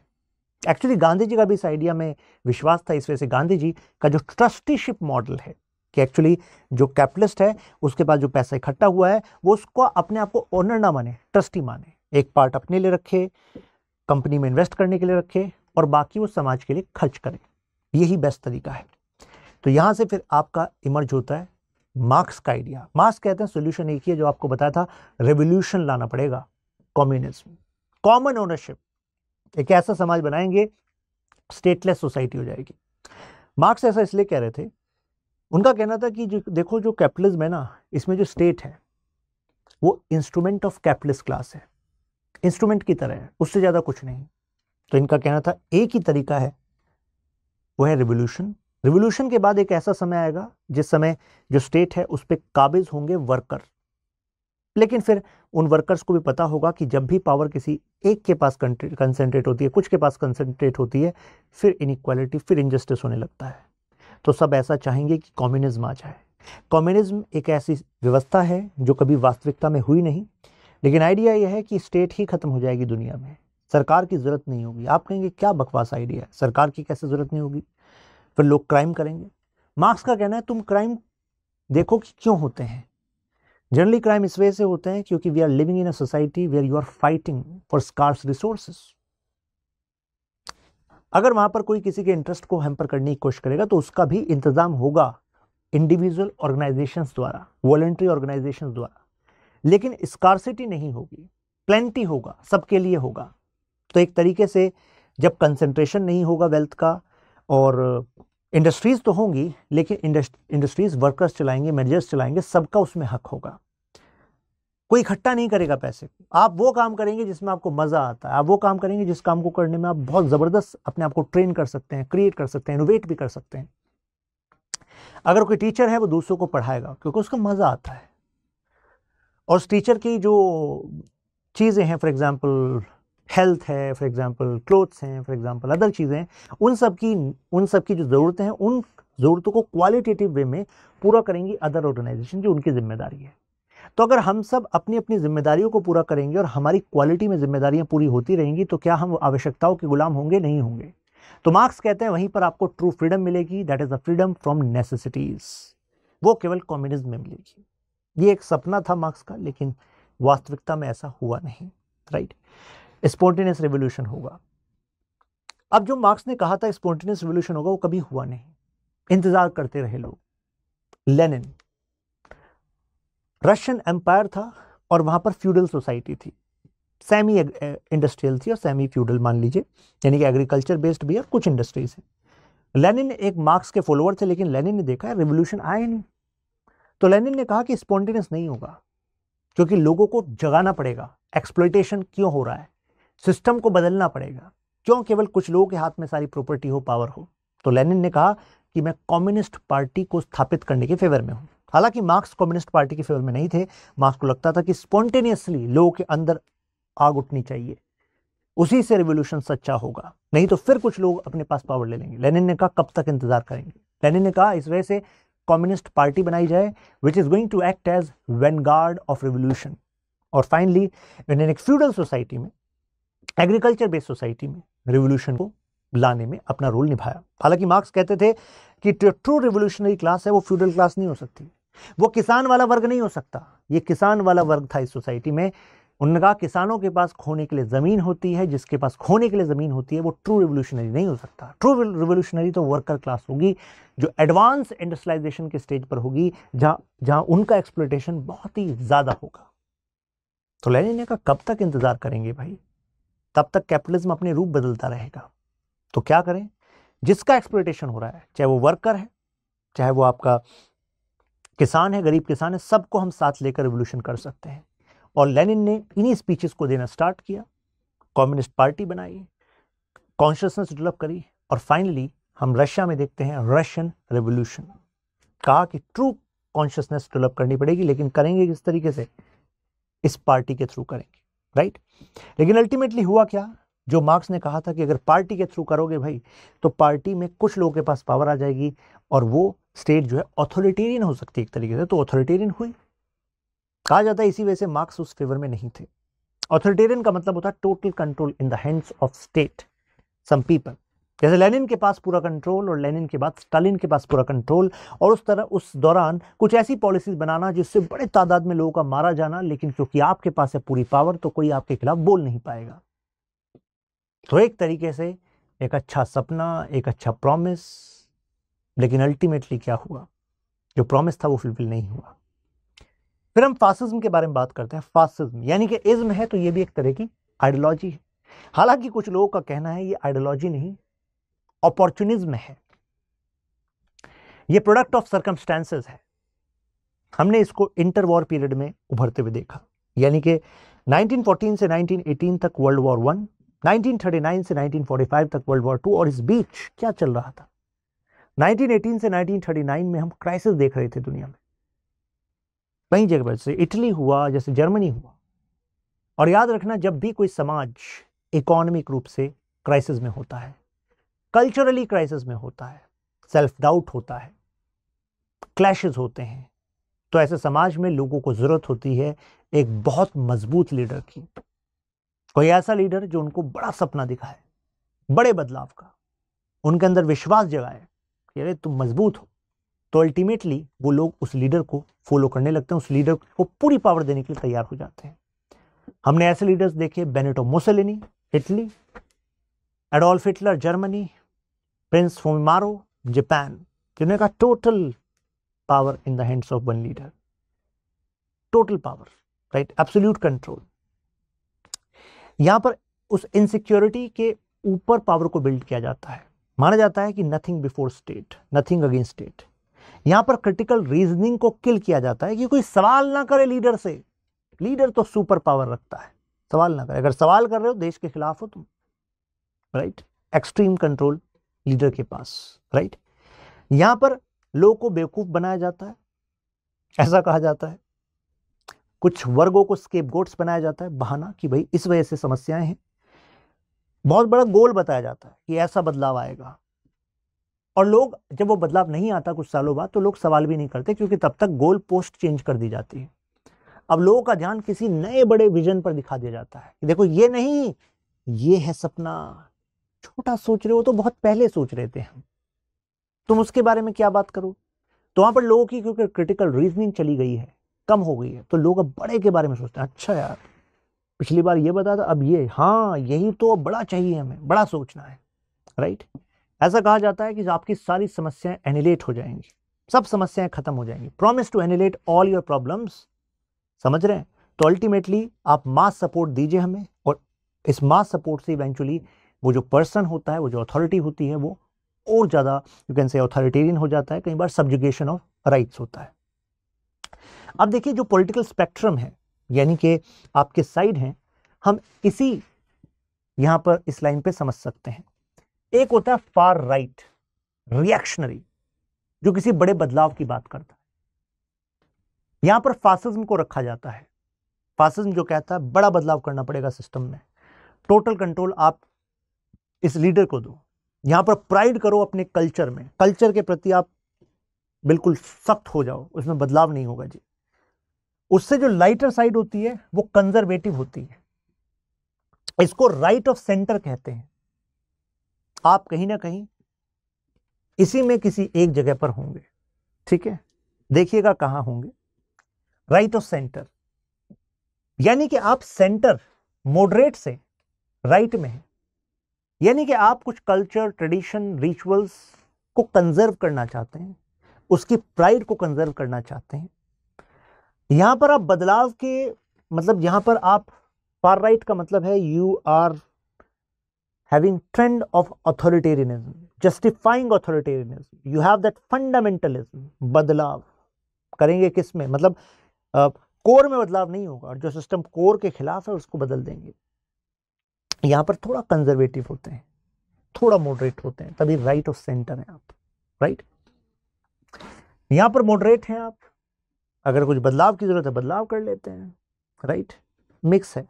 एक्चुअली गांधी जी का भी इस आइडिया में विश्वास था, इस वजह से गांधी जी का जो ट्रस्टीशिप मॉडल है कि एक्चुअली जो कैपिटलिस्ट है उसके पास जो पैसा इकट्ठा हुआ है वो उसको अपने आप को ओनर ना माने, ट्रस्टी माने, एक पार्ट अपने लिए रखे, कंपनी में इन्वेस्ट करने के लिए रखे और बाकी वो समाज के लिए खर्च करे, यही बेस्ट तरीका है। तो यहां से फिर आपका इमर्ज होता है मार्क्स का आइडिया। मार्क्स कहते हैं सोल्यूशन एक ही है जो आपको बताया था, रेवोल्यूशन लाना पड़ेगा, कम्युनिज्म, कॉमन ओनरशिप, एक ऐसा समाज बनाएंगे, स्टेटलेस सोसाइटी हो जाएगी। मार्क्स ऐसा इसलिए कह रहे थे, उनका कहना था कि जो देखो जो कैपिटलिज्म है ना, इसमें जो स्टेट है वो इंस्ट्रूमेंट ऑफ कैपिटलिस्ट क्लास है, इंस्ट्रूमेंट की तरह है, उससे ज्यादा कुछ नहीं। तो इनका कहना था एक ही तरीका है, वो है रिवोल्यूशन। रिवोल्यूशन के बाद एक ऐसा समय आएगा जिस समय जो स्टेट है उस पर काबिज होंगे वर्कर, लेकिन फिर उन वर्कर्स को भी पता होगा कि जब भी पावर किसी एक के पास कंसेंट्रेट होती है, कुछ के पास कंसेंट्रेट होती है, फिर इनइक्वालिटी, फिर इनजस्टिस होने लगता है। तो सब ऐसा चाहेंगे कि कम्युनिज्म आ जाए। कम्युनिज्म एक ऐसी व्यवस्था है जो कभी वास्तविकता में हुई नहीं, लेकिन आइडिया यह है कि स्टेट ही खत्म हो जाएगी दुनिया में, सरकार की जरूरत नहीं होगी। आप कहेंगे क्या बकवास आइडिया है, सरकार की कैसे जरूरत नहीं होगी, फिर लोग क्राइम करेंगे। मार्क्स का कहना है तुम क्राइम देखो कि क्यों होते हैं। जनरली क्राइम इस वजह से होते हैं क्योंकि we are living in a society where you are fighting for scarce resources. अगर वहां पर कोई किसी के इंटरेस्ट को हैम्पर करने की कोशिश करेगा तो उसका भी इंतजाम होगा इंडिविजुअल ऑर्गेनाइजेशंस द्वारा, वॉलंटरी ऑर्गेनाइजेशंस द्वारा, लेकिन स्कार्सिटी नहीं होगी, प्लेंटी होगा, सबके लिए होगा। तो एक तरीके से जब कंसंट्रेशन नहीं होगा वेल्थ का, और इंडस्ट्रीज तो होंगी लेकिन इंडस्ट्रीज वर्कर्स चलाएंगे, मैनेजर्स चलाएंगे, सबका उसमें हक होगा। कोई इकट्ठा नहीं करेगा पैसे को, आप वो काम करेंगे जिसमें आपको मजा आता है, आप वो काम करेंगे जिस काम को करने में आप बहुत जबरदस्त अपने आप को ट्रेन कर सकते हैं, क्रिएट कर सकते हैं, इनोवेट भी कर सकते हैं। अगर कोई टीचर है वो दूसरों को पढ़ाएगा क्योंकि उसका मजा आता है, और उस टीचर की जो चीजें हैं, फॉर एग्जाम्पल हेल्थ है, फॉर एग्जाम्पल क्लोथ्स हैं, फॉर एग्जाम्पल अदर चीजें हैं, उन सब की जो जरूरतें हैं, उन जरूरतों को क्वालिटेटिव वे में पूरा करेंगी अदर ऑर्गेनाइजेशन, जो उनकी जिम्मेदारी है। तो अगर हम सब अपनी अपनी जिम्मेदारियों को पूरा करेंगे और हमारी क्वालिटी में जिम्मेदारियां पूरी होती रहेंगी तो क्या हम आवश्यकताओं के गुलाम होंगे? नहीं होंगे। तो मार्क्स कहते हैं वहीं पर आपको ट्रू फ्रीडम मिलेगी, that is the freedom from necessities, वो केवल कम्युनिज्म में मिलेगी। ये एक सपना था मार्क्स का, लेकिन वास्तविकता में ऐसा हुआ नहीं, राइट। स्पॉन्टेनियस रेवोल्यूशन होगा। अब जो मार्क्स ने कहा था स्पॉन्टेनियस रेवोल्यूशन होगा, वो कभी हुआ नहीं, इंतजार करते रहे लोग। लेनिन, रशियन एम्पायर था और वहां पर फ्यूडल सोसाइटी थी, सेमी इंडस्ट्रियल थी और सेमी फ्यूडल मान लीजिए, यानी कि एग्रीकल्चर बेस्ड भी है, कुछ इंडस्ट्रीज है। लेनिन एक मार्क्स के फॉलोअर थे, लेकिन लेनिन ने देखा रेवोल्यूशन आया नहीं, तो लेनिन ने कहा कि स्पॉन्टेनियस नहीं होगा, क्योंकि लोगों को जगाना पड़ेगा, एक्सप्लॉइटेशन क्यों हो रहा है, सिस्टम को बदलना पड़ेगा, क्यों केवल कुछ लोगों के हाथ में सारी प्रॉपर्टी हो, पावर हो। तो लेनिन ने कहा कि मैं कम्युनिस्ट पार्टी को स्थापित करने के फेवर में हूं। हालांकि मार्क्स कम्युनिस्ट पार्टी के फेवर में नहीं थे, मार्क्स को लगता था कि स्पॉन्टेनियसली लोगों के अंदर आग उठनी चाहिए, उसी से रिवोल्यूशन सच्चा होगा, नहीं तो फिर कुछ लोग अपने पास पावर ले लेंगे। लेनिन ने कहा कब तक इंतजार करेंगे। लेनिन ने कहा इस वजह से कम्युनिस्ट पार्टी बनाई जाए which is going to act as vanguard of revolution. और फाइनली इन एक फ्यूडल सोसाइटी में, एग्रीकल्चर बेस्ड सोसाइटी में रिवोल्यूशन को लाने में अपना रोल निभाया। हालांकि मार्क्स कहते थे कि ट्रू रिवोल्यूशनरी क्लास है वो फ्यूडल क्लास नहीं हो सकती, वो किसान वाला वर्ग नहीं हो सकता। ये किसान वाला वर्ग था इस सोसाइटी में। उन्होंने कहा किसानों के पास खोने के लिए जमीन होती है, जिसके पास खोने के लिए जमीन होती है वो ट्रू रिवोल्यूशनरी नहीं हो सकता। ट्रू रिवोल्यूशनरी तो वर्कर क्लास होगी, जो एडवांस इंडस्ट्रियलाइजेशन के स्टेज पर होगी, जहां उनका एक्सप्लॉइटेशन बहुत ही ज्यादा होगा। तो लेनिन ने कहा कब तक इंतजार करेंगे भाई, तब तक कैपिटलिज्म अपने रूप बदलता रहेगा। तो क्या करें, जिसका एक्सप्लॉइटेशन हो रहा है, चाहे वो वर्कर है, चाहे वो आपका किसान है, गरीब किसान है, सबको हम साथ लेकर रिवोल्यूशन कर सकते हैं। और लेनिन ने इन्हीं स्पीचेस को देना स्टार्ट किया, कम्युनिस्ट पार्टी बनाई, कॉन्शियसनेस डेवलप करी, और फाइनली हम रशिया में देखते हैं रशियन रेवोल्यूशन। कहा कि ट्रू कॉन्शियसनेस डेवलप करनी पड़ेगी, लेकिन करेंगे किस तरीके से, इस पार्टी के थ्रू करेंगे, राइट। लेकिन अल्टीमेटली हुआ क्या, जो मार्क्स ने कहा था कि अगर पार्टी के थ्रू करोगे भाई तो पार्टी में कुछ लोगों के पास पावर आ जाएगी और वो स्टेट जो है ऑथोरिटेरियन हो सकती है एक तरीके से, तो ऑथोरिटेरियन हुई। कहा जाता है इसी वजह से मार्क्स उस फेवर में नहीं थे। ऑथोरिटेरियन का मतलब होता है total control in the hands of state some people. जैसे लेनिन के पास पूरा कंट्रोल और लेनिन के बाद स्टालिन के पास पूरा कंट्रोल, और उस तरह उस दौरान कुछ ऐसी पॉलिसीज बनाना जिससे बड़े तादाद में लोगों का मारा जाना, लेकिन क्योंकि आपके पास है पूरी पावर तो कोई आपके खिलाफ बोल नहीं पाएगा। तो एक तरीके से एक अच्छा सपना, एक अच्छा प्रॉमिस, लेकिन अल्टीमेटली क्या हुआ, जो प्रॉमिस था वो फुलफिल नहीं हुआ। फिर हम फासिज्म के बारे में बात करते हैं। फासिज्म यानी कि इज्म है तो ये भी एक तरह की आइडियोलॉजी है। हालांकि कुछ लोगों का कहना है ये आइडियोलॉजी नहीं, अपॉर्चुनिज्म है, ये प्रोडक्ट ऑफ सर्कमस्टेंसेस है। हमने इसको इंटर वॉर पीरियड में उभरते हुए देखा, यानी कि 1914 से 1918 तक वर्ल्ड वॉर 1, 1939 से 1945 तक वर्ल्ड वॉर 2, और इस बीच क्या चल रहा था। 1918 से 1939 में हम क्राइसिस देख रहे थे दुनिया में, कई जगह पर, जैसे इटली हुआ, जैसे जर्मनी हुआ। और याद रखना, जब भी कोई समाज इकोनॉमिक रूप से क्राइसिस में होता है, कल्चरली क्राइसिस में होता है, सेल्फ डाउट होता है, क्लैशेस होते हैं, तो ऐसे समाज में लोगों को जरूरत होती है एक बहुत मजबूत लीडर की। कोई ऐसा लीडर जो उनको बड़ा सपना दिखाए, बड़े बदलाव का, उनके अंदर विश्वास जगाए कि अरे तुम मजबूत हो। तो अल्टीमेटली वो लोग उस लीडर को फॉलो करने लगते हैं, उस लीडर को पूरी पावर देने के लिए तैयार हो जाते हैं। हमने ऐसे लीडर्स देखे, Benito Mussolini Italy, Adolf Hitler Germany, Prince Fumimaro Japan, जिन्होंने कहा total power in the hands of one leader, total power, right, absolute control. यहां पर उस इनसिक्योरिटी के ऊपर पावर को बिल्ड किया जाता है। माना जाता है कि nothing before state, nothing against state. यहां पर क्रिटिकल रीजनिंग को किल किया जाता है कि कोई सवाल ना करे लीडर से। लीडर तो सुपर पावर रखता है, सवाल ना करे। अगर सवाल कर रहे हो देश के खिलाफ हो तुम, राइट, एक्सट्रीम कंट्रोल लीडर के पास, राइट। यहां पर लोगों को बेवकूफ बनाया जाता है, ऐसा कहा जाता है। कुछ वर्गों को स्केपगोट्स बनाया जाता है, बहाना कि भाई इस वजह से समस्याएं हैं। बहुत बड़ा गोल बताया जाता है कि ऐसा बदलाव आएगा, और लोग, जब वो बदलाव नहीं आता कुछ सालों बाद, तो लोग सवाल भी नहीं करते, क्योंकि तब तक गोल पोस्ट चेंज कर दी जाती है। अब लोगों का ध्यान किसी नए बड़े विजन पर दिखा दिया जाता है कि देखो ये नहीं, ये है सपना। छोटा सोच रहे हो तो बहुत पहले सोच रहे थे हम, तुम उसके बारे में क्या बात करो। तो वहां पर लोगों की क्योंकि क्रिटिकल रीजनिंग चली गई है, कम हो गई है, तो लोग अब बड़े के बारे में सोचते हैं। अच्छा यार, पिछली बार ये बता था, अब ये, हाँ यही तो, अब बड़ा चाहिए, हमें बड़ा सोचना है, राइट। ऐसा कहा जाता है कि आपकी सारी समस्याएं एनिलेट हो जाएंगी, सब समस्याएं खत्म हो जाएंगी। Promise to annihilate all your problems, समझ रहे हैं। तो अल्टीमेटली आप मास सपोर्ट दीजिए हमें, और इस मास सपोर्ट से इवेंचुअली वो जो पर्सन होता है, वो जो अथॉरिटी होती है, वो और ज्यादा यू कैन से ऑथोरिटेरियन हो जाता है। कई बार सब्जुगेशन ऑफ राइट्स होता है। अब देखिए, जो पॉलिटिकल स्पेक्ट्रम है, यानी कि आपके साइड हैं, हम इसी यहां पर इस लाइन पे समझ सकते हैं। एक होता है फार राइट, रिएक्शनरी, जो किसी बड़े बदलाव की बात करता है। यहां पर फासिज्म को रखा जाता है। फासिज्म जो कहता है बड़ा बदलाव करना पड़ेगा सिस्टम में, टोटल कंट्रोल आप इस लीडर को दो। यहां पर प्राइड करो अपने कल्चर में, कल्चर के प्रति आप बिल्कुल सख्त हो जाओ, उसमें बदलाव नहीं होगा जी। उससे जो लाइटर साइड होती है वो कंजर्वेटिव होती है, इसको राइट ऑफ सेंटर कहते हैं। आप कहीं ना कहीं इसी में किसी एक जगह पर होंगे, ठीक है, देखिएगा कहां होंगे। राइट ऑफ सेंटर यानी कि आप सेंटर, मॉडरेट से राइट में है, यानी कि आप कुछ कल्चर, ट्रेडिशन, रिचुअल्स को कंजर्व करना चाहते हैं, उसकी प्राइड को कंजर्व करना चाहते हैं। यहां पर आप बदलाव के मतलब, यहां पर आप फार राइट का मतलब है you are having trend of authoritarianism, justifying authoritarianism, you have that fundamentalism. बदलाव करेंगे किस में, मतलब कोर में बदलाव नहीं होगा, और जो सिस्टम कोर के खिलाफ है उसको बदल देंगे। यहां पर थोड़ा कंजर्वेटिव होते हैं, थोड़ा मॉडरेट होते हैं, तभी राइट ऑफ सेंटर है आप, राइट। यहां पर मॉडरेट हैं आप, अगर कुछ बदलाव की जरूरत है बदलाव कर लेते हैं, राइट, मिक्स है।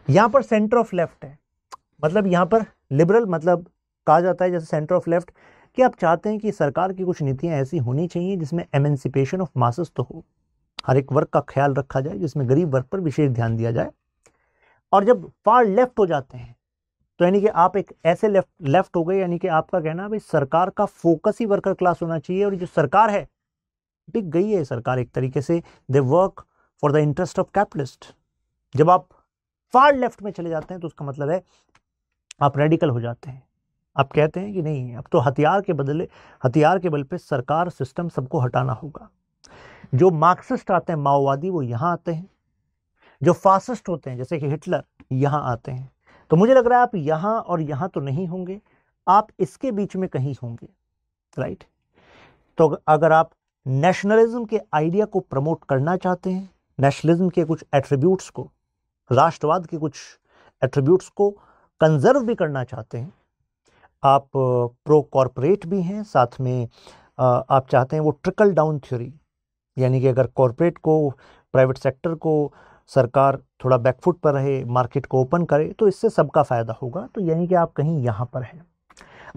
यहां पर सेंटर ऑफ लेफ्ट है, मतलब यहां पर लिबरल, मतलब कहा जाता है जैसे सेंटर ऑफ लेफ्ट, कि आप चाहते हैं कि सरकार की कुछ नीतियां ऐसी होनी चाहिए जिसमें एमेंसिपेशन ऑफ मासेस तो हो, हर एक वर्ग का ख्याल रखा जाए, जिसमें गरीब वर्ग पर विशेष ध्यान दिया जाए, और जब फार लेफ्ट हो जाते हैं तो यानी कि आप एक ऐसे लेफ्ट हो गए, यानी कि आपका कहना भाई सरकार का फोकस ही वर्कर क्लास होना चाहिए, और जो सरकार है बिक गई है सरकार एक तरीके से, they work for the interest of capitalist. जब आप फार लेफ्ट में चले जाते हैं तो उसका मतलब है आप रेडिकल हो जाते हैं। आप कहते हैं कि नहीं, अब तो हथियार के बल पे सरकार सिस्टम सबको हटाना होगा। जो मार्क्सिस्ट आते हैं, माओवादी, वो यहां आते हैं। जो फासिस्ट होते हैं जैसे कि हिटलर, यहां आते हैं। तो मुझे लग रहा है आप यहां और यहां तो नहीं होंगे, आप इसके बीच में कहीं होंगे, राइट। तो अगर आप नेशनलिज्म के आइडिया को प्रमोट करना चाहते हैं, नेशनलिज्म के कुछ एट्रीब्यूट्स को, राष्ट्रवाद के कुछ एट्रीब्यूट्स को कंजर्व भी करना चाहते हैं, आप प्रो कॉरपोरेट भी हैं, साथ में आप चाहते हैं वो ट्रिकल डाउन थ्योरी, यानी कि अगर कॉरपोरेट को, प्राइवेट सेक्टर को सरकार थोड़ा बैकफुट पर रहे, मार्केट को ओपन करे, तो इससे सबका फायदा होगा। तो यानी कि आप कहीं यहाँ पर हैं।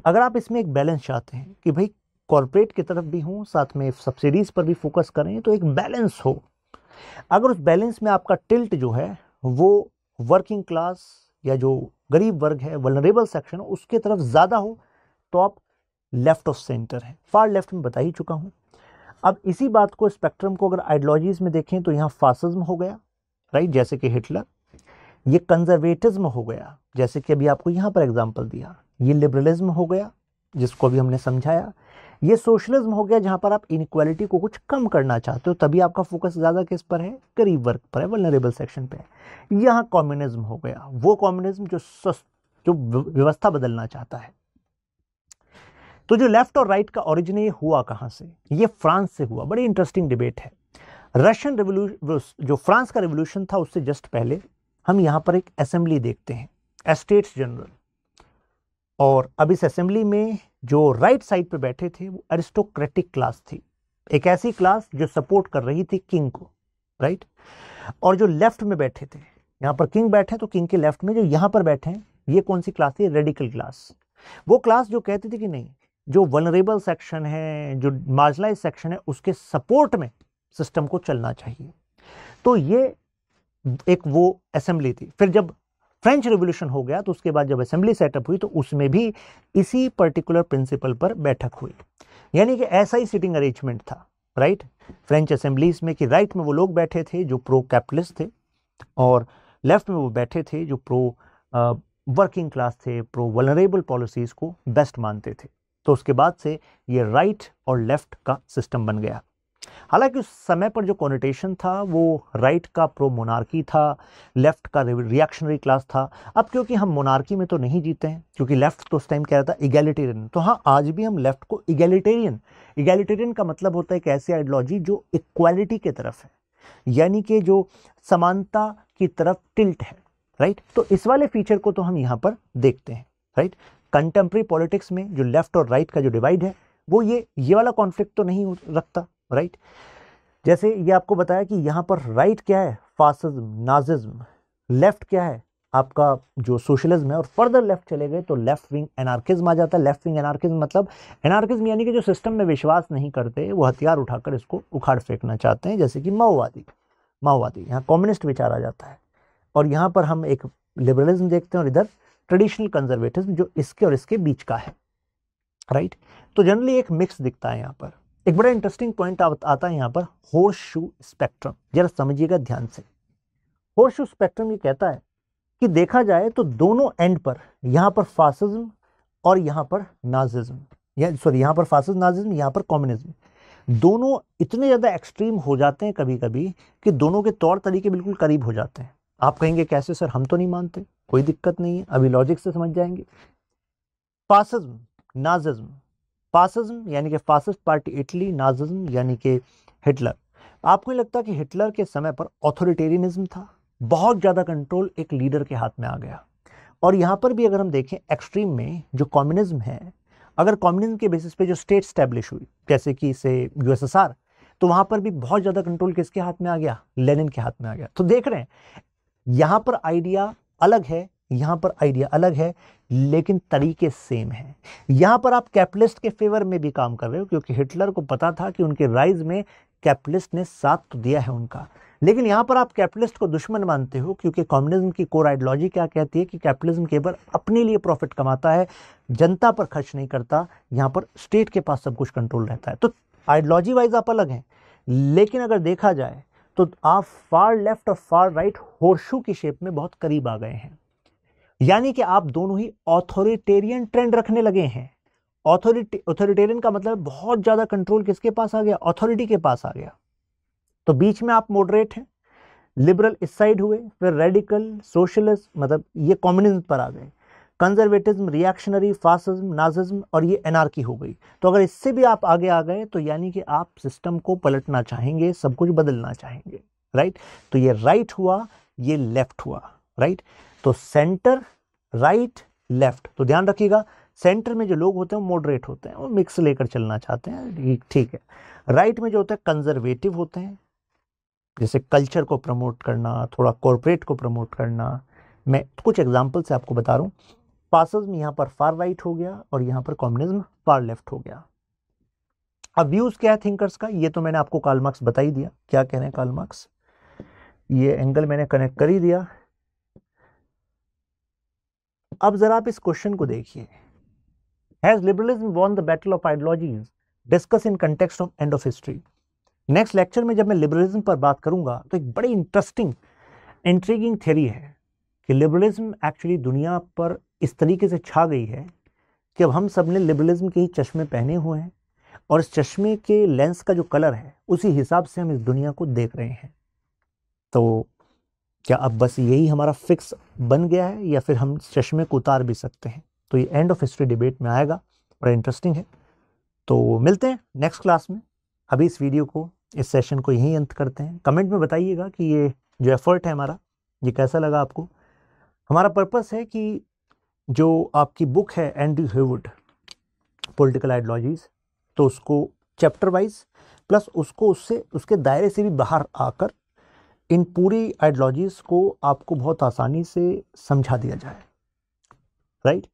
अगर आप इसमें एक बैलेंस चाहते हैं कि भाई कॉरपोरेट की तरफ भी हों, साथ में सब्सिडीज पर भी फोकस करें, तो एक बैलेंस हो। अगर उस बैलेंस में आपका टिल्ट जो है वो वर्किंग क्लास या जो गरीब वर्ग है, वल्नरेबल सेक्शन, उसके तरफ ज़्यादा हो, तो आप लेफ्ट ऑफ सेंटर हैं। फार लेफ्ट में बता ही चुका हूँ। अब इसी बात को, स्पेक्ट्रम को अगर आइडियोलॉजीज में देखें तो यहाँ फासिज्म हो गया, राइट, जैसे कि हिटलर। ये कंजर्वेटिज्म हो गया, जैसे कि अभी आपको यहाँ पर एग्जाम्पल दिया। ये लिबरलिज्म हो गया, जिसको अभी हमने समझाया। ये सोशलिज्म हो गया, जहां पर आप इनइक्वालिटी को कुछ कम करना चाहते हो, तभी आपका फोकस ज़्यादा किस पर है, गरीब वर्ग पर है, वल्नरेबल सेक्शन पे है। यहाँ कम्युनिज्म हो गया, वो कम्युनिज्म जो व्यवस्था बदलना चाहता है। तो जो लेफ्ट और राइट का ओरिजिन ये हुआ कहाँ से? ये फ्रांस से हुआ। बड़ी इंटरेस्टिंग डिबेट है। रशियन रिवोल्यूशन, जो फ्रांस का रिवोल्यूशन था, उससे जस्ट पहले हम यहाँ पर एक असेंबली देखते हैं, एस्टेट्स जनरल। और अब इस असेंबली में जो राइट साइड पे बैठे थे वो एरिस्टोक्रेटिक क्लास थी, एक ऐसी क्लास जो सपोर्ट कर रही थी किंग को, राइट। और जो लेफ्ट में बैठे थे, यहाँ पर किंग बैठे तो किंग के लेफ्ट में जो यहाँ पर बैठे हैं, ये कौन सी क्लास थी? Radical class. वो क्लास जो कहती थी कि नहीं, जो वल्नरेबल सेक्शन है, जो मार्जिनलाइज सेक्शन है, उसके सपोर्ट में सिस्टम को चलना चाहिए। तो ये एक वो असेंबली थी। फिर जब फ्रेंच रिवॉल्यूशन हो गया तो उसके बाद जब असेंबली सेटअप हुई तो उसमें भी इसी पर्टिकुलर प्रिंसिपल पर बैठक हुई, यानी कि ऐसा ही सिटिंग अरेंजमेंट था, राइट। फ्रेंच असेंबलीज में कि राइट में वो लोग बैठे थे जो प्रो कैपिटलिस्ट थे, और लेफ्ट में वो बैठे थे जो प्रो वर्किंग क्लास थे, प्रो वल्नरेबल पॉलिसीज को बेस्ट मानते थे। तो उसके बाद से ये राइट और लेफ्ट का सिस्टम बन गया। हालांकि उस समय पर जो कॉनोटेशन था वो राइट का प्रो मोनार्की था, लेफ्ट का रिएक्शनरी क्लास था। अब क्योंकि हम मोनार्की में तो नहीं जीते हैं, क्योंकि लेफ्ट तो उस टाइम कह रहा था इगैलिटेरियन, तो हाँ, आज भी हम लेफ्ट को इगैलिटेरियन का मतलब होता है एक ऐसी आइडियोलॉजी जो इक्वालिटी की तरफ है, यानी कि जो समानता की तरफ टिल्ट है, राइट। तो इस वाले फीचर को तो हम यहाँ पर देखते हैं, राइट। कंटेम्प्रेरी पॉलिटिक्स में जो लेफ्ट और राइट का जो डिवाइड है वो ये वाला कॉन्फ्लिक्ट तो नहीं रखता, राइट। जैसे ये आपको बताया कि यहां पर राइट क्या है, फासिज्म, नाजिज्म। लेफ्ट क्या है, आपका जो सोशलिज्म है। और फर्दर लेफ्ट चले गए तो लेफ्ट विंग एनार्किज्म आ जाता है। लेफ्ट विंग एनार्किज्म मतलब, एनार्किज्म यानी कि जो सिस्टम में विश्वास नहीं करते, वो हथियार उठाकर इसको उखाड़ फेंकना चाहते हैं, जैसे कि माओवादी यहाँ कम्युनिस्ट विचार आ जाता है। और यहाँ पर हम एक लिबरलिज्म देखते हैं, और इधर ट्रेडिशनल कंजर्वेटिज्म जो इसके और इसके बीच का है, राइट। तो जनरली एक मिक्स दिखता है यहाँ पर। एक बड़ा इंटरेस्टिंग पॉइंट आता है यहाँ पर, हॉर्स शू स्पेक्ट्रम। जरा समझिएगा ध्यान से। हॉर्स शू स्पेक्ट्रम ये कहता है कि देखा जाए तो दोनों एंड पर, यहाँ पर फासिज्म और यहाँ पर नाजिज्म, यहाँ पर फासिज्म नाजिज्म, यहाँ पर कम्युनिज्म, दोनों इतने ज्यादा एक्सट्रीम हो जाते हैं कभी कभी कि दोनों के तौर तरीके बिल्कुल करीब हो जाते हैं। आप कहेंगे कैसे सर, हम तो नहीं मानते। कोई दिक्कत नहीं है, अभी लॉजिक से समझ जाएंगे। Fascism, Nazism. फासिज्म यानी कि फासिस्ट पार्टी इटली, नाजिज्म यानी कि हिटलर। आपको नहीं लगता कि हिटलर के समय पर ऑथोरिटेरियनिज्म था, बहुत ज्यादा कंट्रोल एक लीडर के हाथ में आ गया। और यहां पर भी अगर हम देखें एक्सट्रीम में जो कम्युनिज्म है, अगर कम्युनिज्म के बेसिस पे जो स्टेट स्टैब्लिश हुई, जैसे कि से यूएसएसआर, तो वहां पर भी बहुत ज्यादा कंट्रोल किसके हाथ में आ गया? लेनिन के हाथ में आ गया। तो देख रहे हैं यहां पर आइडिया अलग है, यहां पर आइडिया अलग है, लेकिन तरीके सेम है। यहां पर आप कैपिटलिस्ट के फेवर में भी काम कर रहे हो, क्योंकि हिटलर को पता था कि उनके राइज में कैपिटलिस्ट ने साथ तो दिया है उनका, लेकिन यहां पर आप कैपिटलिस्ट को दुश्मन मानते हो, क्योंकि कम्युनिज्म की कोर आइडियोलॉजी क्या कहती है कि कैपिटलिज्म केवल अपने लिए प्रॉफिट कमाता है, जनता पर खर्च नहीं करता, यहां पर स्टेट के पास सब कुछ कंट्रोल रहता है। तो आइडियोलॉजी वाइज आप अलग हैं, लेकिन अगर देखा जाए तो आप फार लेफ्ट और फार राइट होर्शू की शेप में बहुत करीब आ गए हैं। यानी कि आप दोनों ही ऑथोरिटेरियन ट्रेंड रखने लगे हैं। ऑथोरिटेरियन का मतलब बहुत ज्यादा कंट्रोल किसके पास आ गया? अथॉरिटी के पास आ गया। तो बीच में आप मॉडरेट हैं, लिबरल इस साइड हुए, फिर रेडिकल, सोशलिस्ट, मतलब ये कम्युनिज्म पर आ गए, कंजर्वेटिज्म, रिएक्शनरी, फासिज्म, नाजिज्म, और ये एनार्की हो गई। तो अगर इससे भी आप आगे आ गए तो यानी कि आप सिस्टम को पलटना चाहेंगे, सब कुछ बदलना चाहेंगे, राइट। तो ये राइट हुआ, ये लेफ्ट हुआ, राइट। तो सेंटर, राइट, लेफ्ट। तो ध्यान रखिएगा, सेंटर में जो लोग होते हैं वो मॉडरेट होते हैं, वो मिक्स लेकर चलना चाहते हैं, ठीक है। राइट में जो होते हैं कंजर्वेटिव होते हैं, जैसे कल्चर को प्रमोट करना, थोड़ा कॉर्पोरेट को प्रमोट करना। मैं कुछ एग्जांपल से आपको बता रहा हूँ। फासिज्म यहाँ पर फार राइट हो गया और यहाँ पर कम्युनिज्म फार लेफ्ट हो गया। अब व्यूज क्या है थिंकर्स का, ये तो मैंने आपको कार्ल मार्क्स बता ही दिया, क्या कह रहे हैं कार्ल मार्क्स, ये एंगल मैंने कनेक्ट कर ही दिया। अब जरा आप इस क्वेश्चन को देखिए, has liberalism won the battle of ideologies, discuss in context of end of history. Next lecture में जब मैं लिबरलिज्म पर बात करूंगा तो एक बड़ी इंटरेस्टिंग इंट्रीगिंग थ्योरी है कि लिबरलिज्म एक्चुअली दुनिया पर इस तरीके से छा गई है कि अब हम सब ने लिबरलिज्म के ही चश्मे पहने हुए हैं, और इस चश्मे के लेंस का जो कलर है उसी हिसाब से हम इस दुनिया को देख रहे हैं। तो क्या अब बस यही हमारा फिक्स बन गया है, या फिर हम इस चश्मे को उतार भी सकते हैं? तो ये एंड ऑफ हिस्ट्री डिबेट में आएगा, बड़ा इंटरेस्टिंग है। तो मिलते हैं नेक्स्ट क्लास में। अभी इस वीडियो को, इस सेशन को यहीं अंत करते हैं। कमेंट में बताइएगा कि ये जो एफर्ट है हमारा, ये कैसा लगा आपको। हमारा पर्पस है कि जो आपकी बुक है एंड्रयू हेवुड पॉलिटिकल आइडियोलॉजीज, तो उसको चैप्टर वाइज प्लस उसको उससे उसके दायरे से भी बाहर आकर इन पूरी आइडियोलॉजीज को आपको बहुत आसानी से समझा दिया जाए, राइट।